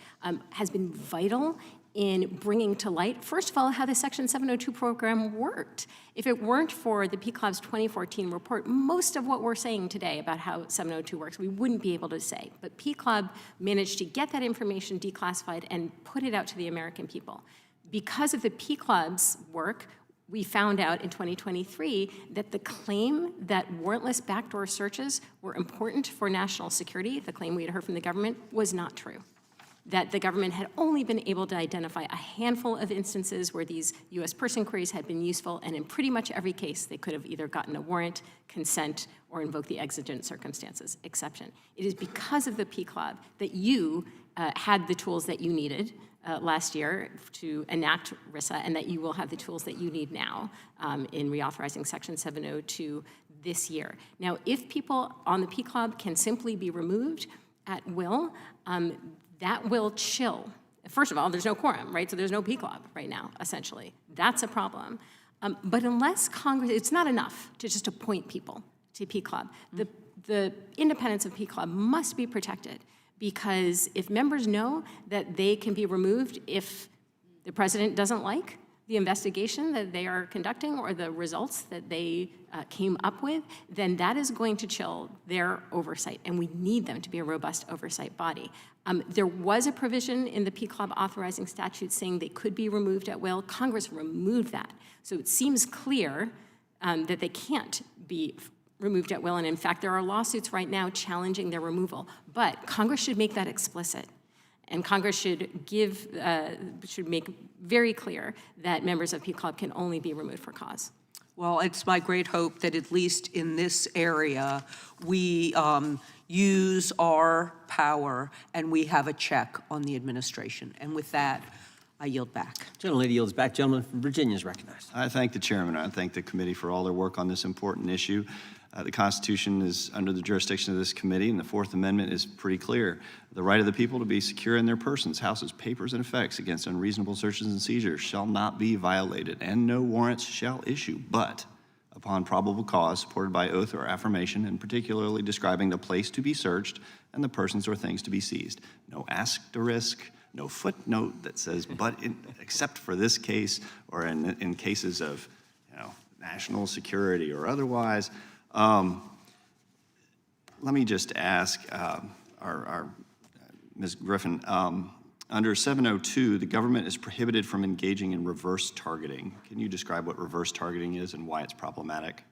has been vital in bringing to light, first of all, how the Section 702 program worked. If it weren't for the PCLOB's 2014 report, most of what we're saying today about how 702 works, we wouldn't be able to say. But PCLOB managed to get that information declassified and put it out to the American people. Because of the PCLOB's work, we found out in 2023 that the claim that warrantless backdoor searches were important for national security, the claim we had heard from the government, was not true. That the government had only been able to identify a handful of instances where these U.S. person queries had been useful, and in pretty much every case, they could have either gotten a warrant, consent, or invoked the exigent circumstances exception. It is because of the PCLOB that you had the tools that you needed last year to enact RISA, and that you will have the tools that you need now in reauthorizing Section 702 this year. Now, if people on the PCLOB can simply be removed at will, that will chill. First of all, there's no quorum, right? So there's no PCLOB right now, essentially. That's a problem. But unless Congress, it's not enough to just appoint people to PCLOB. The independence of PCLOB must be protected, because if members know that they can be removed if the president doesn't like the investigation that they are conducting or the results that they came up with, then that is going to chill their oversight, and we need them to be a robust oversight body. There was a provision in the PCLOB authorizing statute saying they could be removed at will. Congress removed that. So it seems clear that they can't be removed at will, and in fact, there are lawsuits right now challenging their removal. But Congress should make that explicit. And Congress should make very clear that members of PCLOB can only be removed for cause. Well, it's my great hope that at least in this area, we use our power and we have a check on the administration. And with that, I yield back. Gentlelady yields back. Gentleman from Virginia is recognized. I thank the chairman. I thank the committee for all their work on this important issue. The Constitution is under the jurisdiction of this committee, and the Fourth Amendment is pretty clear. The right of the people to be secure in their persons, houses, papers, and effects against unreasonable searches and seizures shall not be violated, and no warrants shall issue, but upon probable cause supported by oath or affirmation, and particularly describing the place to be searched and the persons or things to be seized. No asterisk, no footnote that says, except for this case, or in cases of national security or otherwise. Let me just ask our Ms. Griffin, under 702, the government is prohibited from engaging in reverse targeting. Can you describe what reverse targeting is and why it's problematic?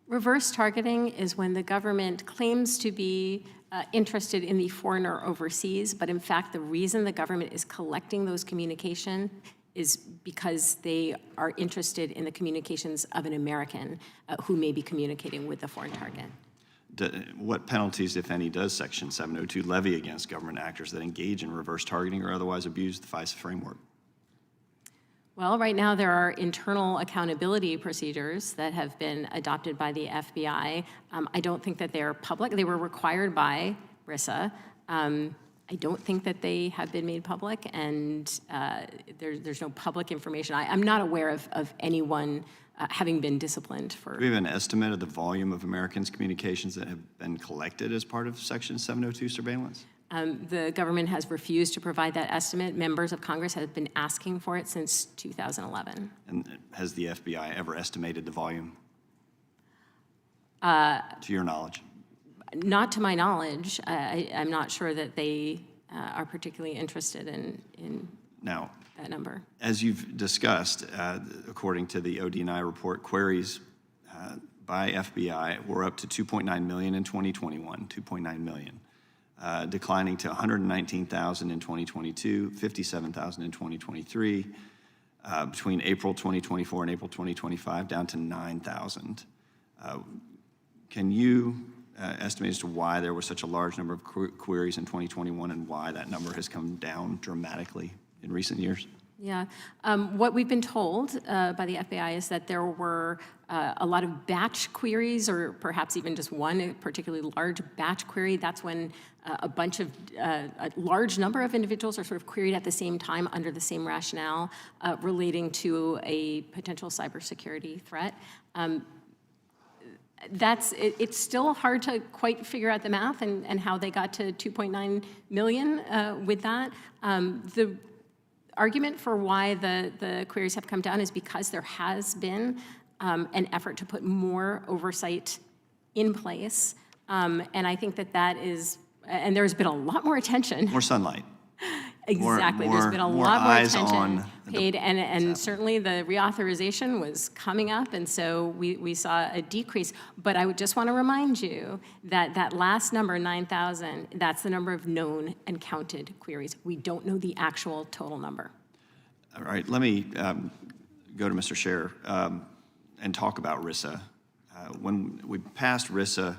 Reverse targeting is when the government claims to be interested in the foreigner overseas, but in fact, the reason the government is collecting those communications is because they are interested in the communications of an American who may be communicating with the foreign target. What penalties, if any, does Section 702 levy against government actors that engage in reverse targeting or otherwise abuse the FISA framework? Well, right now there are internal accountability procedures that have been adopted by the FBI. I don't think that they're public. They were required by RISA. I don't think that they have been made public, and there's no public information. I'm not aware of anyone having been disciplined for. Do we have an estimate of the volume of Americans' communications that have been collected as part of Section 702 surveillance? The government has refused to provide that estimate. Members of Congress have been asking for it since 2011. And has the FBI ever estimated the volume, To your knowledge? Not to my knowledge. I'm not sure that they are particularly interested in Now, that number. as you've discussed, according to the ODNI report, queries by FBI were up to 2.9 million in 2021, 2.9 million, declining to 119,000 in 2022, 57,000 in 2023, between April 2024 and April 2025, down to 9,000. Can you estimate as to why there was such a large number of queries in 2021 and why that number has come down dramatically in recent years? Yeah. What we've been told by the FBI is that there were a lot of batch queries, or perhaps even just one particularly large batch query. That's when a large number of individuals are sort of queried at the same time under the same rationale relating to a potential cybersecurity threat. It's still hard to quite figure out the math and how they got to 2.9 million with that. The argument for why the queries have come down is because there has been an effort to put more oversight in place. And I think that is, and there's been a lot more attention. More sunlight. Exactly. There's been a lot more eyes attention on paid, and certainly the reauthorization was coming up, and so we saw a decrease. But I would just want to remind you that that last number, 9,000, that's the number of known and counted queries. We don't know the actual total number. All right, let me go to Mr. Sher and talk about RISA. When we passed RISA,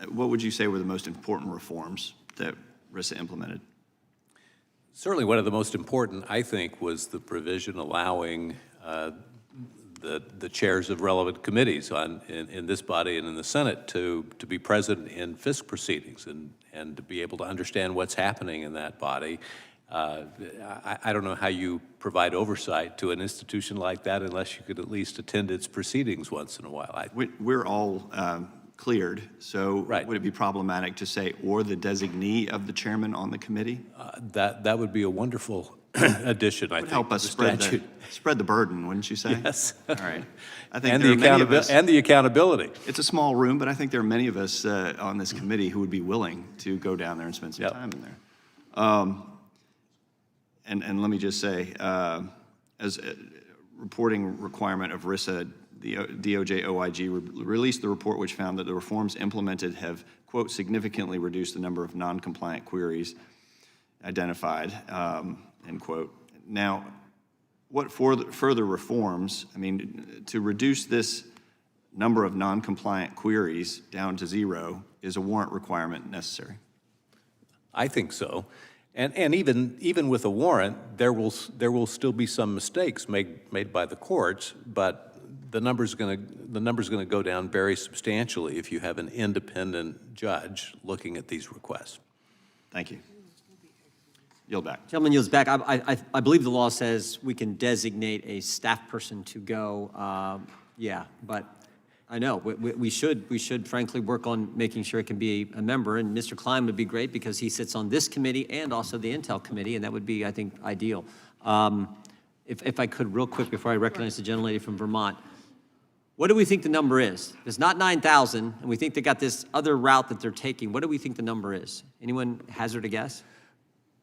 what would you say were the most important reforms that RISA implemented? Certainly one of the most important, I think, was the provision allowing the chairs of relevant committees in this body and in the Senate to be present in FISC proceedings and to be able to understand what's happening in that body. I don't know how you provide oversight to an institution like that unless you could at least attend its proceedings once in a while. We're all cleared, so would it be problematic to say, or the designee of the chairman on the committee? That would be a wonderful addition, I think. Help us spread the burden, wouldn't you say? Yes. All right. I think and, there are many of us, and the accountability. It's a small room, but I think there are many of us on this committee who would be willing to go down there and spend some time in there. And let me just say, as a reporting requirement of RISA, the DOJ OIG released the report which found that the reforms implemented have, quote, significantly reduced the number of non-compliant queries identified, end quote. Now, what further reforms, I mean, to reduce this number of non-compliant queries down to zero, is a warrant requirement necessary? I think so. And even with a warrant, there will still be some mistakes made by the courts, but the number's going to go down very substantially if you have an independent judge looking at these requests. Thank you. Yield back. Gentleman yields back. I believe the law says we can designate a staff person to go. Yeah, but I know we should frankly work on making sure it can be a member. And Mr. Klein would be great because he sits on this committee and also the Intel committee, and that would be, I think, ideal. If I could, real quick, before I recognize the gentlelady from Vermont. What do we think the number is? It's not 9,000, and we think they got this other route that they're taking. What do we think the number is? Anyone hazard a guess?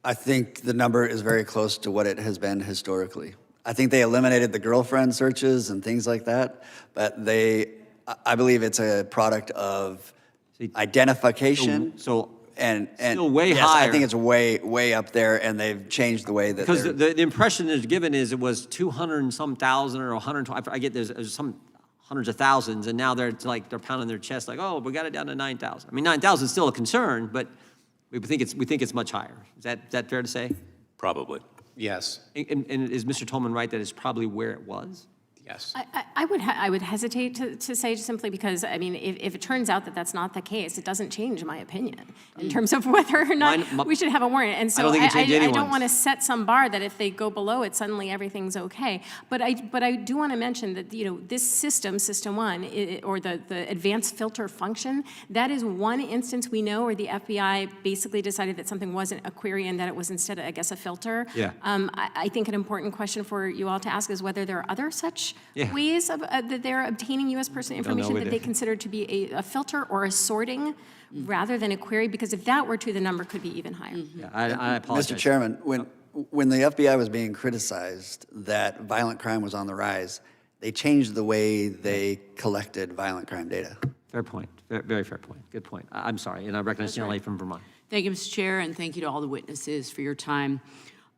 I think the number is very close to what it has been historically. I think they eliminated the girlfriend searches and things like that, but I believe it's a product of identification Still way yes, higher. I think it's way up there, and they've changed the way that Because they're. the impression that's given is it was 200 and some thousand or 120. I get there's some hundreds of thousands, and now they're pounding their chest like, oh, we got it down to 9,000. I mean, 9,000 is still a concern, but we think it's much higher. Is that fair to say? Probably. Yes. And is Mr. Tolman right that it's probably where it was? Yes. I would hesitate to say simply because, I mean, if it turns out that that's not the case, it doesn't change my opinion in terms of whether or not we should have a warrant. And so I don't think it changed I anyone's. don't want to set some bar that if they go below it, suddenly everything's okay. But I do want to mention that, this system one, or the advanced filter function, that is one instance we know where the FBI basically decided that something wasn't a query and that it was instead, I guess, a filter. Yeah. I think an important question for you all to ask is whether there are other such ways of that they're obtaining U.S. personal information that they consider to be a filter or a sorting rather than a query, because if that were true, the number could be even higher. Yeah, I apologize. Mr. Chairman, when the FBI was being criticized that violent crime was on the rise, they changed the way they collected violent crime data. Fair point. Very fair point. Good point. I'm sorry, and I recognize Janelle from Vermont. Thank you, Mr. Chair, and thank you to all the witnesses for your time.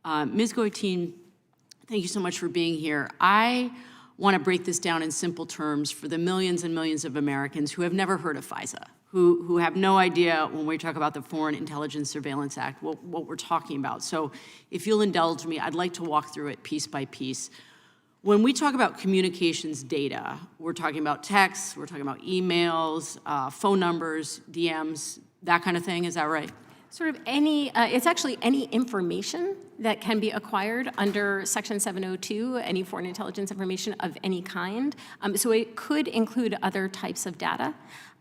Ms. Guitein, thank you so much for being here. I want to break this down in simple terms for the millions and millions of Americans who have never heard of FISA, who have no idea when we talk about the Foreign Intelligence Surveillance Act, what we're talking about. So if you'll indulge me, I'd like to walk through it piece by piece. When we talk about communications data, we're talking about texts, we're talking about emails, phone numbers, DMs, that kind of thing, is that right? Sort of it's actually any information that can be acquired under Section 702, any foreign intelligence information of any kind. So it could include other types of data.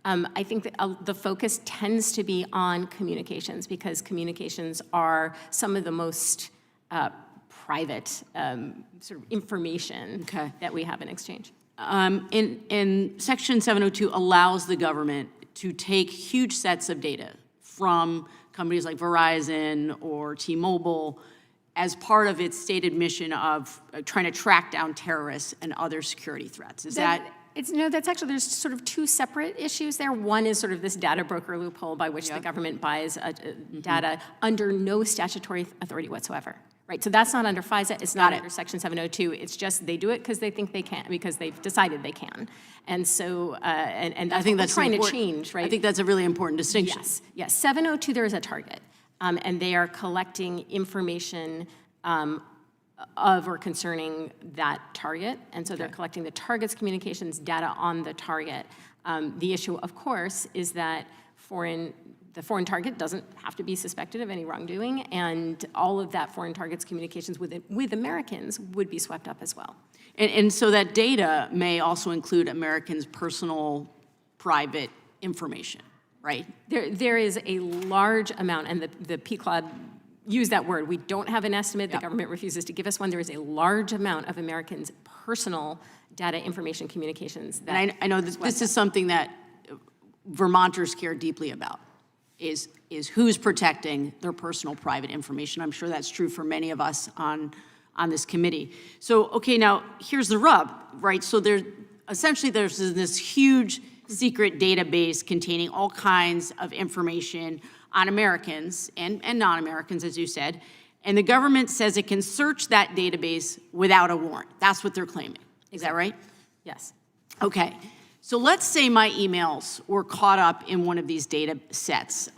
I think that the focus tends to be on communications because communications are some of the most private sort of information that we have in exchange. In Section 702 allows the government to take huge sets of data from companies like Verizon or T-Mobile as part of its stated mission of trying to track down terrorists and other security threats. That's actually, there's sort of two separate issues there. One is sort of this data broker loophole by which the government buys data under no statutory authority whatsoever. Right, so that's not under FISA, it's not under Section 702, it's just they do it because they think they can, because they've decided they can. And so, and that's I think what that's we're trying to change, right? I think that's a really important distinction. Yes, 702, there is a target, and they are collecting information of or concerning that target, and so they're collecting the target's communications data on the target. The issue, of course, is that the foreign target doesn't have to be suspected of any wrongdoing, and all of that foreign target's communications with Americans would be swept up as well. And so that data may also include Americans' personal, private information, right? There is a large amount, and the PCLOB used that word. We don't have an estimate. The government refuses to give us one. There is a large amount of Americans' personal data, information, communications. And I know that this is something that Vermonters care deeply about. Is who's protecting their personal private information. I'm sure that's true for many of us on this committee. So, okay, now here's the rub, right? So there's this huge secret database containing all kinds of information on Americans and non-Americans, as you said, and the government says it can search that database without a warrant. That's what they're claiming. Is that right? Yes. Okay. So let's say my emails were caught up in one of these data sets,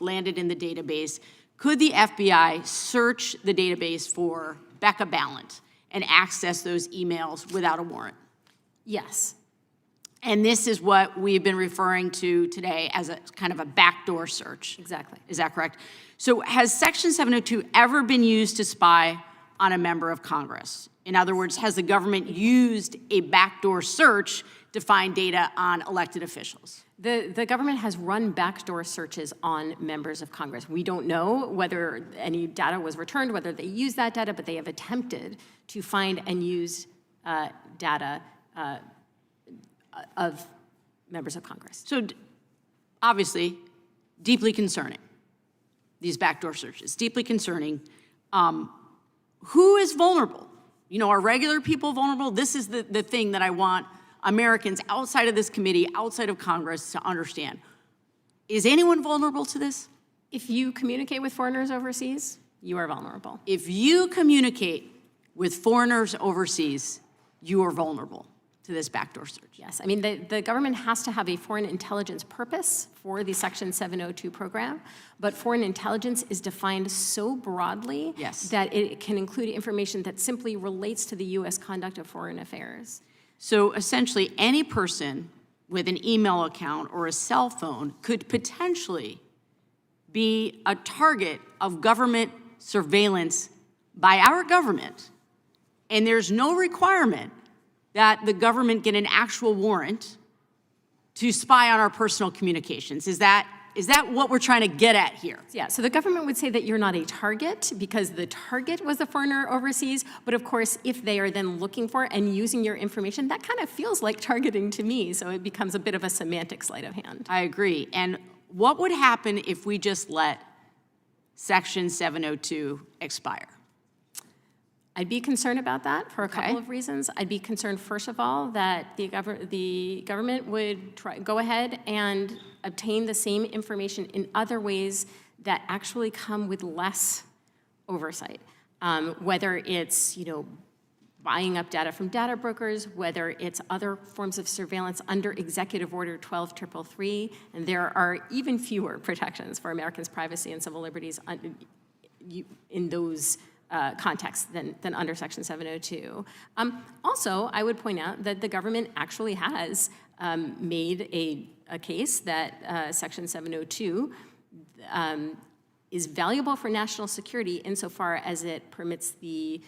landed in the database. Could the FBI search the database for Becca Balint and access those emails without a warrant? Yes. And this is what we've been referring to today as a kind of a backdoor search. Exactly. Is that correct? So has Section 702 ever been used to spy on a member of Congress? In other words, has the government used a backdoor search to find data on elected officials? The government has run backdoor searches on members of Congress. We don't know whether any data was returned, whether they used that data, but they have attempted to find and use data of members of Congress. So obviously, deeply concerning, these backdoor searches, deeply concerning. Who is vulnerable? You know, are regular people vulnerable? This is the thing that I want Americans outside of this committee, outside of Congress, to understand. Is anyone vulnerable to this? If you communicate with foreigners overseas, you are vulnerable. If you communicate with foreigners overseas, you are vulnerable to this backdoor search. Yes, I mean, the government has to have a foreign intelligence purpose for the Section 702 program, but foreign intelligence is defined so broadly that it can include information that simply relates to the U.S. conduct of foreign affairs. So essentially, any person with an email account or a cell phone could potentially be a target of government surveillance by our government, and there's no requirement that the government get an actual warrant to spy on our personal communications. Is that what we're trying to get at here? Yeah, so the government would say that you're not a target because the target was the foreigner overseas, but of course, if they are then looking for and using your information, that kind of feels like targeting to me, so it becomes a bit of a semantic sleight of hand. I agree. And what would happen if we just let Section 702 expire? I'd be concerned about that for a couple of reasons. I'd be concerned, first of all, that the government would go ahead and obtain the same information in other ways that actually come with less oversight. Whether it's, buying up data from data brokers, whether it's other forms of surveillance under Executive Order 12333, and there are even fewer protections for Americans' privacy and civil liberties in those contexts than under Section 702. Also, I would point out that the government actually has made a case that Section 702 is valuable for national security insofar as it permits the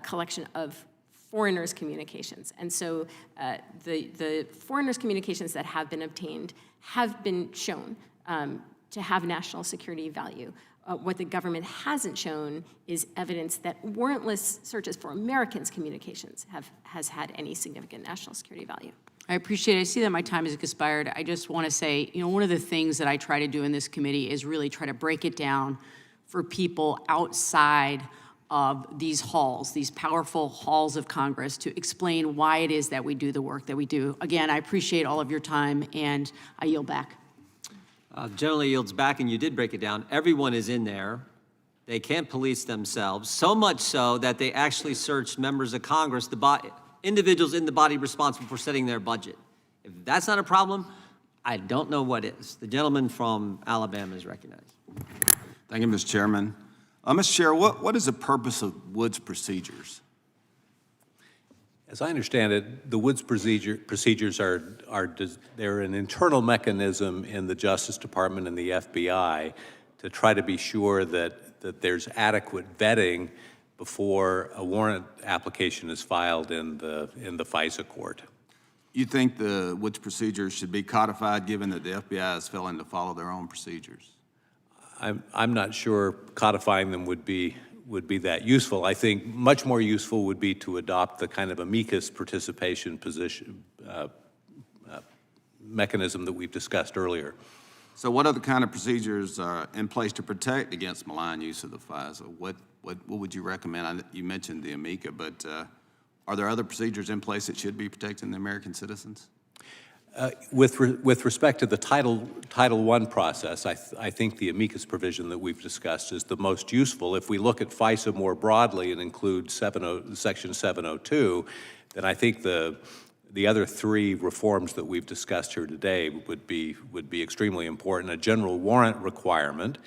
collection of foreigners' communications. And so the foreigners' communications that have been obtained have been shown to have national security value. What the government hasn't shown is evidence that warrantless searches for Americans' communications has had any significant national security value. I appreciate it. I see that my time has expired. I just want to say, one of the things that I try to do in this committee is really try to break it down for people outside of these halls, these powerful halls of Congress, to explain why it is that we do the work that we do. Again, I appreciate all of your time, and I yield back. Generally yields back, and you did break it down. Everyone is in there. They can't police themselves, so much so that they actually searched members of Congress, individuals in the body responsible for setting their budget. If that's not a problem, I don't know what is. The gentleman from Alabama is recognized. Thank you, Mr. Chairman. Mr. Chair, what is the purpose of Woods procedures? As I understand it, the Woods procedures are they're an internal mechanism in the Justice Department and the FBI to try to be sure that there's adequate vetting before a warrant application is filed in the FISA court. You think the Woods procedures should be codified, given that the FBI is failing to follow their own procedures? I'm not sure codifying them would be that useful. I think much more useful would be to adopt the kind of amicus participation position mechanism that we've discussed earlier. So what other kind of procedures are in place to protect against malign use of the FISA? What would you recommend? You mentioned the amica, but are there other procedures in place that should be protecting the American citizens? With respect to the Title I process, I think the amicus provision that we've discussed is the most useful. If we look at FISA more broadly and include Section 702, then I think the other three reforms that we've discussed here today would be extremely important. A general warrant requirement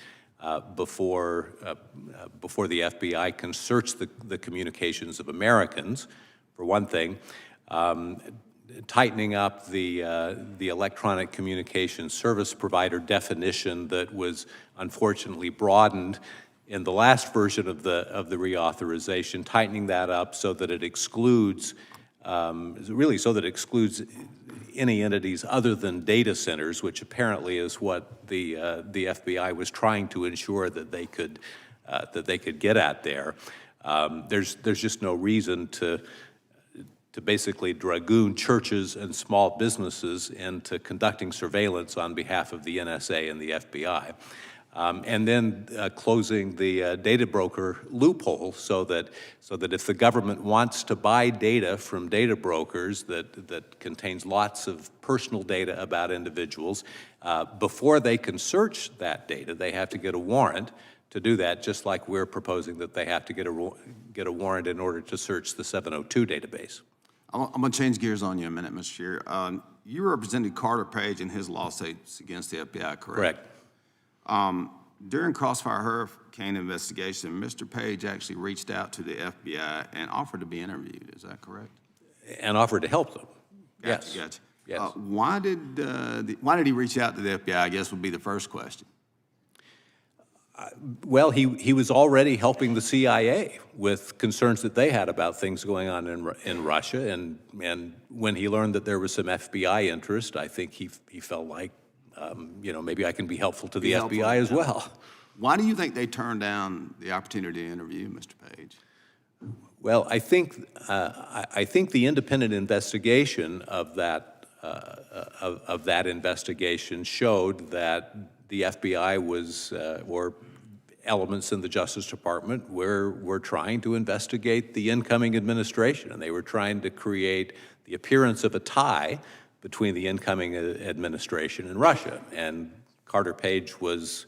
before the FBI can search the communications of Americans, for one thing. Tightening up the electronic communication service provider definition that was unfortunately broadened in the last version of the reauthorization, tightening that up so that it excludes any entities other than data centers, which apparently is what the FBI was trying to ensure that they could get at there. There's just no reason to basically dragoon churches and small businesses into conducting surveillance on behalf of the NSA and the FBI. And then closing the data broker loophole so that if the government wants to buy data from data brokers that contains lots of personal data about individuals, before they can search that data, they have to get a warrant to do that, just like we're proposing that they have to get a warrant in order to search the 702 database. I'm going to change gears on you a minute, Mr. Sher. You represented Carter Page in his lawsuits against the FBI, correct? Correct. During Crossfire Hurricane investigation, Mr. Page actually reached out to the FBI and offered to be interviewed. Is that correct? And offered to help them. Gotcha, Yes. Gotcha. Yes. Why did he reach out to the FBI, I guess would be the first question. Well, he was already helping the CIA with concerns that they had about things going on in Russia, and when he learned that there was some FBI interest, I think he felt like, maybe I can be helpful to the FBI as well. Why do you think they turned down the opportunity to interview Mr. Page? Well, I think the independent investigation of that investigation showed that the FBI was, or elements in the Justice Department were trying to investigate the incoming administration, and they were trying to create the appearance of a tie between the incoming administration and Russia. And Carter Page was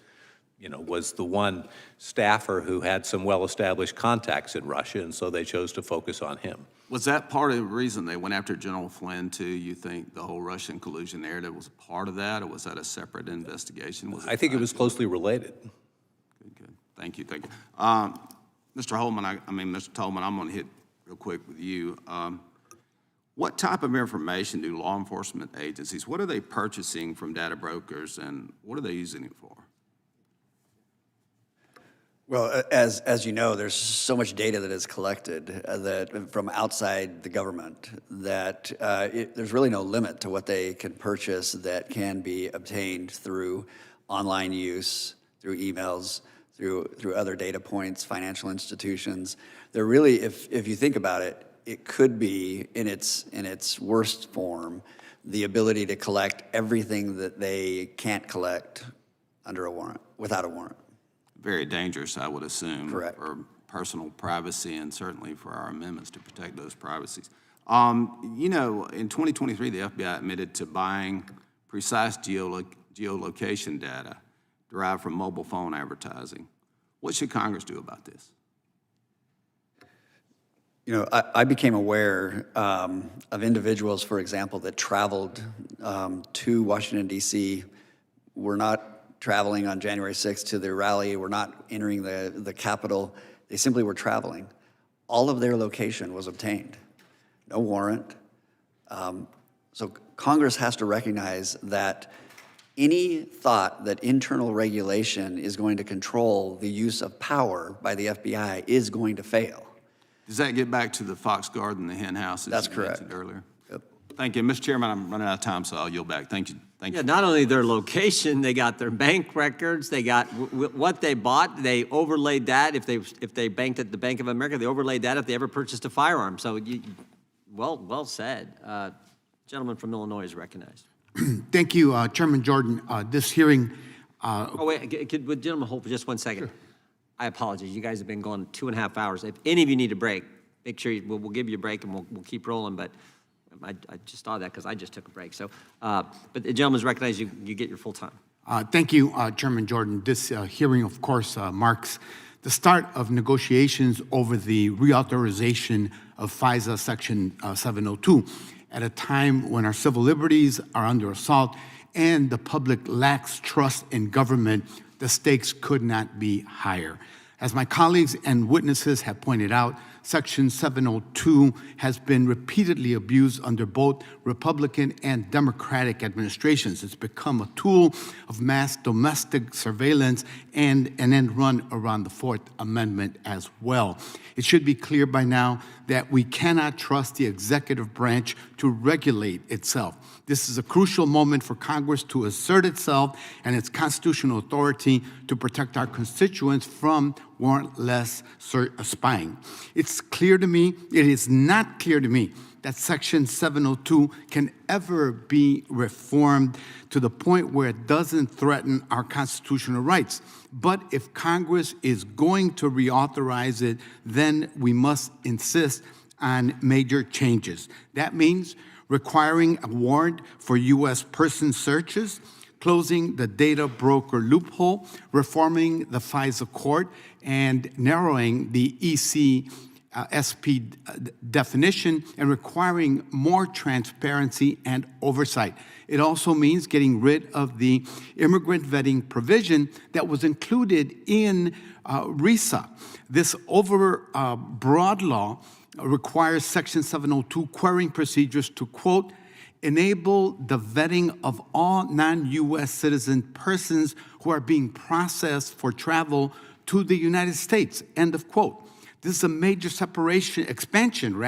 the one staffer who had some well-established contacts in Russia, and so they chose to focus on him. Was that part of the reason they went after General Flynn, too? You think the whole Russian collusion narrative was a part of that, or was that a separate investigation? I think it was closely related. Good. Thank you. Mr. Mr. Tolman, I'm going to hit real quick with you. What type of information do law enforcement agencies, what are they purchasing from data brokers, and what are they using it for? Well, as you know, there's so much data that is collected that from outside the government that there's really no limit to what they can purchase that can be obtained through online use, through emails, through other data points, financial institutions. They're really, if you think about it, it could be in its worst form the ability to collect everything that they can't collect under a warrant, without a warrant. Very dangerous, I would assume. Correct. For personal privacy and certainly for our amendments to protect those privacies. In 2023, the FBI admitted to buying precise geolocation data derived from mobile phone advertising. What should Congress do about this? I became aware of individuals, for example, that traveled to Washington, D.C., were not traveling on January 6th to their rally, were not entering the Capitol. They simply were traveling. All of their location was obtained. No warrant. So Congress has to recognize that any thought that internal regulation is going to control the use of power by the FBI is going to fail. Does that get back to the Fox Garden, the hen house? That's correct. Mentioned earlier? Yep. Thank you. Mr. Chairman, I'm running out of time, so I'll yield back. Thank you. Yeah, not only their location, they got their bank records, they got what they bought, they overlaid that. If they banked at the Bank of America, they overlaid that if they ever purchased a firearm. So, well said. Gentleman from Illinois is recognized. Thank you, Chairman Jordan. This hearing... oh, wait, could the gentleman hold for just 1 second? Sure. I apologize. You guys have been going 2.5 hours. If any of you need a break, make sure we'll give you a break and we'll keep rolling. But I just thought of that because I just took a break. So, but the gentleman's recognized. You get your full time. Thank you, Chairman Jordan. This hearing, of course, marks the start of negotiations over the reauthorization of FISA Section 702 at a time when our civil liberties are under assault and the public lacks trust in government. The stakes could not be higher. As my colleagues and witnesses have pointed out, Section 702 has been repeatedly abused under both Republican and Democratic administrations. It's become a tool of mass domestic surveillance and an end run around the Fourth Amendment as well. It should be clear by now that we cannot trust the executive branch to regulate itself. This is a crucial moment for Congress to assert itself and its constitutional authority to protect our constituents from warrantless spying. It is not clear to me that Section 702 can ever be reformed to the point where it doesn't threaten our constitutional rights. But if Congress is going to reauthorize it, then we must insist on major changes. That means requiring a warrant for U.S. person searches, closing the data broker loophole, reforming the FISA court, and narrowing the SP definition, and requiring more transparency and oversight. It also means getting rid of the immigrant vetting provision that was included in RISA. This broad law requires Section 702 querying procedures to, quote, enable the vetting of all non-U.S. citizen persons who are being processed for travel to the United States, end of quote. This is a major expansion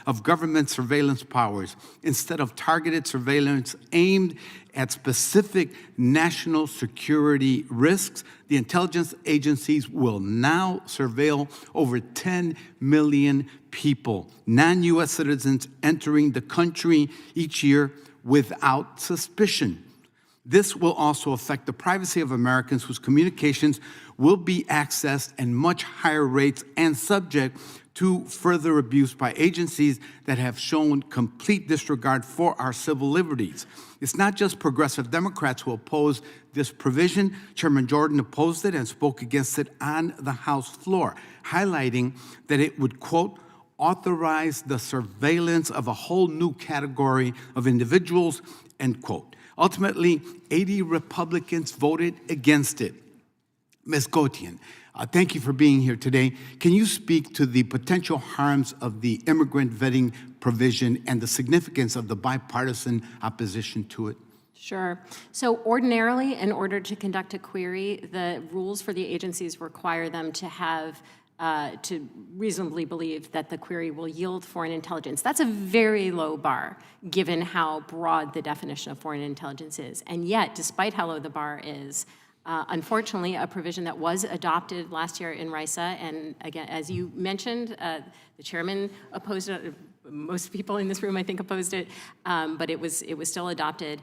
of government surveillance powers. Instead of targeted surveillance aimed at specific national security risks, the intelligence agencies will now surveil over 10 million people, non-U.S. citizens entering the country each year without suspicion. This will also affect the privacy of Americans whose communications will be accessed at much higher rates and subject to further abuse by agencies that have shown complete disregard for our civil liberties. It's not just progressive Democrats who oppose this provision. Chairman Jordan opposed it and spoke against it on the House floor, highlighting that it would, quote, authorize the surveillance of a whole new category of individuals, end quote. Ultimately, 80 Republicans voted against it. Ms. Guitein, thank you for being here today. Can you speak to the potential harms of the immigrant vetting provision and the significance of the bipartisan opposition to it? Sure. So ordinarily, in order to conduct a query, the rules for the agencies require them to have to reasonably believe that the query will yield foreign intelligence. That's a very low bar, given how broad the definition of foreign intelligence is. And yet, despite how low the bar is, unfortunately, a provision that was adopted last year in RISA, and again, as you mentioned, the chairman opposed it. Most people in this room, I think, opposed it, but it was still adopted.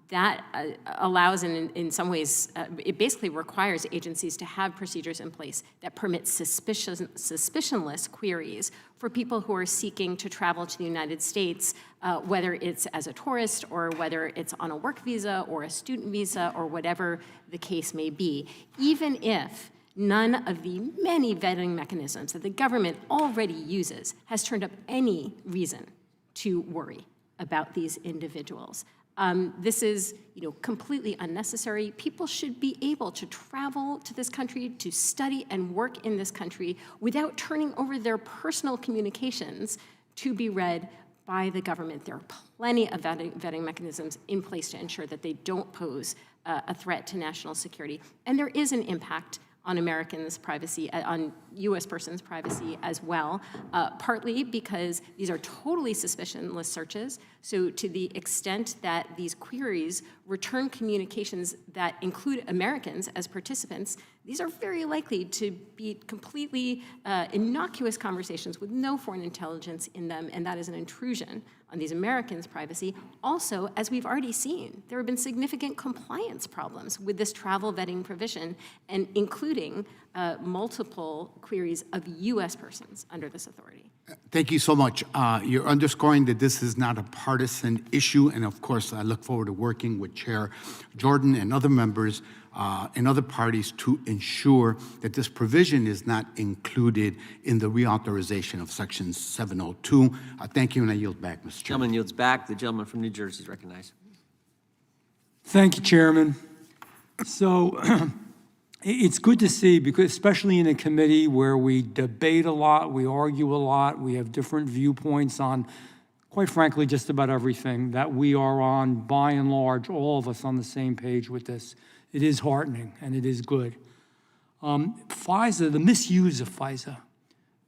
That allows, in some ways, it basically requires agencies to have procedures in place that permit suspicionless queries for people who are seeking to travel to the United States, whether it's as a tourist or whether it's on a work visa or a student visa or whatever the case may be, even if none of the many vetting mechanisms that the government already uses has turned up any reason to worry about these individuals. This is, completely unnecessary. People should be able to travel to this country, to study and work in this country without turning over their personal communications to be read by the government. There are plenty of vetting mechanisms in place to ensure that they don't pose a threat to national security. And there is an impact on Americans' privacy, on U.S. persons' privacy as well, partly because these are totally suspicionless searches. So to the extent that these queries return communications that include Americans as participants, these are very likely to be completely innocuous conversations with no foreign intelligence in them, and that is an intrusion on these Americans' privacy. Also, as we've already seen, there have been significant compliance problems with this travel vetting provision, and including multiple queries of U.S. persons under this authority. Thank you so much. You're underscoring that this is not a partisan issue, and of course, I look forward to working with Chair Jordan and other members and other parties to ensure that this provision is not included in the reauthorization of Section 702. Thank you, and I yield back, Mr. Chairman. Gentleman yields back. The gentleman from New Jersey is recognized. Thank you, Chairman. So it's good to see, because especially in a committee where we debate a lot, we argue a lot, we have different viewpoints on, quite frankly, just about everything, that we are on, by and large, all of us on the same page with this. It is heartening, and it is good. FISA, the misuse of FISA,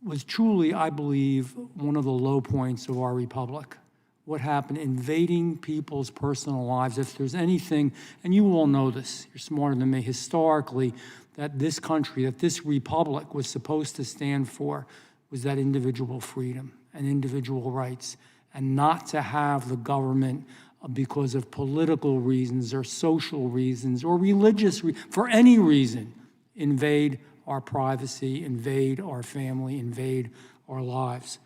was truly, I believe, one of the low points of our republic. What happened, invading people's personal lives. If there's anything, and you all know this, you're smarter than me, historically, that this country, that this republic was supposed to stand for, was that individual freedom and individual rights, and not to have the government, because of political reasons or social reasons or religious, for any reason, invade our privacy, invade our family, invade our lives.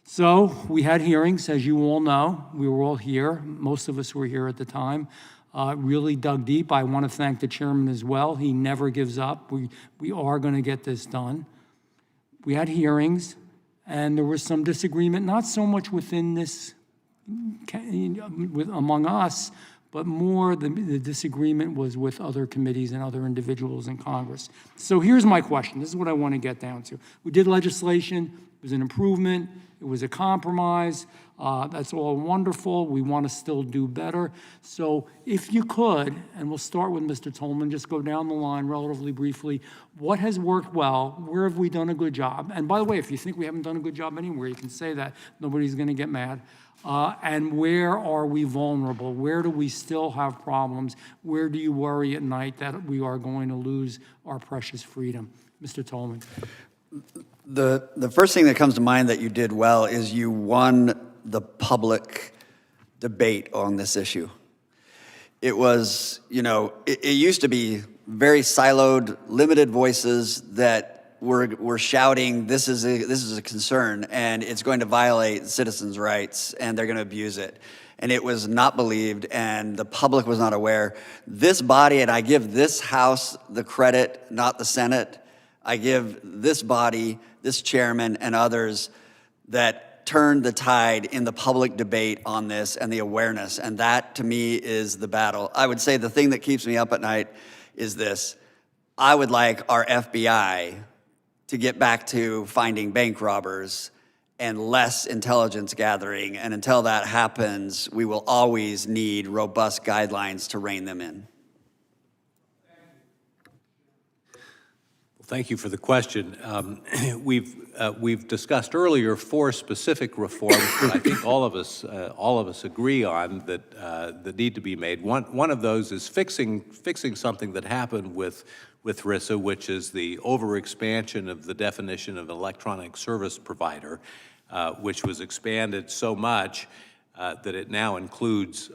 So we had hearings, as you all know. We were all here. Most of us were here at the time. Really dug deep. I want to thank the chairman as well. He never gives up. We are going to get this done. We had hearings, and there was some disagreement, not so much within this, among us, but more the disagreement was with other committees and other individuals in Congress. So here's my question. This is what I want to get down to. We did legislation. It was an improvement. It was a compromise. That's all wonderful. We want to still do better. So if you could, and we'll start with Mr. Tolman, just go down the line relatively briefly. What has worked well? Where have we done a good job? And by the way, if you think we haven't done a good job anywhere, you can say that. Nobody's going to get mad. And where are we vulnerable? Where do we still have problems? Where do you worry at night that we are going to lose our precious freedom? Mr. Tolman. The first thing that comes to mind that you did well is you won the public debate on this issue. It was, it used to be very siloed, limited voices that were shouting, this is a concern, and it's going to violate citizens' rights, and they're going to abuse it. And it was not believed, and the public was not aware. This body, and I give this House the credit, not the Senate, I give this body, this chairman, and others that turned the tide in the public debate on this and the awareness, and that, to me, is the battle. I would say the thing that keeps me up at night is this. I would like our FBI to get back to finding bank robbers and less intelligence gathering, and until that happens, we will always need robust guidelines to rein them in. Thank you for the question. We've discussed earlier 4 specific reforms that I think all of us agree on that need to be made. One of those is fixing something that happened with FISA, which is the overexpansion of the definition of electronic service provider, which was expanded so much that it now includes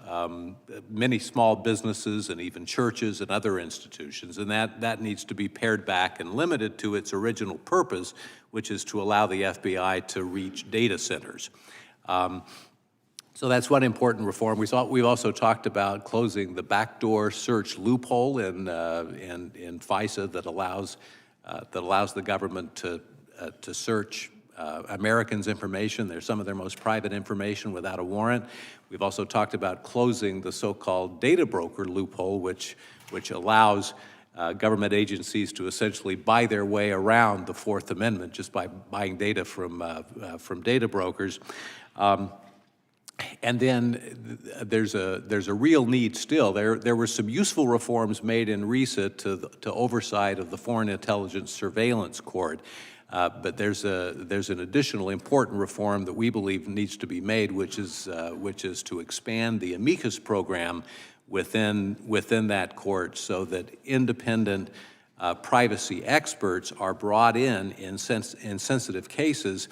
many small businesses and even churches and other institutions, and that needs to be pared back and limited to its original purpose, which is to allow the FBI to reach data centers. So that's one important reform. We've also talked about closing the backdoor search loophole in FISA that allows the government to search Americans' information. They're some of their most private information without a warrant. We've also talked about closing the so-called data broker loophole, which allows government agencies to essentially buy their way around the Fourth Amendment just by buying data from data brokers. And then there's a real need still. There were some useful reforms made in RISA to oversight of the Foreign Intelligence Surveillance Court. But there's an additional important reform that we believe needs to be made, which is to expand the amicus program within that court, so that independent privacy experts are brought in sensitive cases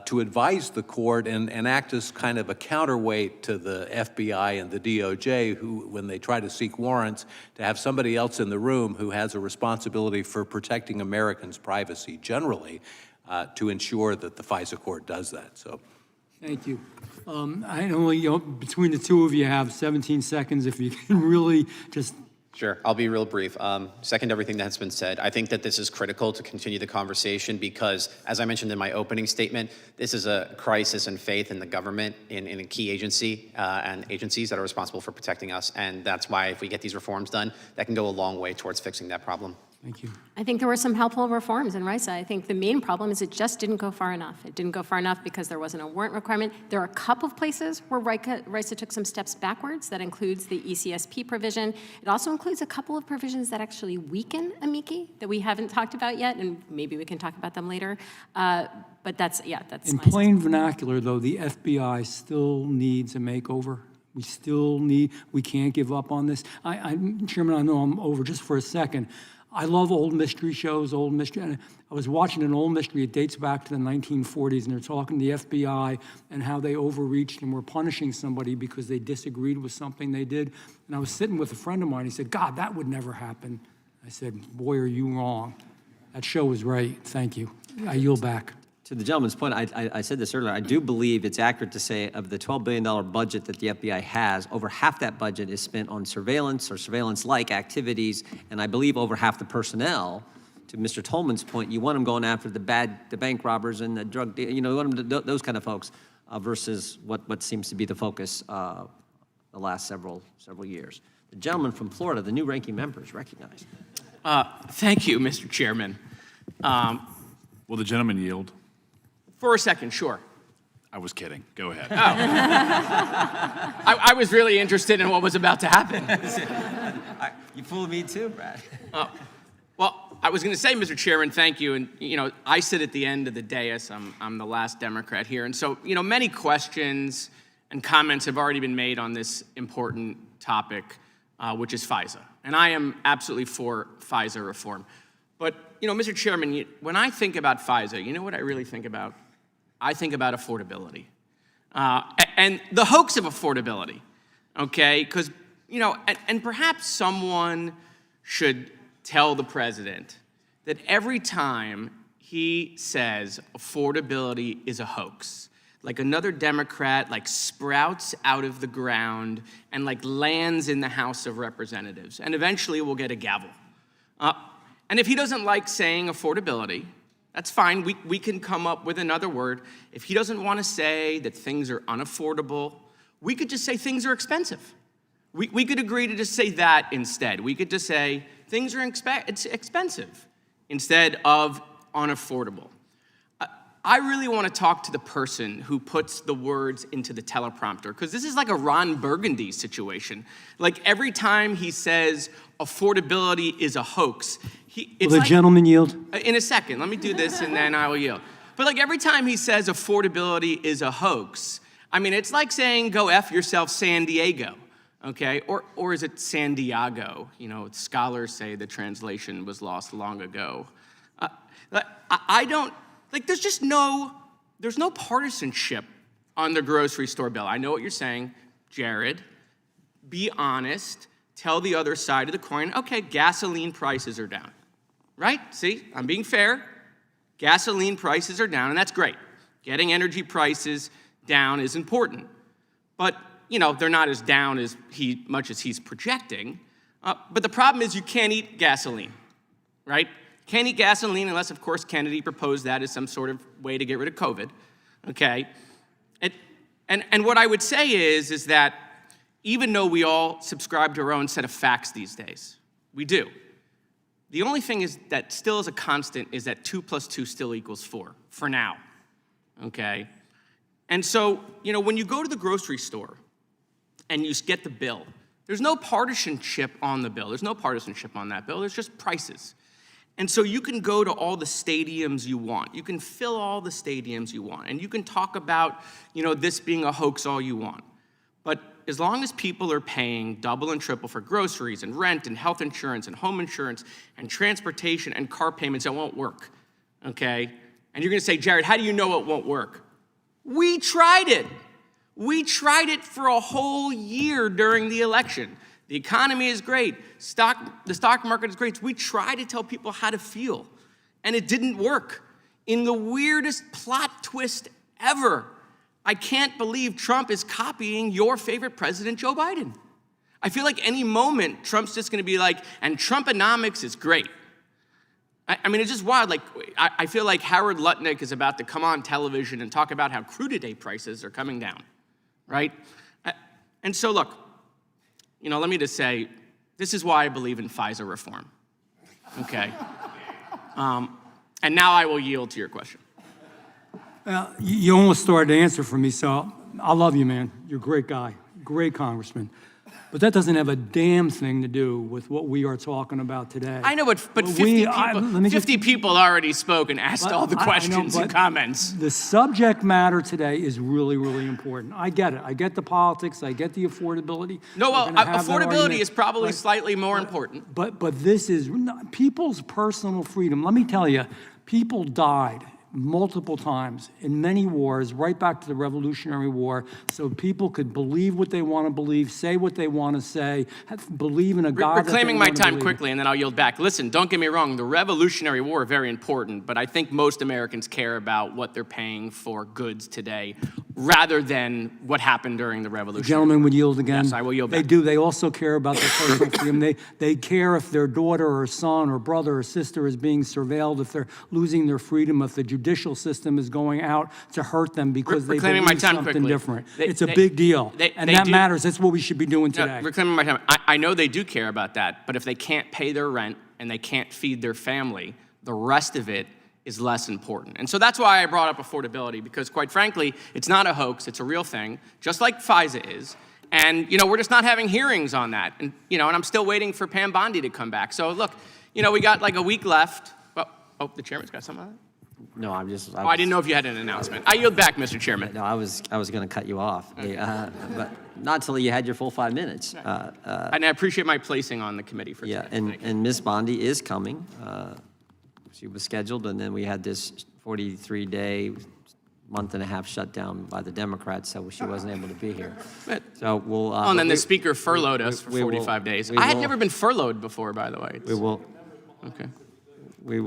to advise the court and act as kind of a counterweight to the FBI and the DOJ, who, when they try to seek warrants, to have somebody else in the room who has a responsibility for protecting Americans' privacy generally, to ensure that the FISA court does that. So, thank you. I know between the two of you have 17 seconds. If you can really just. Sure, I'll be real brief. Second to everything that's been said. I think that this is critical to continue the conversation because, as I mentioned in my opening statement, this is a crisis in faith in the government, in a key agency and agencies that are responsible for protecting us. And that's why if we get these reforms done, that can go a long way towards fixing that problem. Thank you. I think there were some helpful reforms in RISA. I think the main problem is it just didn't go far enough. It didn't go far enough because there wasn't a warrant requirement. There are a couple of places where RISA took some steps backwards. That includes the ECSP provision. It also includes a couple of provisions that actually weaken amici that we haven't talked about yet, and maybe we can talk about them later. But that's in plain vernacular, though, the FBI still needs a makeover. We can't give up on this. Chairman, I know I'm over just for a second. I love old mystery shows, old mystery. And I was watching an old mystery, it dates back to the 1940s, and they're talking to the FBI and how they overreached and were punishing somebody because they disagreed with something they did. And I was sitting with a friend of mine, he said, God, that would never happen. I said, boy, are you wrong. That show was right, thank you. I yield back. To the gentleman's point, I said this earlier, I do believe it's accurate to say of the $12 billion budget that the FBI has, over half that budget is spent on surveillance or surveillance-like activities, and I believe over half the personnel, to Mr. Tolman's point, you want them going after the bank robbers and the drug, you want them to, those kind of folks, versus what seems to be the focus the last several years. The gentleman from Florida, the new ranking member, is recognized. Thank you, Mr. Chairman. Will the gentleman yield? For a second, sure. I was kidding. Go ahead. I was really interested in what was about to happen. You fooled me too, Brad. Well, I was going to say, Mr. Chairman, thank you. And, I sit at the end of the dais. I'm the last Democrat here. And so, many questions and comments have already been made on this important topic, which is FISA. And I am absolutely for FISA reform. But, Mr. Chairman, when I think about FISA, you know what I really think about? I think about affordability. And the hoax of affordability, okay? Because, and perhaps someone should tell the president that every time he says affordability is a hoax, like another Democrat sprouts out of the ground and lands in the House of Representatives, and eventually we'll get a gavel. And if he doesn't like saying affordability, that's fine. We can come up with another word. If he doesn't want to say that things are unaffordable, we could just say things are expensive. We could agree to just say that instead. We could just say things are expensive instead of unaffordable. I really want to talk to the person who puts the words into the teleprompter, because this is like a Ron Burgundy situation. Every time he says affordability is a hoax, Will the gentleman yield? In a second, let me do this and then I will yield. But every time he says affordability is a hoax, it's like saying go F yourself San Diego, okay? Or is it San Diego? Scholars say the translation was lost long ago. I don't, there's no partisanship on the grocery store bill. I know what you're saying, Jared. Be honest. Tell the other side of the coin, okay, gasoline prices are down. Right? See, I'm being fair. Gasoline prices are down, and that's great. Getting energy prices down is important. But, they're not as down as much as he's projecting. But the problem is you can't eat gasoline, right? Can't eat gasoline unless, of course, Kennedy proposed that as some sort of way to get rid of COVID, okay? And what I would say is that even though we all subscribe to our own set of facts these days, we do. The only thing is that still is a constant is that 2 + 2 still equals 4, for now, okay? And so, when you go to the grocery store and you get the bill, there's no partisanship on the bill. There's no partisanship on that bill. There's just prices. And so you can go to all the stadiums you want. You can fill all the stadiums you want. And you can talk about, this being a hoax all you want. But as long as people are paying double and triple for groceries and rent and health insurance and home insurance and transportation and car payments, it won't work, okay? And you're gonna say, Jared, how do you know it won't work? We tried it. We tried it for a whole year during the election. The economy is great. The stock market is great. We tried to tell people how to feel, and it didn't work. In the weirdest plot twist ever, I can't believe Trump is copying your favorite president, Joe Biden. I feel like any moment, Trump's just gonna be like, and Trumponomics is great. It's just wild. I feel like Howard Lutnick is about to come on television and talk about how crude-a-day prices are coming down, right? And so look, let me just say, this is why I believe in FISA reform, okay? And now I will yield to your question. You almost started to answer for me, so I love you, man. You're a great guy, great congressman. But that doesn't have a damn thing to do with what we are talking about today. I know, but 50 people already spoke and asked all the questions and comments. The subject matter today is really, really important. I get it. I get the politics. I get the affordability. No, well, We're gonna have that affordability argument, is probably but- slightly more important. But this is people's personal freedom. Let me tell you, people died multiple times in many wars, right back to the Revolutionary War, so people could believe what they want to believe, say what they want to say, believe in a God that they Reclaiming my want to time believe. quickly, and then I'll yield back. Listen, don't get me wrong, the Revolutionary War, very important, but I think most Americans care about what they're paying for goods today, rather than what happened during the The Revolution. gentleman would yield again. Yes, I will yield back. They do. They also care about their personal freedom. They care if their daughter or son or brother or sister is being surveilled, if they're losing their freedom, if the judicial system is going out to hurt them because they Reclaiming believe my time something quickly. different. They- It's a they- big deal. And they that do- matters. That's what we should be doing No, today. reclaiming my time. I know they do care about that, but if they can't pay their rent and they can't feed their family, the rest of it is less important. And so that's why I brought up affordability, because quite frankly, it's not a hoax, it's a real thing, just like FISA is. And, we're just not having hearings on that. And, and I'm still waiting for Pam Bondi to come back. So look, we got like a week left. Oh, the chairman's got something on it? No, I'm just. I didn't know if you had an announcement. I yield back, Mr. Chairman. No, I was going to cut you off, but not till you had your full 5 minutes. And I appreciate my placing on the committee for Yeah, today. and Ms. Bondi is coming. She was scheduled, and then we had this 43-day, month-and-a-half shutdown by the Democrats, so she wasn't able to be here. So we'll. And then the speaker furloughed us for 45 days. I had never been furloughed before, by the way. We will. Okay. We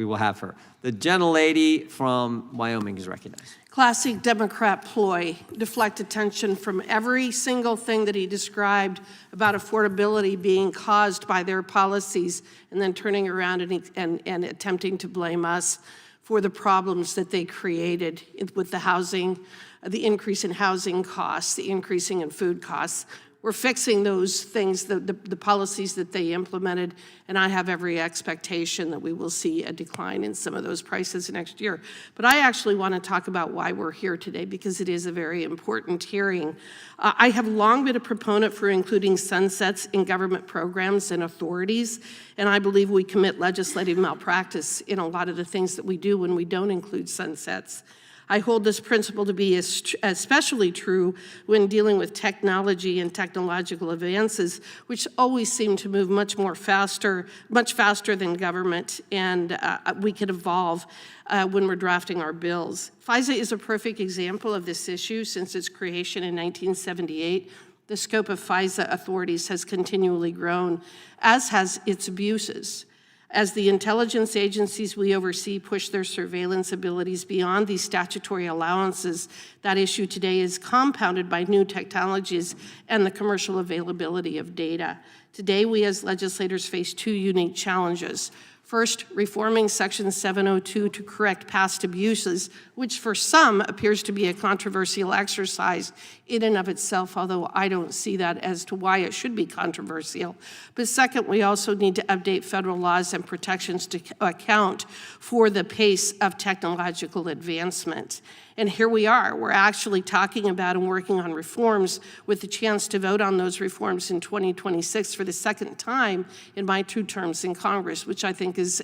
will have her. The gentlelady from Wyoming is recognized. Classic Democrat ploy, deflect attention from every single thing that he described about affordability being caused by their policies, and then turning around and attempting to blame us for the problems that they created with the housing, the increase in housing costs, the increasing in food costs. We're fixing those things, the policies that they implemented, and I have every expectation that we will see a decline in some of those prices next year. But I actually want to talk about why we're here today, because it is a very important hearing. I have long been a proponent for including sunsets in government programs and authorities, and I believe we commit legislative malpractice in a lot of the things that we do when we don't include sunsets. I hold this principle to be especially true when dealing with technology and technological advances, which always seem to move much faster than government, and we can evolve when we're drafting our bills. FISA is a perfect example of this issue. Since its creation in 1978, the scope of FISA authorities has continually grown, as has its abuses. As the intelligence agencies we oversee push their surveillance abilities beyond these statutory allowances, that issue today is compounded by new technologies and the commercial availability of data. Today, we as legislators face two unique challenges. First, reforming Section 702 to correct past abuses, which for some appears to be a controversial exercise in and of itself, although I don't see that as to why it should be controversial. But second, we also need to update federal laws and protections to account for the pace of technological advancement. And here we are. We're actually talking about and working on reforms with the chance to vote on those reforms in 2026 for the second time in my 2 terms in Congress, which I think is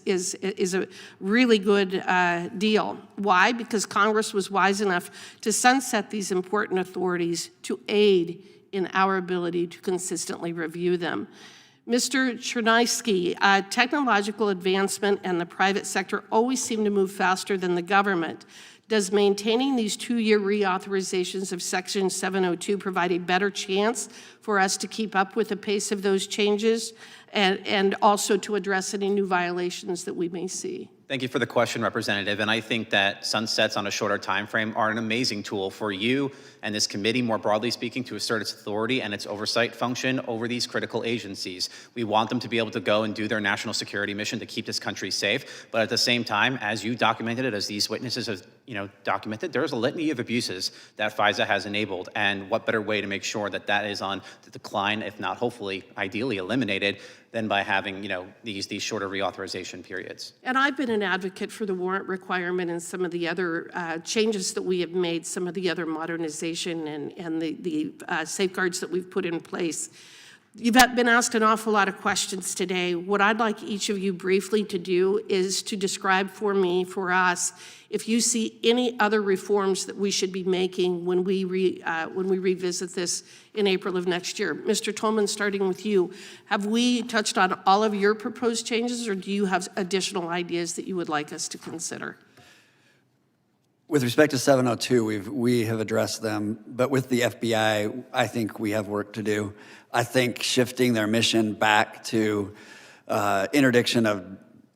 a really good deal. Why? Because Congress was wise enough to sunset these important authorities to aid in our ability to consistently review them. Mr. Chernowski, technological advancement and the private sector always seem to move faster than the government. Does maintaining these 2-year reauthorizations of Section 702 provide a better chance for us to keep up with the pace of those changes and also to address any new violations that we may see? Thank you for the question, Representative. And I think that sunsets on a shorter time frame are an amazing tool for you and this committee, more broadly speaking, to assert its authority and its oversight function over these critical agencies. We want them to be able to go and do their national security mission to keep this country safe. But at the same time, as you documented it, as these witnesses have documented, there's a litany of abuses that FISA has enabled. And what better way to make sure that that is on the decline, if not hopefully, ideally eliminated, than by having, these shorter reauthorization periods. And I've been an advocate for the warrant requirement and some of the other changes that we have made, some of the other modernization and the safeguards that we've put in place. You've been asked an awful lot of questions today. What I'd like each of you briefly to do is to describe for us, if you see any other reforms that we should be making when we revisit this in April of next year. Mr. Tolman, starting with you, have we touched on all of your proposed changes, or do you have additional ideas that you would like us to consider? With respect to 702, we have addressed them, but with the FBI, I think we have work to do. I think shifting their mission back to interdiction of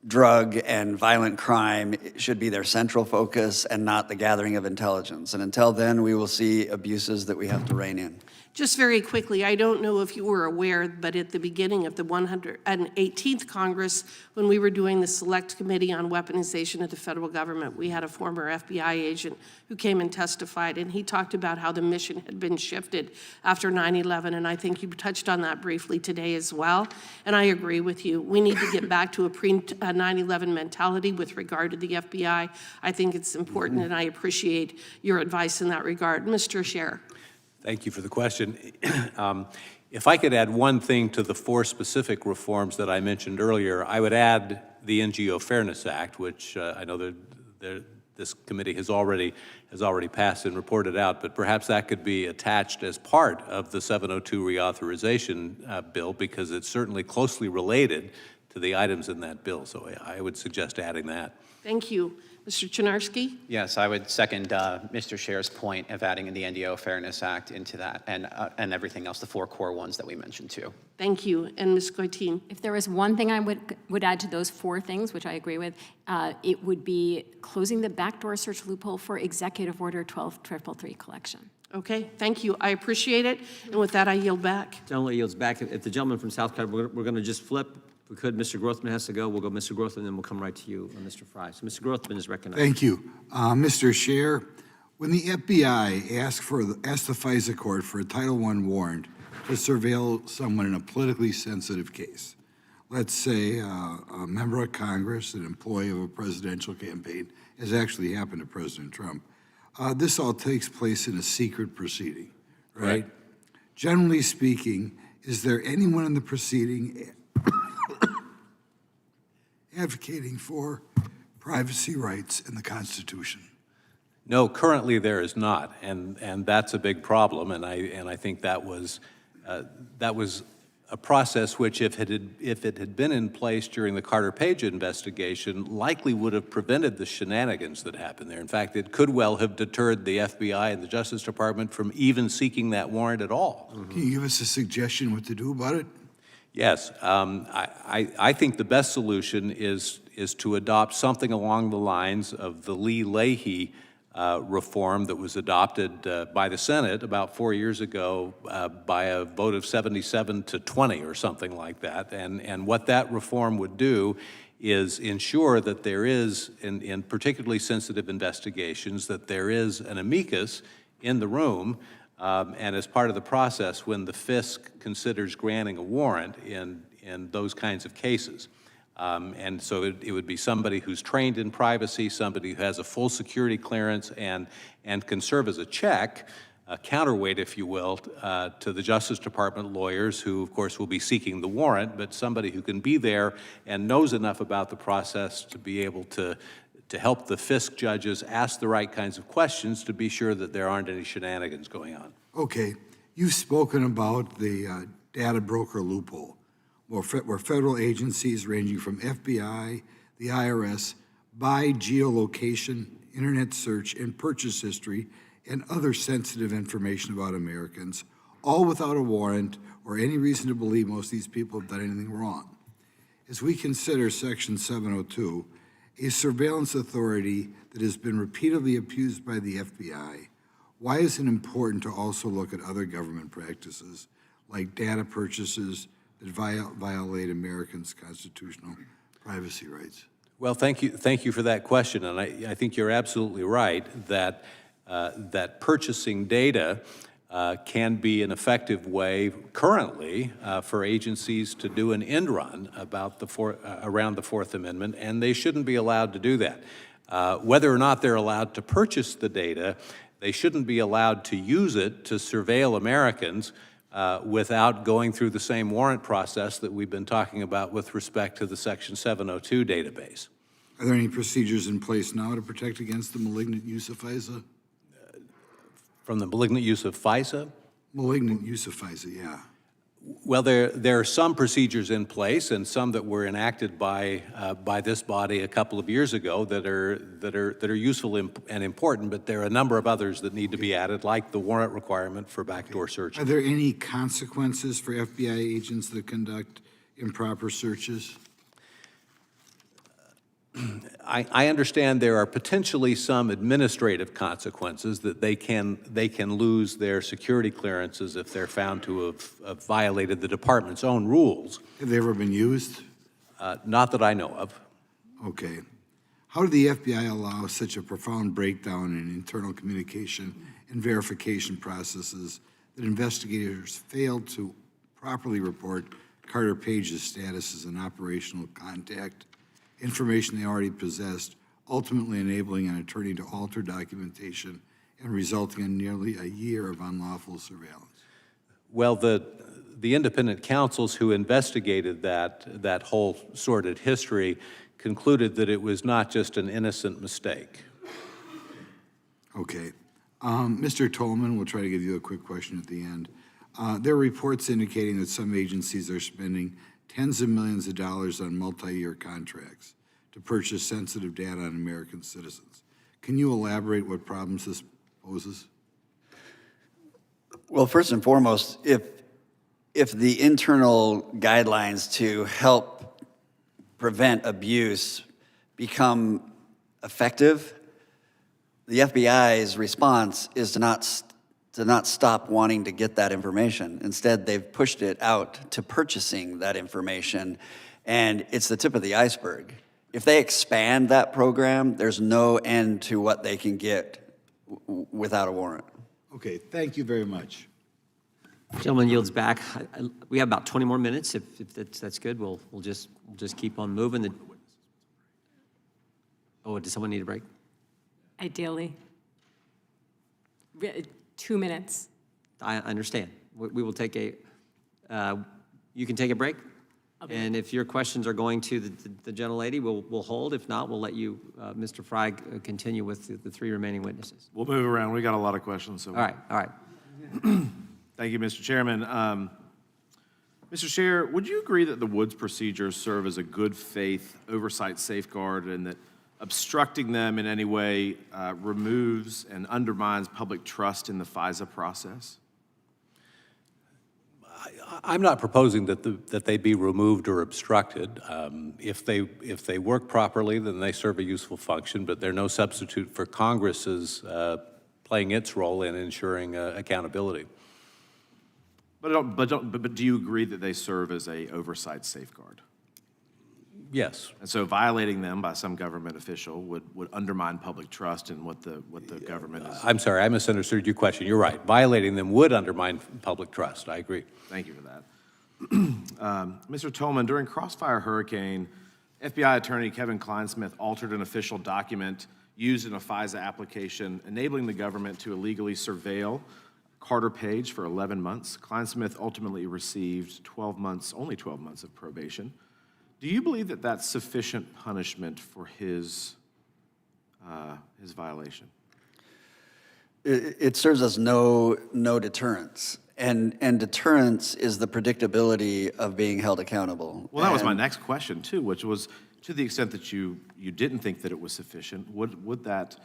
drug and violent crime should be their central focus and not the gathering of intelligence. And until then, we will see abuses that we have to rein in. Just very quickly, I don't know if you were aware, but at the beginning of the 118th Congress, when we were doing the Select Committee on Weaponization of the Federal Government, we had a former FBI agent who came and testified, and he talked about how the mission had been shifted after 9/11, and I think you touched on that briefly today as well, and I agree with you. We need to get back to a pre-9/11 mentality with regard to the FBI. I think it's important, and I appreciate your advice in that regard. Mr. Sher. Thank you for the question. If I could add one thing to the 4 specific reforms that I mentioned earlier, I would add the NGO Fairness Act, which I know that this committee has already passed and reported out, but perhaps that could be attached as part of the 702 reauthorization bill, because it's certainly closely related to the items in that bill. So I would suggest adding that. Thank you. Mr. Chernowski? Yes, I would second Mr. Sher's point of adding the NGO Fairness Act into that and everything else, the 4 core ones that we mentioned too. Thank you. And Ms. Guitein? If there was one thing I would add to those 4 things, which I agree with, it would be closing the backdoor search loophole for Executive Order 12333 collection. Okay, thank you. I appreciate it. And with that, I yield back. Gentleman yields back. If the gentleman from South Carolina, we're going to just flip. If we could, Mr. Grothman has to go. We'll go Mr. Grothman, then we'll come right to you, Mr. Fry. So Mr. Grothman is recognized. Thank you. Mr. Sher, when the FBI asked the FISA court for a Title I warrant to surveil someone in a politically sensitive case, let's say a member of Congress, an employee of a presidential campaign, as actually happened to President Trump, this all takes place in a secret proceeding, right? Generally speaking, is there anyone in the proceeding advocating for privacy rights in the Constitution? No, currently there is not, and that's a big problem. And I think that was a process which, if it had been in place during the Carter Page investigation, likely would have prevented the shenanigans that happened there. In fact, it could well have deterred the FBI and the Justice Department from even seeking that warrant at all. Can you give us a suggestion what to do about it? Yes, I think the best solution is to adopt something along the lines of the Lee-Leahy reform that was adopted by the Senate about 4 years ago by a vote of 77-20 or something like that. And what that reform would do is ensure that there is, in particularly sensitive investigations, that there is an amicus in the room. And as part of the process, when the FISC considers granting a warrant in those kinds of cases. And so it would be somebody who's trained in privacy, somebody who has a full security clearance and can serve as a check, a counterweight, if you will, to the Justice Department lawyers who, of course, will be seeking the warrant, but somebody who can be there and knows enough about the process to be able to help the FISC judges ask the right kinds of questions to be sure that there aren't any shenanigans going on. Okay, you've spoken about the data broker loophole, where federal agencies ranging from FBI, the IRS, buy geolocation, internet search, and purchase history, and other sensitive information about Americans, all without a warrant or any reason to believe most of these people have done anything wrong. As we consider Section 702, a surveillance authority that has been repeatedly abused by the FBI, why is it important to also look at other government practices like data purchases that violate Americans' constitutional privacy rights? Well, thank you for that question, and I think you're absolutely right that that purchasing data can be an effective way currently for agencies to do an end run about around the Fourth Amendment, and they shouldn't be allowed to do that. Whether or not they're allowed to purchase the data, they shouldn't be allowed to use it to surveil Americans without going through the same warrant process that we've been talking about with respect to the Section 702 database. Are there any procedures in place now to protect against the malignant use of FISA? From the malignant use of FISA? Malignant use of FISA, yeah. Well, there are some procedures in place, and some that were enacted by this body a couple of years ago that are useful and important. But there are a number of others that need to be added, like the warrant requirement for backdoor searches. Are there any consequences for FBI agents that conduct improper searches? I understand there are potentially some administrative consequences that they can lose their security clearances if they're found to have violated the department's own rules. Have they ever been used? Not that I know of. Okay. How did the FBI allow such a profound breakdown in internal communication and verification processes that investigators failed to properly report Carter Page's status as an operational contact, information they already possessed, ultimately enabling an attorney to alter documentation and resulting in nearly a year of unlawful surveillance? Well, the independent counsels who investigated that whole sordid history concluded that it was not just an innocent mistake. Okay. Mr. Tolman, we'll try to give you a quick question at the end. There are reports indicating that some agencies are spending tens of millions of dollars on multi-year contracts to purchase sensitive data on American citizens. Can you elaborate what problems this poses? Well, first and foremost, if the internal guidelines to help prevent abuse become effective, the FBI's response is to not stop wanting to get that information. Instead, they've pushed it out to purchasing that information, and it's the tip of the iceberg. If they expand that program, there's no end to what they can get without a warrant. Okay, thank you very much. Gentleman yields back. We have about 20 more minutes. If that's good, we'll just keep on moving. Oh, does someone need a break? Ideally. 2 minutes. I understand. We will take you can take a break. Okay. And if your questions are going to the gentlelady, we'll hold. If not, we'll let you, Mr. Fry, continue with the three remaining witnesses. We'll move around. We got a lot of questions. So all right. Thank you, Mr. Chairman. Mr. Sher, would you agree that the Woods procedures serve as a good faith oversight safeguard and that obstructing them in any way removes and undermines public trust in the FISA process? I'm not proposing that they be removed or obstructed. If they work properly, then they serve a useful function, but they're no substitute for Congress's playing its role in ensuring accountability. But do you agree that they serve as a oversight safeguard? Yes. And so violating them by some government official would undermine public trust in what the government is. I'm sorry, I misunderstood your question. You're right. Violating them would undermine public trust. I agree. Thank you for that. Mr. Tolman, during Crossfire Hurricane, FBI attorney Kevin Kleinsmith altered an official document used in a FISA application, enabling the government to illegally surveil Carter Page for 11 months. Kleinsmith ultimately received only 12 months of probation. Do you believe that that's sufficient punishment for his violation? It serves as no deterrence. And deterrence is the predictability of being held accountable. Well, that was my next question, too, which was, to the extent that you didn't think that it was sufficient, would that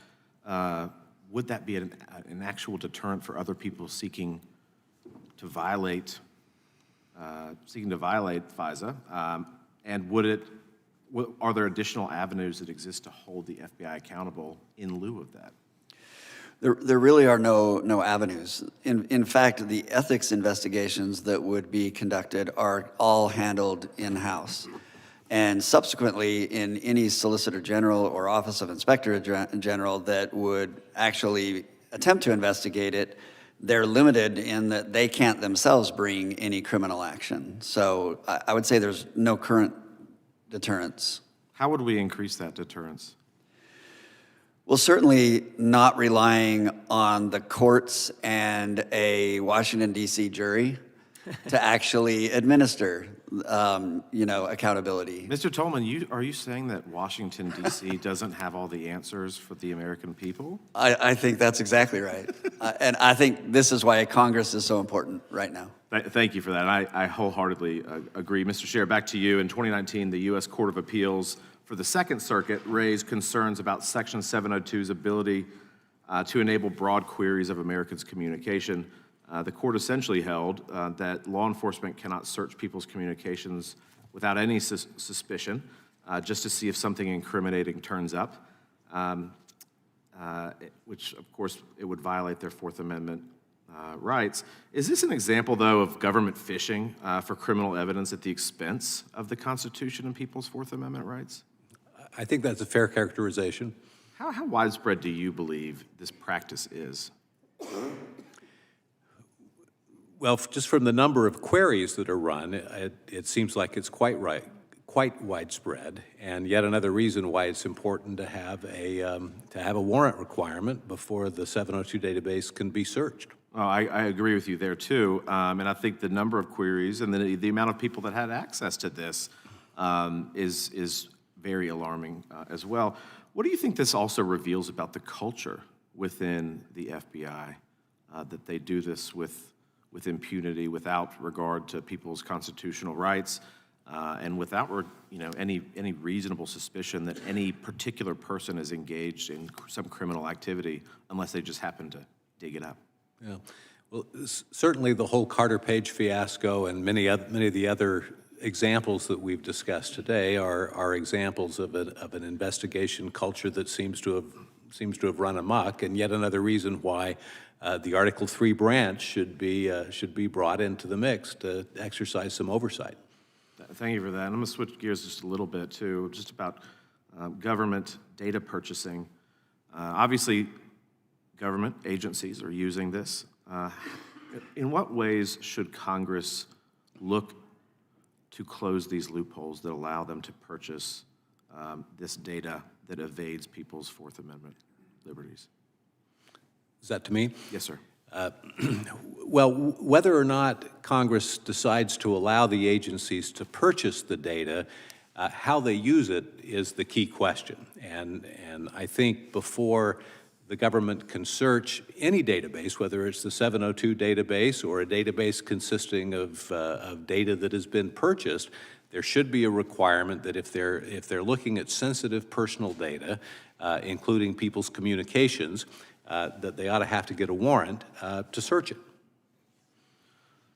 be an actual deterrent for other people seeking to violate FISA? And are there additional avenues that exist to hold the FBI accountable in lieu of that? There really are no avenues. In fact, the ethics investigations that would be conducted are all handled in-house. And subsequently, in any Solicitor General or Office of Inspector General that would actually attempt to investigate it, they're limited in that they can't themselves bring any criminal action. So I would say there's no current deterrence. How would we increase that deterrence? Well, certainly not relying on the courts and a Washington, D.C. jury to actually administer, accountability. Mr. Tolman, are you saying that Washington, D.C. doesn't have all the answers for the American people? I think that's exactly right. And I think this is why Congress is so important right now. Thank you for that. I wholeheartedly agree. Mr. Sher, back to you. In 2019, the U.S. Court of Appeals for the Second Circuit raised concerns about Section 702's ability to enable broad queries of Americans' communication. The court essentially held that law enforcement cannot search people's communications without any suspicion, just to see if something incriminating turns up, which, of course, it would violate their Fourth Amendment rights. Is this an example, though, of government fishing for criminal evidence at the expense of the Constitution and people's Fourth Amendment rights? I think that's a fair characterization. How widespread do you believe this practice is? Well, just from the number of queries that are run, it seems like it's quite widespread, and yet another reason why it's important to have a warrant requirement before the 702 database can be searched. Oh, I agree with you there too, and I think the number of queries and the amount of people that had access to this is very alarming as well. What do you think this also reveals about the culture within the FBI, that they do this with impunity, without regard to people's constitutional rights, and without any reasonable suspicion that any particular person is engaged in some criminal activity, unless they just happen to dig it up? Yeah. Well, certainly the whole Carter Page fiasco and many of the other examples that we've discussed today are examples of an investigation culture that seems to have run amok, and yet another reason why the Article III branch should be brought into the mix to exercise some oversight. Thank you for that. I'm going to switch gears just a little bit too, just about government data purchasing. Obviously, government agencies are using this. In what ways should Congress look to close these loopholes that allow them to purchase this data that evades people's Fourth Amendment liberties? Is that to me? Yes, sir. Well, whether or not Congress decides to allow the agencies to purchase the data, how they use it is the key question. And I think before the government can search any database, whether it's the 702 database or a database consisting of data that has been purchased, there should be a requirement that if they're looking at sensitive personal data, including people's communications, that they ought to have to get a warrant to search it.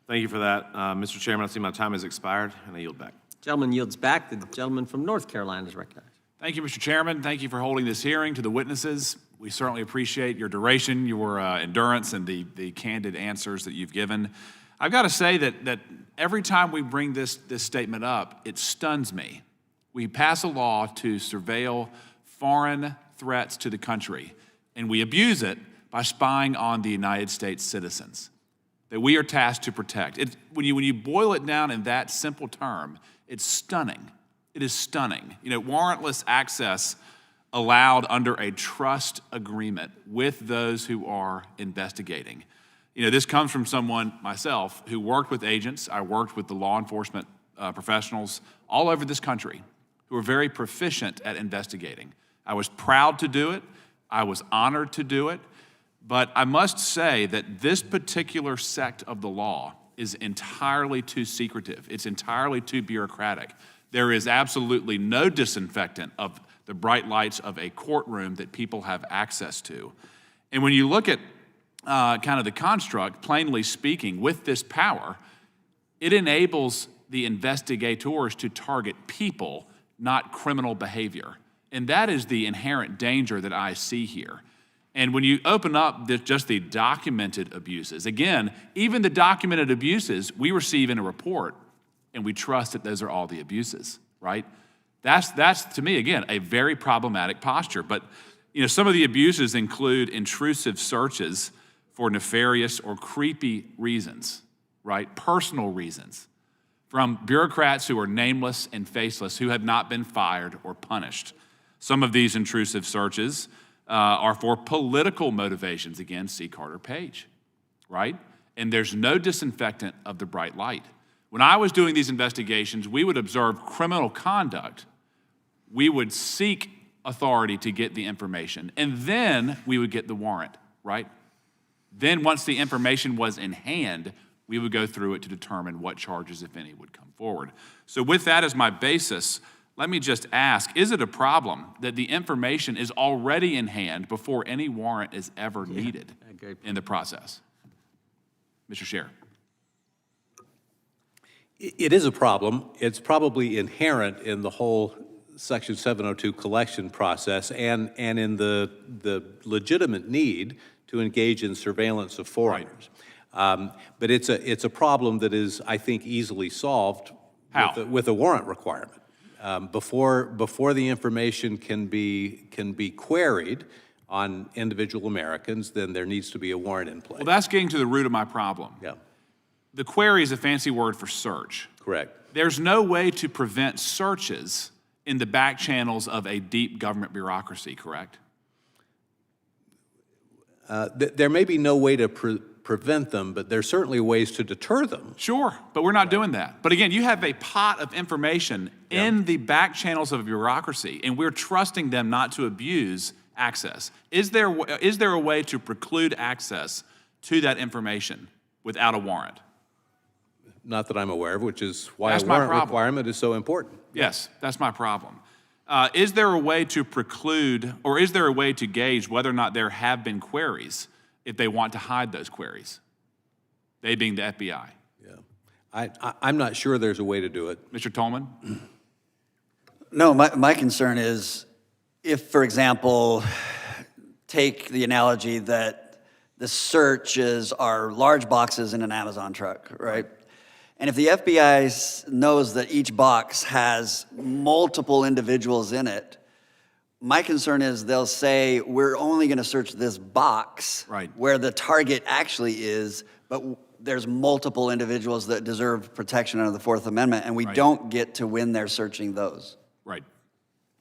Thank you for that. Mr. Chairman, I see my time has expired, and I yield back. Gentleman yields back. The gentleman from North Carolina is recognized. Thank you, Mr. Chairman. Thank you for holding this hearing. To the witnesses, we certainly appreciate your duration, your endurance, and the candid answers that you've given. I've got to say that every time we bring this statement up, it stuns me. We pass a law to surveil foreign threats to the country, and we abuse it by spying on the United States citizens that we are tasked to protect. When you boil it down in that simple term, it's stunning. It is stunning. Warrantless access allowed under a trust agreement with those who are investigating. This comes from someone, myself, who worked with agents. I worked with the law enforcement professionals all over this country who are very proficient at investigating. I was proud to do it. I was honored to do it. But I must say that this particular sect of the law is entirely too secretive. It's entirely too bureaucratic. There is absolutely no disinfectant of the bright lights of a courtroom that people have access to. And when you look at kind of the construct, plainly speaking, with this power, it enables the investigators to target people, not criminal behavior. And that is the inherent danger that I see here. And when you open up just the documented abuses, again, even the documented abuses, we receive in a report, and we trust that those are all the abuses, right? That's to me, again, a very problematic posture. But some of the abuses include intrusive searches for nefarious or creepy reasons, right? Personal reasons, from bureaucrats who are nameless and faceless, who have not been fired or punished. Some of these intrusive searches are for political motivations. Again, see Carter Page, right? And there's no disinfectant of the bright light. When I was doing these investigations, we would observe criminal conduct. We would seek authority to get the information, and then we would get the warrant, right? Then once the information was in hand, we would go through it to determine what charges, if any, would come forward. So with that as my basis, let me just ask, is it a problem that the information is already in hand before any warrant is ever needed in the process? Mr. Sher. It is a problem. It's probably inherent in the whole Section 702 collection process and in the legitimate need to engage in surveillance of foreigners. But it's a problem that is, I think, easily solved with a warrant requirement. Before the information can be queried on individual Americans, then there needs to be a warrant in place. Well, that's getting to the root of my problem. Yeah. The query is a fancy word for search. Correct. There's no way to prevent searches in the back channels of a deep government bureaucracy, correct? There may be no way to prevent them, but there's certainly ways to deter them. Sure, but we're not doing that. But again, you have a pot of information in the back channels of bureaucracy, and we're trusting them not to abuse access. Is there a way to preclude access to that information without a warrant? Not that I'm aware of, which is why That's a my warrant problem. requirement is so important. Yes, that's my problem. Is there a way to preclude, or is there a way to gauge whether or not there have been queries if they want to hide those queries? They being the FBI. Yeah. I'm not sure there's a way to do it. Mr. Tolman? No, my concern is if, for example, take the analogy that the searches are large boxes in an Amazon truck, right? And if the FBI knows that each box has multiple individuals in it, my concern is they'll say, we're only going to search this box where the target actually is, but there's multiple individuals that deserve protection under the Fourth Amendment, and we don't get to when they're searching those. Right.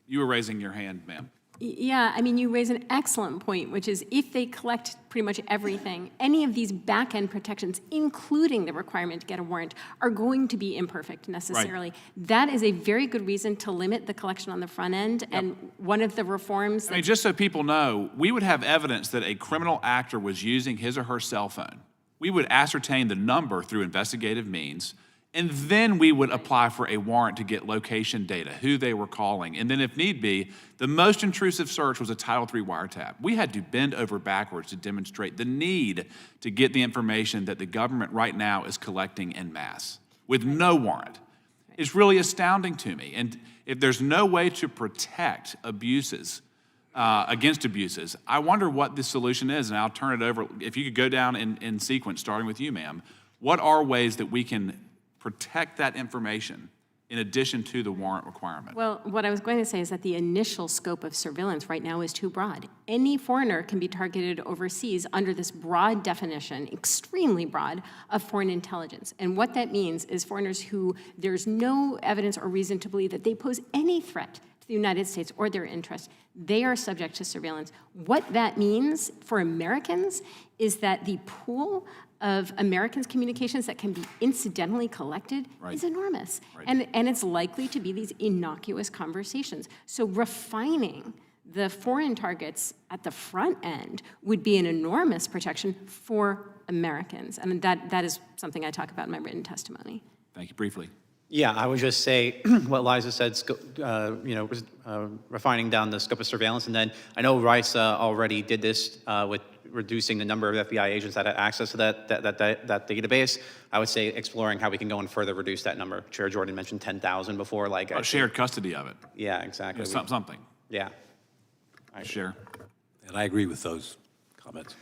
You were raising your hand, ma'am. Yeah, I mean, you raise an excellent point, which is if they collect pretty much everything, any of these back-end protections, including the requirement to get a warrant, are going to be imperfect necessarily. That is a very good reason to limit the collection on the front end, and one of the reforms— I mean, just so people know, we would have evidence that a criminal actor was using his or her cell phone. We would ascertain the number through investigative means, and then we would apply for a warrant to get location data, who they were calling. And then if need be, the most intrusive search was a Title III wiretap. We had to bend over backwards to demonstrate the need to get the information that the government right now is collecting en masse with no warrant. It's really astounding to me. And if there's no way to protect abuses, against abuses, I wonder what the solution is. And I'll turn it over. If you could go down in sequence, starting with you, ma'am. What are ways that we can protect that information in addition to the warrant requirement? Well, what I was going to say is that the initial scope of surveillance right now is too broad. Any foreigner can be targeted overseas under this broad definition, extremely broad, of foreign intelligence. And what that means is foreigners who there's no evidence or reason to believe that they pose any threat to the United States or their interests, they are subject to surveillance. What that means for Americans is that the pool of Americans' communications that can be incidentally collected is enormous. And it's likely to be these innocuous conversations. So refining the foreign targets at the front end would be an enormous protection for Americans. And that is something I talk about in my written testimony. Thank you. Briefly. Yeah, I would just say what Liza said, refining down the scope of surveillance. And then I know Risa already did this with reducing the number of FBI agents that had access to that database. I would say exploring how we can go and further reduce that number. Chair Jordan mentioned 10,000 before. Shared custody of it. Yeah, exactly. Something. Yeah. Share. And I agree with those comments.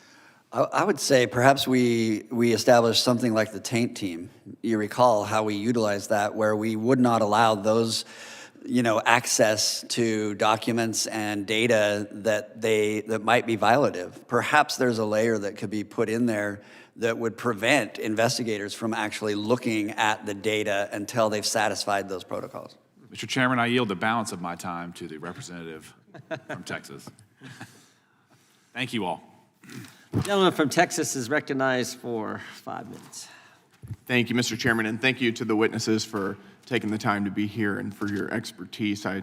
I would say perhaps we establish something like the taint team. You recall how we utilized that, where we would not allow those access to documents and data that might be violative. Perhaps there's a layer that could be put in there that would prevent investigators from actually looking at the data until they've satisfied those protocols. Mr. Chairman, I yield the balance of my time to the representative from Texas. Thank you all. The gentleman from Texas is recognized for 5 minutes. Thank you, Mr. Chairman, and thank you to the witnesses for taking the time to be here and for your expertise. I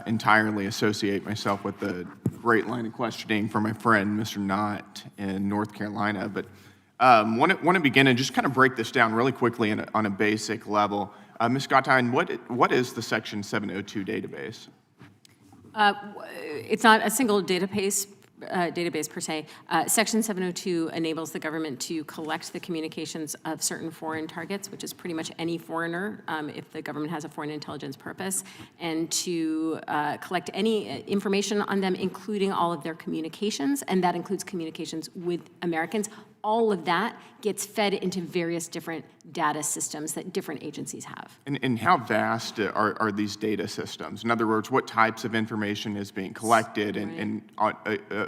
entirely associate myself with the great line of questioning from my friend, Mr. Knott, in North Carolina. But want to begin and just kind of break this down really quickly on a basic level. Ms. Guitein, what is the Section 702 database? It's not a single database per se. Section 702 enables the government to collect the communications of certain foreign targets, which is pretty much any foreigner, if the government has a foreign intelligence purpose, and to collect any information on them, including all of their communications, and that includes communications with Americans. All of that gets fed into various different data systems that different agencies have. And how vast are these data systems? In other words, what types of information is being collected and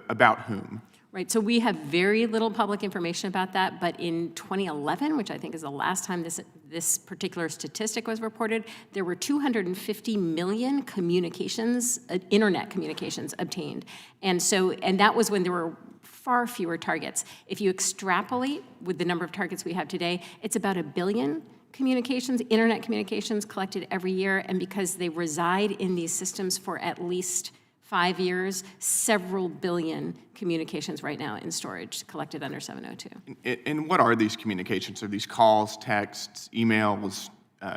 about whom? Right, so we have very little public information about that, but in 2011, which I think is the last time this particular statistic was reported, there were 250 million communications, internet communications obtained. And that was when there were far fewer targets. If you extrapolate with the number of targets we have today, it's about 1 billion communications, internet communications collected every year, and because they reside in these systems for at least 5 years, several billion communications right now in storage collected under 702. And what are these communications? Are these calls, texts, emails,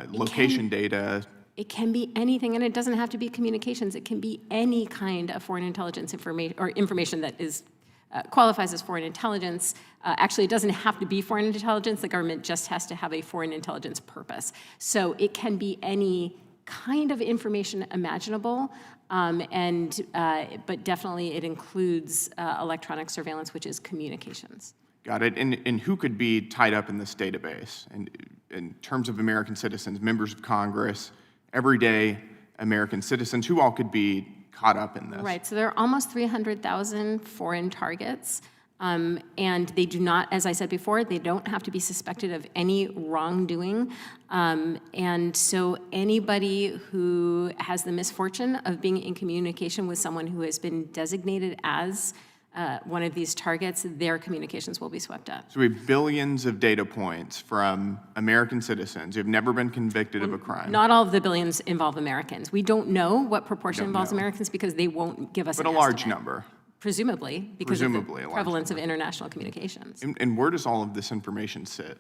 location data? It can be anything, and it doesn't have to be communications. It can be any kind of foreign intelligence information or information that is qualifies as foreign intelligence. Actually, it doesn't have to be foreign intelligence. The government just has to have a foreign intelligence purpose. So it can be any kind of information imaginable, but definitely it includes electronic surveillance, which is communications. Got it. And who could be tied up in this database? And in terms of American citizens, members of Congress, everyday American citizens, who all could be caught up in this? Right, so there are almost 300,000 foreign targets, and they do not, as I said before, they don't have to be suspected of any wrongdoing, and so anybody who has the misfortune of being in communication with someone who has been designated as one of these targets, their communications will be swept up. So we have billions of data points from American citizens who have never been convicted of a crime. Not all of the billions involve Americans. We don't know what proportion involves Americans because they won't give us an estimate. But a large estimate. number. Presumably, because of the prevalence of international communications. And where does all of this information sit?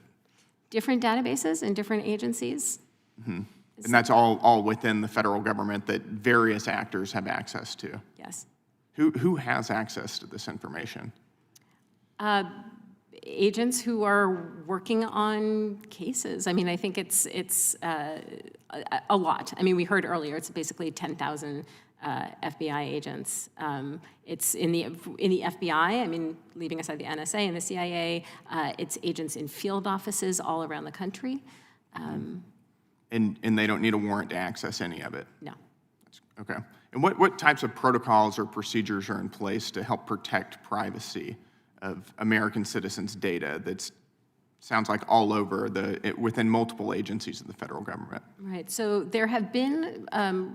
Different databases in different agencies. Mm-hmm. And that's all within the federal government that various actors have access to? Yes. Who has access to this information? Agents who are working on cases. I mean, I think it's a lot. I mean, we heard earlier, it's basically 10,000 FBI agents. It's in the FBI, I mean, leaving aside the NSA and the CIA, it's agents in field offices all around the country. And they don't need a warrant to access any of it? No. Okay. And what types of protocols or procedures are in place to help protect privacy of American citizens' data that's sounds like all over within multiple agencies of the federal government? Right, so there have been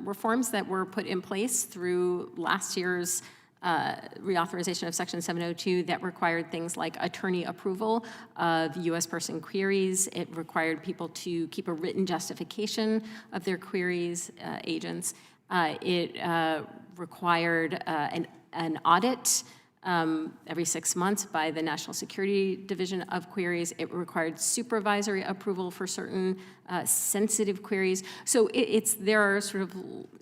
reforms that were put in place through last year's reauthorization of Section 702 that required things like attorney approval of U.S. person queries. It required people to keep a written justification of their queries, agents. It required an audit every 6 months by the National Security Division of Queries. It required supervisory approval for certain sensitive queries. So there are sort of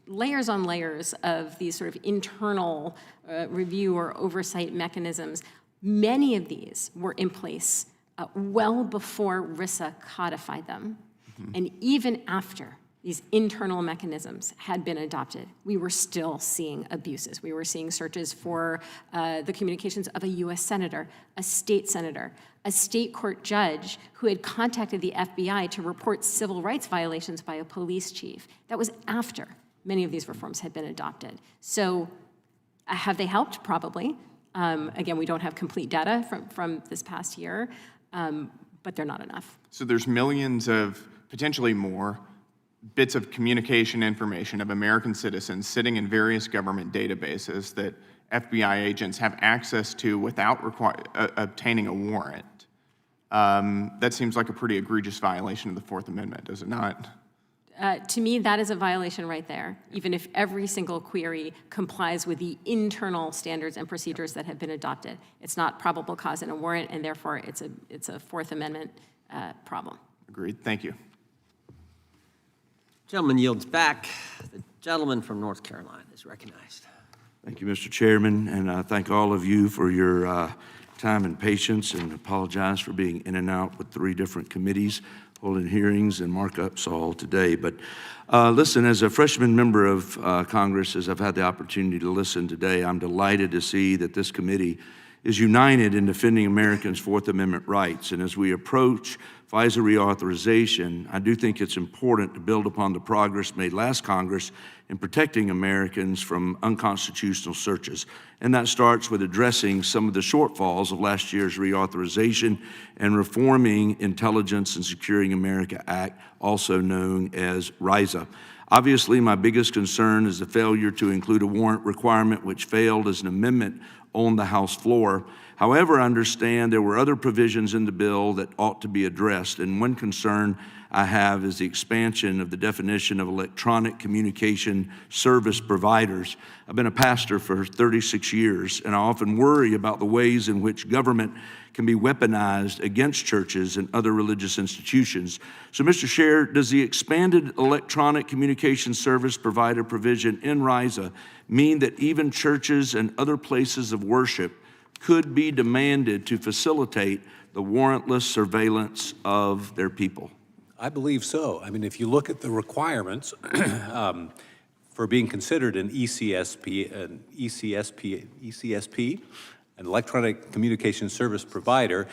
layers on layers of these sort of internal review or oversight mechanisms. Many of these were in place well before RISA codified them. Mm-hmm. And even after these internal mechanisms had been adopted, we were still seeing abuses. We were seeing searches for the communications of a U.S. senator, a state court judge who had contacted the FBI to report civil rights violations by a police chief. That was after many of these reforms had been adopted. So have they helped? Probably. Again, we don't have complete data from this past year, but they're not enough. So there's millions of, potentially more, bits of communication information of American citizens sitting in various government databases that FBI agents have access to without obtaining a warrant. That seems like a pretty egregious violation of the Fourth Amendment, does it not? To me, that is a violation right there, even if every single query complies with the internal standards and procedures that have been adopted. It's not probable cause in a warrant, and therefore it's a Fourth Amendment problem. Agreed. Thank you. Gentleman yields back. The gentleman from North Carolina is recognized. Thank you, Mr. Chairman, and I thank all of you for your time and patience, and apologize for being in and out with 3 different committees, holding hearings and markups all today. But listen, as a freshman member of Congress, as I've had the opportunity to listen today, I'm delighted to see that this committee is united in defending Americans' Fourth Amendment rights. And as we approach FISA reauthorization, I do think it's important to build upon the progress made last Congress in protecting Americans from unconstitutional searches. And that starts with addressing some of the shortfalls of last year's reauthorization and reforming Intelligence and Securing America Act, also known as RISA. Obviously, my biggest concern is the failure to include a warrant requirement, which failed as an amendment on the House floor. However, I understand there were other provisions in the bill that ought to be addressed, and one concern I have is the expansion of the definition of electronic communication service providers. I've been a pastor for 36 years, and I often worry about the ways in which government can be weaponized against churches and other religious institutions. So, Mr. Sher, does the expanded electronic communication service provider provision in RISA mean that even churches and other places of worship could be demanded to facilitate the warrantless surveillance of their people? I believe so. I mean, if you look at the requirements for being considered an ECSP, an electronic communication service provider,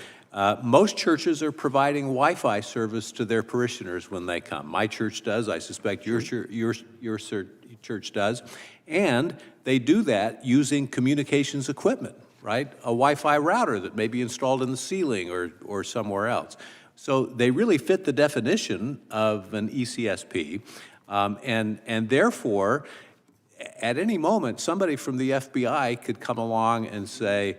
most churches are providing Wi-Fi service to their parishioners when they come. My church does. I suspect your church does. And they do that using communications equipment, right? A Wi-Fi router that may be installed in the ceiling or somewhere else. So they really fit the definition of an ECSP, and therefore, at any moment, somebody from the FBI could come along and say,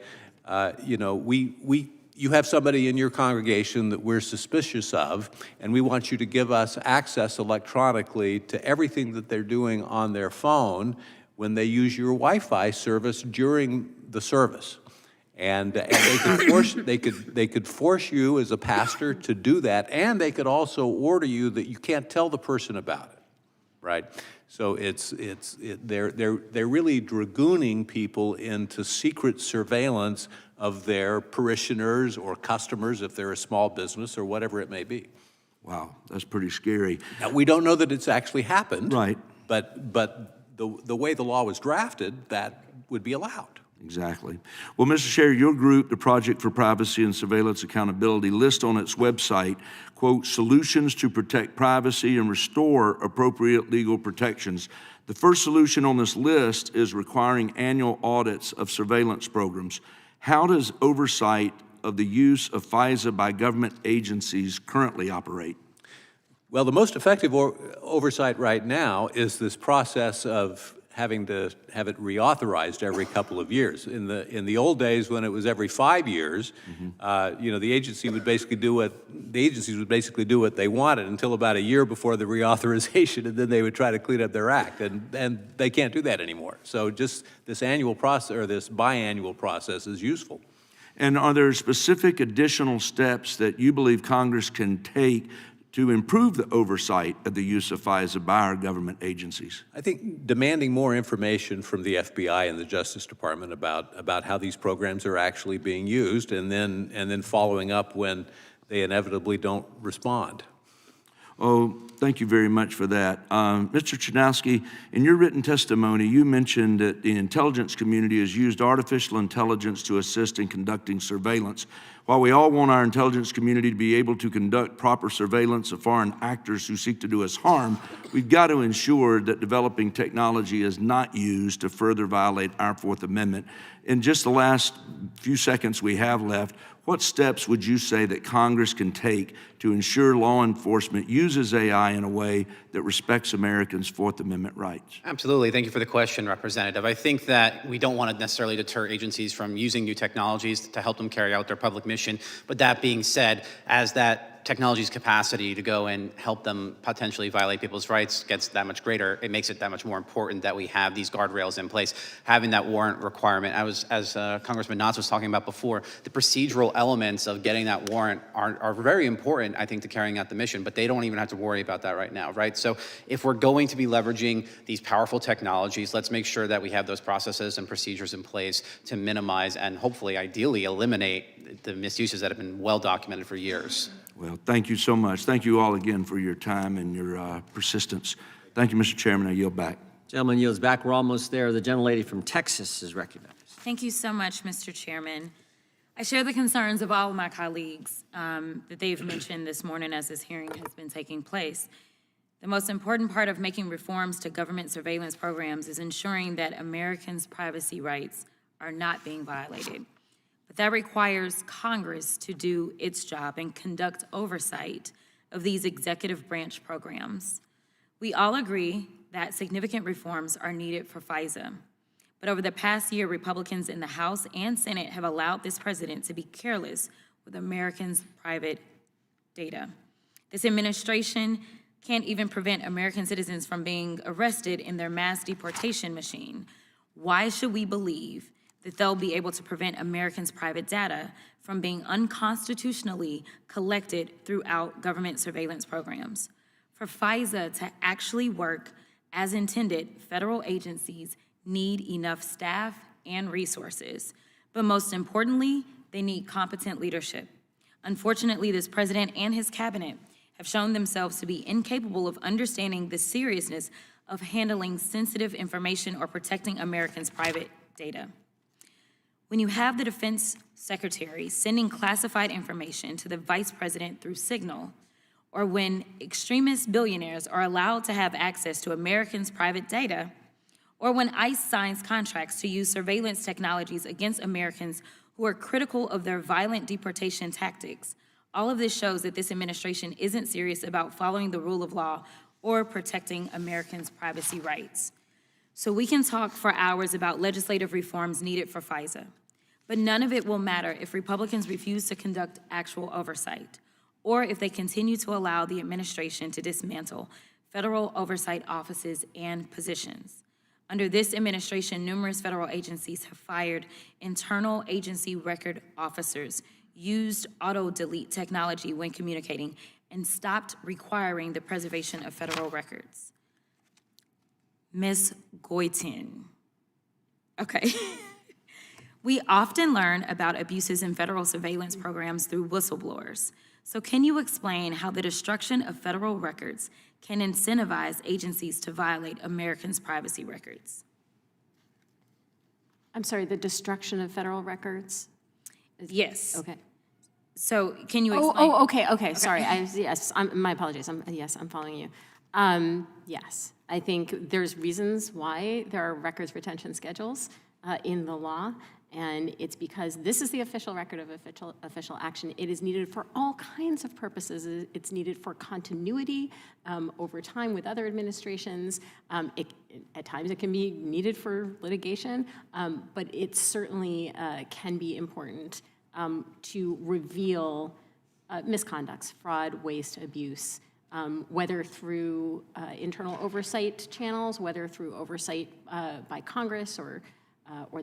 you know, you have somebody in your congregation that we're suspicious of, and we want you to give us access electronically to everything that they're doing on their phone when they use your Wi-Fi service during the service. And they could force you as a pastor to do that, and they could also order you that you can't tell the person about it, right? So they're really dragooning people into secret surveillance of their parishioners or customers if they're a small business or whatever it may be. Wow, that's pretty scary. Now, we don't know that it's actually happened, right? But the way the law was drafted, that would be allowed. Exactly. Well, Mr. Sher, your group, the Project for Privacy and Surveillance Accountability, lists on its website, quote, solutions to protect privacy and restore appropriate legal protections. The first solution on this list is requiring annual audits of surveillance programs. How does oversight of the use of FISA by government agencies currently operate? Well, the most effective oversight right now is this process of having to have it reauthorized every couple of years. In the old days, when it was every 5 years, you know, the agencies would basically do what they wanted until about a year before the reauthorization, and then they would try to clean up their act, and they can't do that anymore. So just this annual process or this biannual process is useful. And are there specific additional steps that you believe Congress can take to improve the oversight of the use of FISA by our government agencies? I think demanding more information from the FBI and the Justice Department about how these programs are actually being used, and then following up when they inevitably don't respond. Oh, thank you very much for that. Mr. Chernowski, in your written testimony, you mentioned that the intelligence community has used artificial intelligence to assist in conducting surveillance. While we all want our intelligence community to be able to conduct proper surveillance of foreign actors who seek to do us harm, we've got to ensure that developing technology is not used to further violate our Fourth Amendment. In just the last few seconds we have left, what steps would you say that Congress can take to ensure law enforcement uses AI in a way that respects Americans' Fourth Amendment rights? Absolutely. Thank you for the question, Representative. I think that we don't want to necessarily deter agencies from using new technologies to help them carry out their public mission. But that being said, as that technology's capacity to go and help them potentially violate people's rights gets that much greater, it makes it that much more important that we have these guardrails in place. Having that warrant requirement, as Congressman Knotts was talking about before, the procedural elements of getting that warrant are very important, I think, to carrying out the mission, but they don't even have to worry about that right now, right? So if we're going to be leveraging these powerful technologies, let's make sure that we have those processes and procedures in place to minimize and hopefully, ideally, eliminate the misuses that have been well documented for years. Well, thank you so much. Thank you all again for your time and your persistence. Thank you, Mr. Chairman. I yield back. Gentleman yields back. We're almost there. The gentlelady from Texas is recognized. Thank you so much, Mr. Chairman. I share the concerns of all of my colleagues that they've mentioned this morning as this hearing has been taking place. The most important part of making reforms to government surveillance programs is ensuring that Americans' privacy rights are not being violated. But that requires Congress to do its job and conduct oversight of these executive branch programs. We all agree that significant reforms are needed for FISA. But over the past year, Republicans in the House and Senate have allowed this president to be careless with Americans' private data. This administration can't even prevent American citizens from being arrested in their mass deportation machine. Why should we believe that they'll be able to prevent Americans' private data from being unconstitutionally collected throughout government surveillance programs? For FISA to actually work as intended, federal agencies need enough staff and resources. But most importantly, they need competent leadership. Unfortunately, this president and his cabinet have shown themselves to be incapable of understanding the seriousness of handling sensitive information or protecting Americans' private data. When you have the defense secretary sending classified information to the vice president through Signal, or when extremist billionaires are allowed to have access to Americans' private data, or when ICE signs contracts to use surveillance technologies against Americans who are critical of their violent deportation tactics, all of this shows that this administration isn't serious about following the rule of law or protecting Americans' privacy rights. So we can talk for hours about legislative reforms needed for FISA, but none of it will matter if Republicans refuse to conduct actual oversight, or if they continue to allow the administration to dismantle federal oversight offices and positions. Under this administration, numerous federal agencies have fired internal agency record officers, used auto-delete technology when communicating, and stopped requiring the preservation of federal records. Ms. Guitein. Okay. We often learn about abuses in federal surveillance programs through whistleblowers. So can you explain how the destruction of federal records can incentivize agencies to violate Americans' privacy records? I'm sorry, the destruction of federal records? Yes. Okay. So can you explain? Okay. Sorry. My apologies. I'm following you. Yes, I think there's reasons why there are records retention schedules in the law, and it's because this is the official record of official action. It is needed for all kinds of purposes. It's needed for continuity over time with other administrations. At times it can be needed for litigation, but it certainly can be important to reveal misconducts, fraud, waste, abuse, whether through internal oversight channels, whether through oversight by Congress or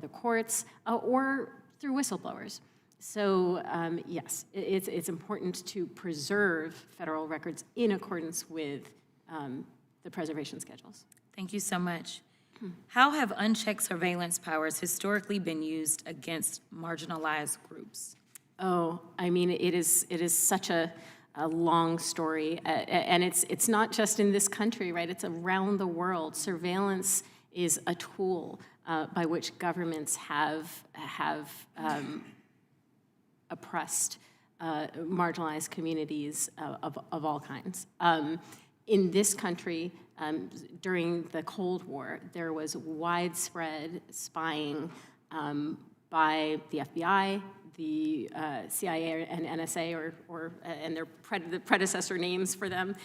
the courts, or through whistleblowers. So yes, it's important to preserve federal records in accordance with the preservation schedules. Thank you so much. How have unchecked surveillance powers historically been used against marginalized groups? Oh, I mean, it is such a a long story, and it's not just in this country, right? It's around the world. Surveillance is a tool by which governments have oppressed marginalized communities of all kinds. In this country, during the Cold War, there was widespread spying by the FBI, the CIA and NSA, and their predecessor names for them.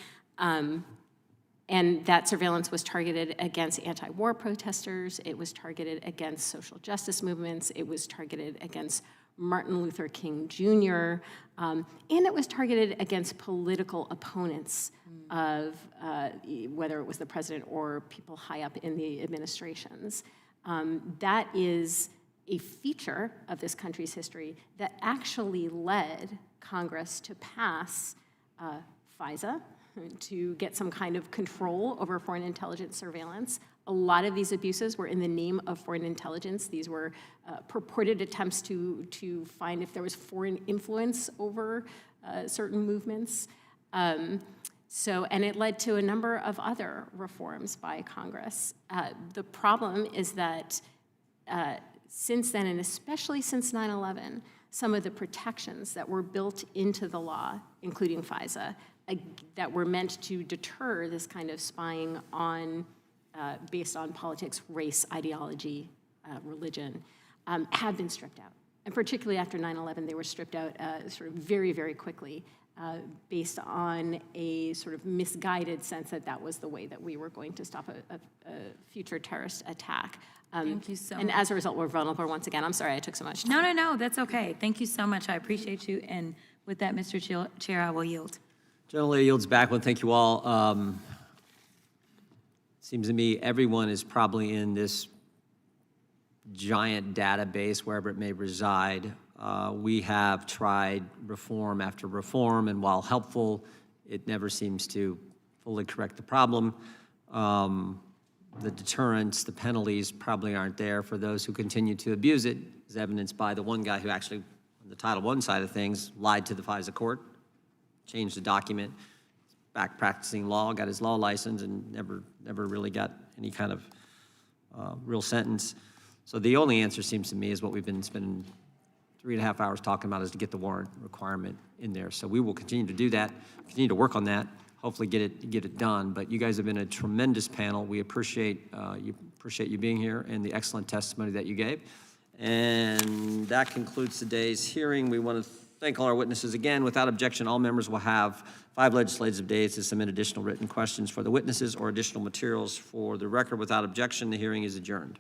And that surveillance was targeted against anti-war protesters. It was targeted against social justice movements. It was targeted against Martin Luther King Jr., and it was targeted against political opponents of whether it was the president or people high up in the administrations. That is a feature of this country's history that actually led Congress to pass FISA, to get some kind of control over foreign intelligence surveillance. A lot of these abuses were in the name of foreign intelligence. These were purported attempts to find if there was foreign influence over certain movements. And it led to a number of other reforms by Congress. The problem is that since then, and especially since 9/11, some of the protections that were built into the law, including FISA, that were meant to deter this kind of spying on based on politics, race, ideology, religion, have been stripped out. And particularly after 9/11, they were stripped out sort of very, very quickly based on a sort of misguided sense that that was the way that we were going to stop a future terrorist attack. Thank you so much. And as a result, we're vulnerable once again. I'm sorry I took so much time. No, that's okay. Thank you so much. I appreciate you. And with that, Mr. Chair, I will yield. Generally yields back. Well, thank you all. Seems to me everyone is probably in this giant database, wherever it may reside. We have tried reform after reform, and while helpful, it never seems to fully correct the problem. The deterrence, the penalties probably aren't there for those who continue to abuse it, as evidenced by the one guy who actually, on the Title I side of things, lied to the FISA court, changed the document, back practicing law, got his law license, and never really got any kind of real sentence. So the only answer seems to me is what we've been spending 3.5 hours talking about, is to get the warrant requirement in there. So we will continue to do that, continue to work on that, hopefully get it done. But you guys have been a tremendous panel. We appreciate you being here and the excellent testimony that you gave. And that concludes today's hearing. We want to thank all our witnesses again. Without objection, all members will have 5 legislative days to submit additional written questions for the witnesses or additional materials for the record. Without objection, the hearing is adjourned.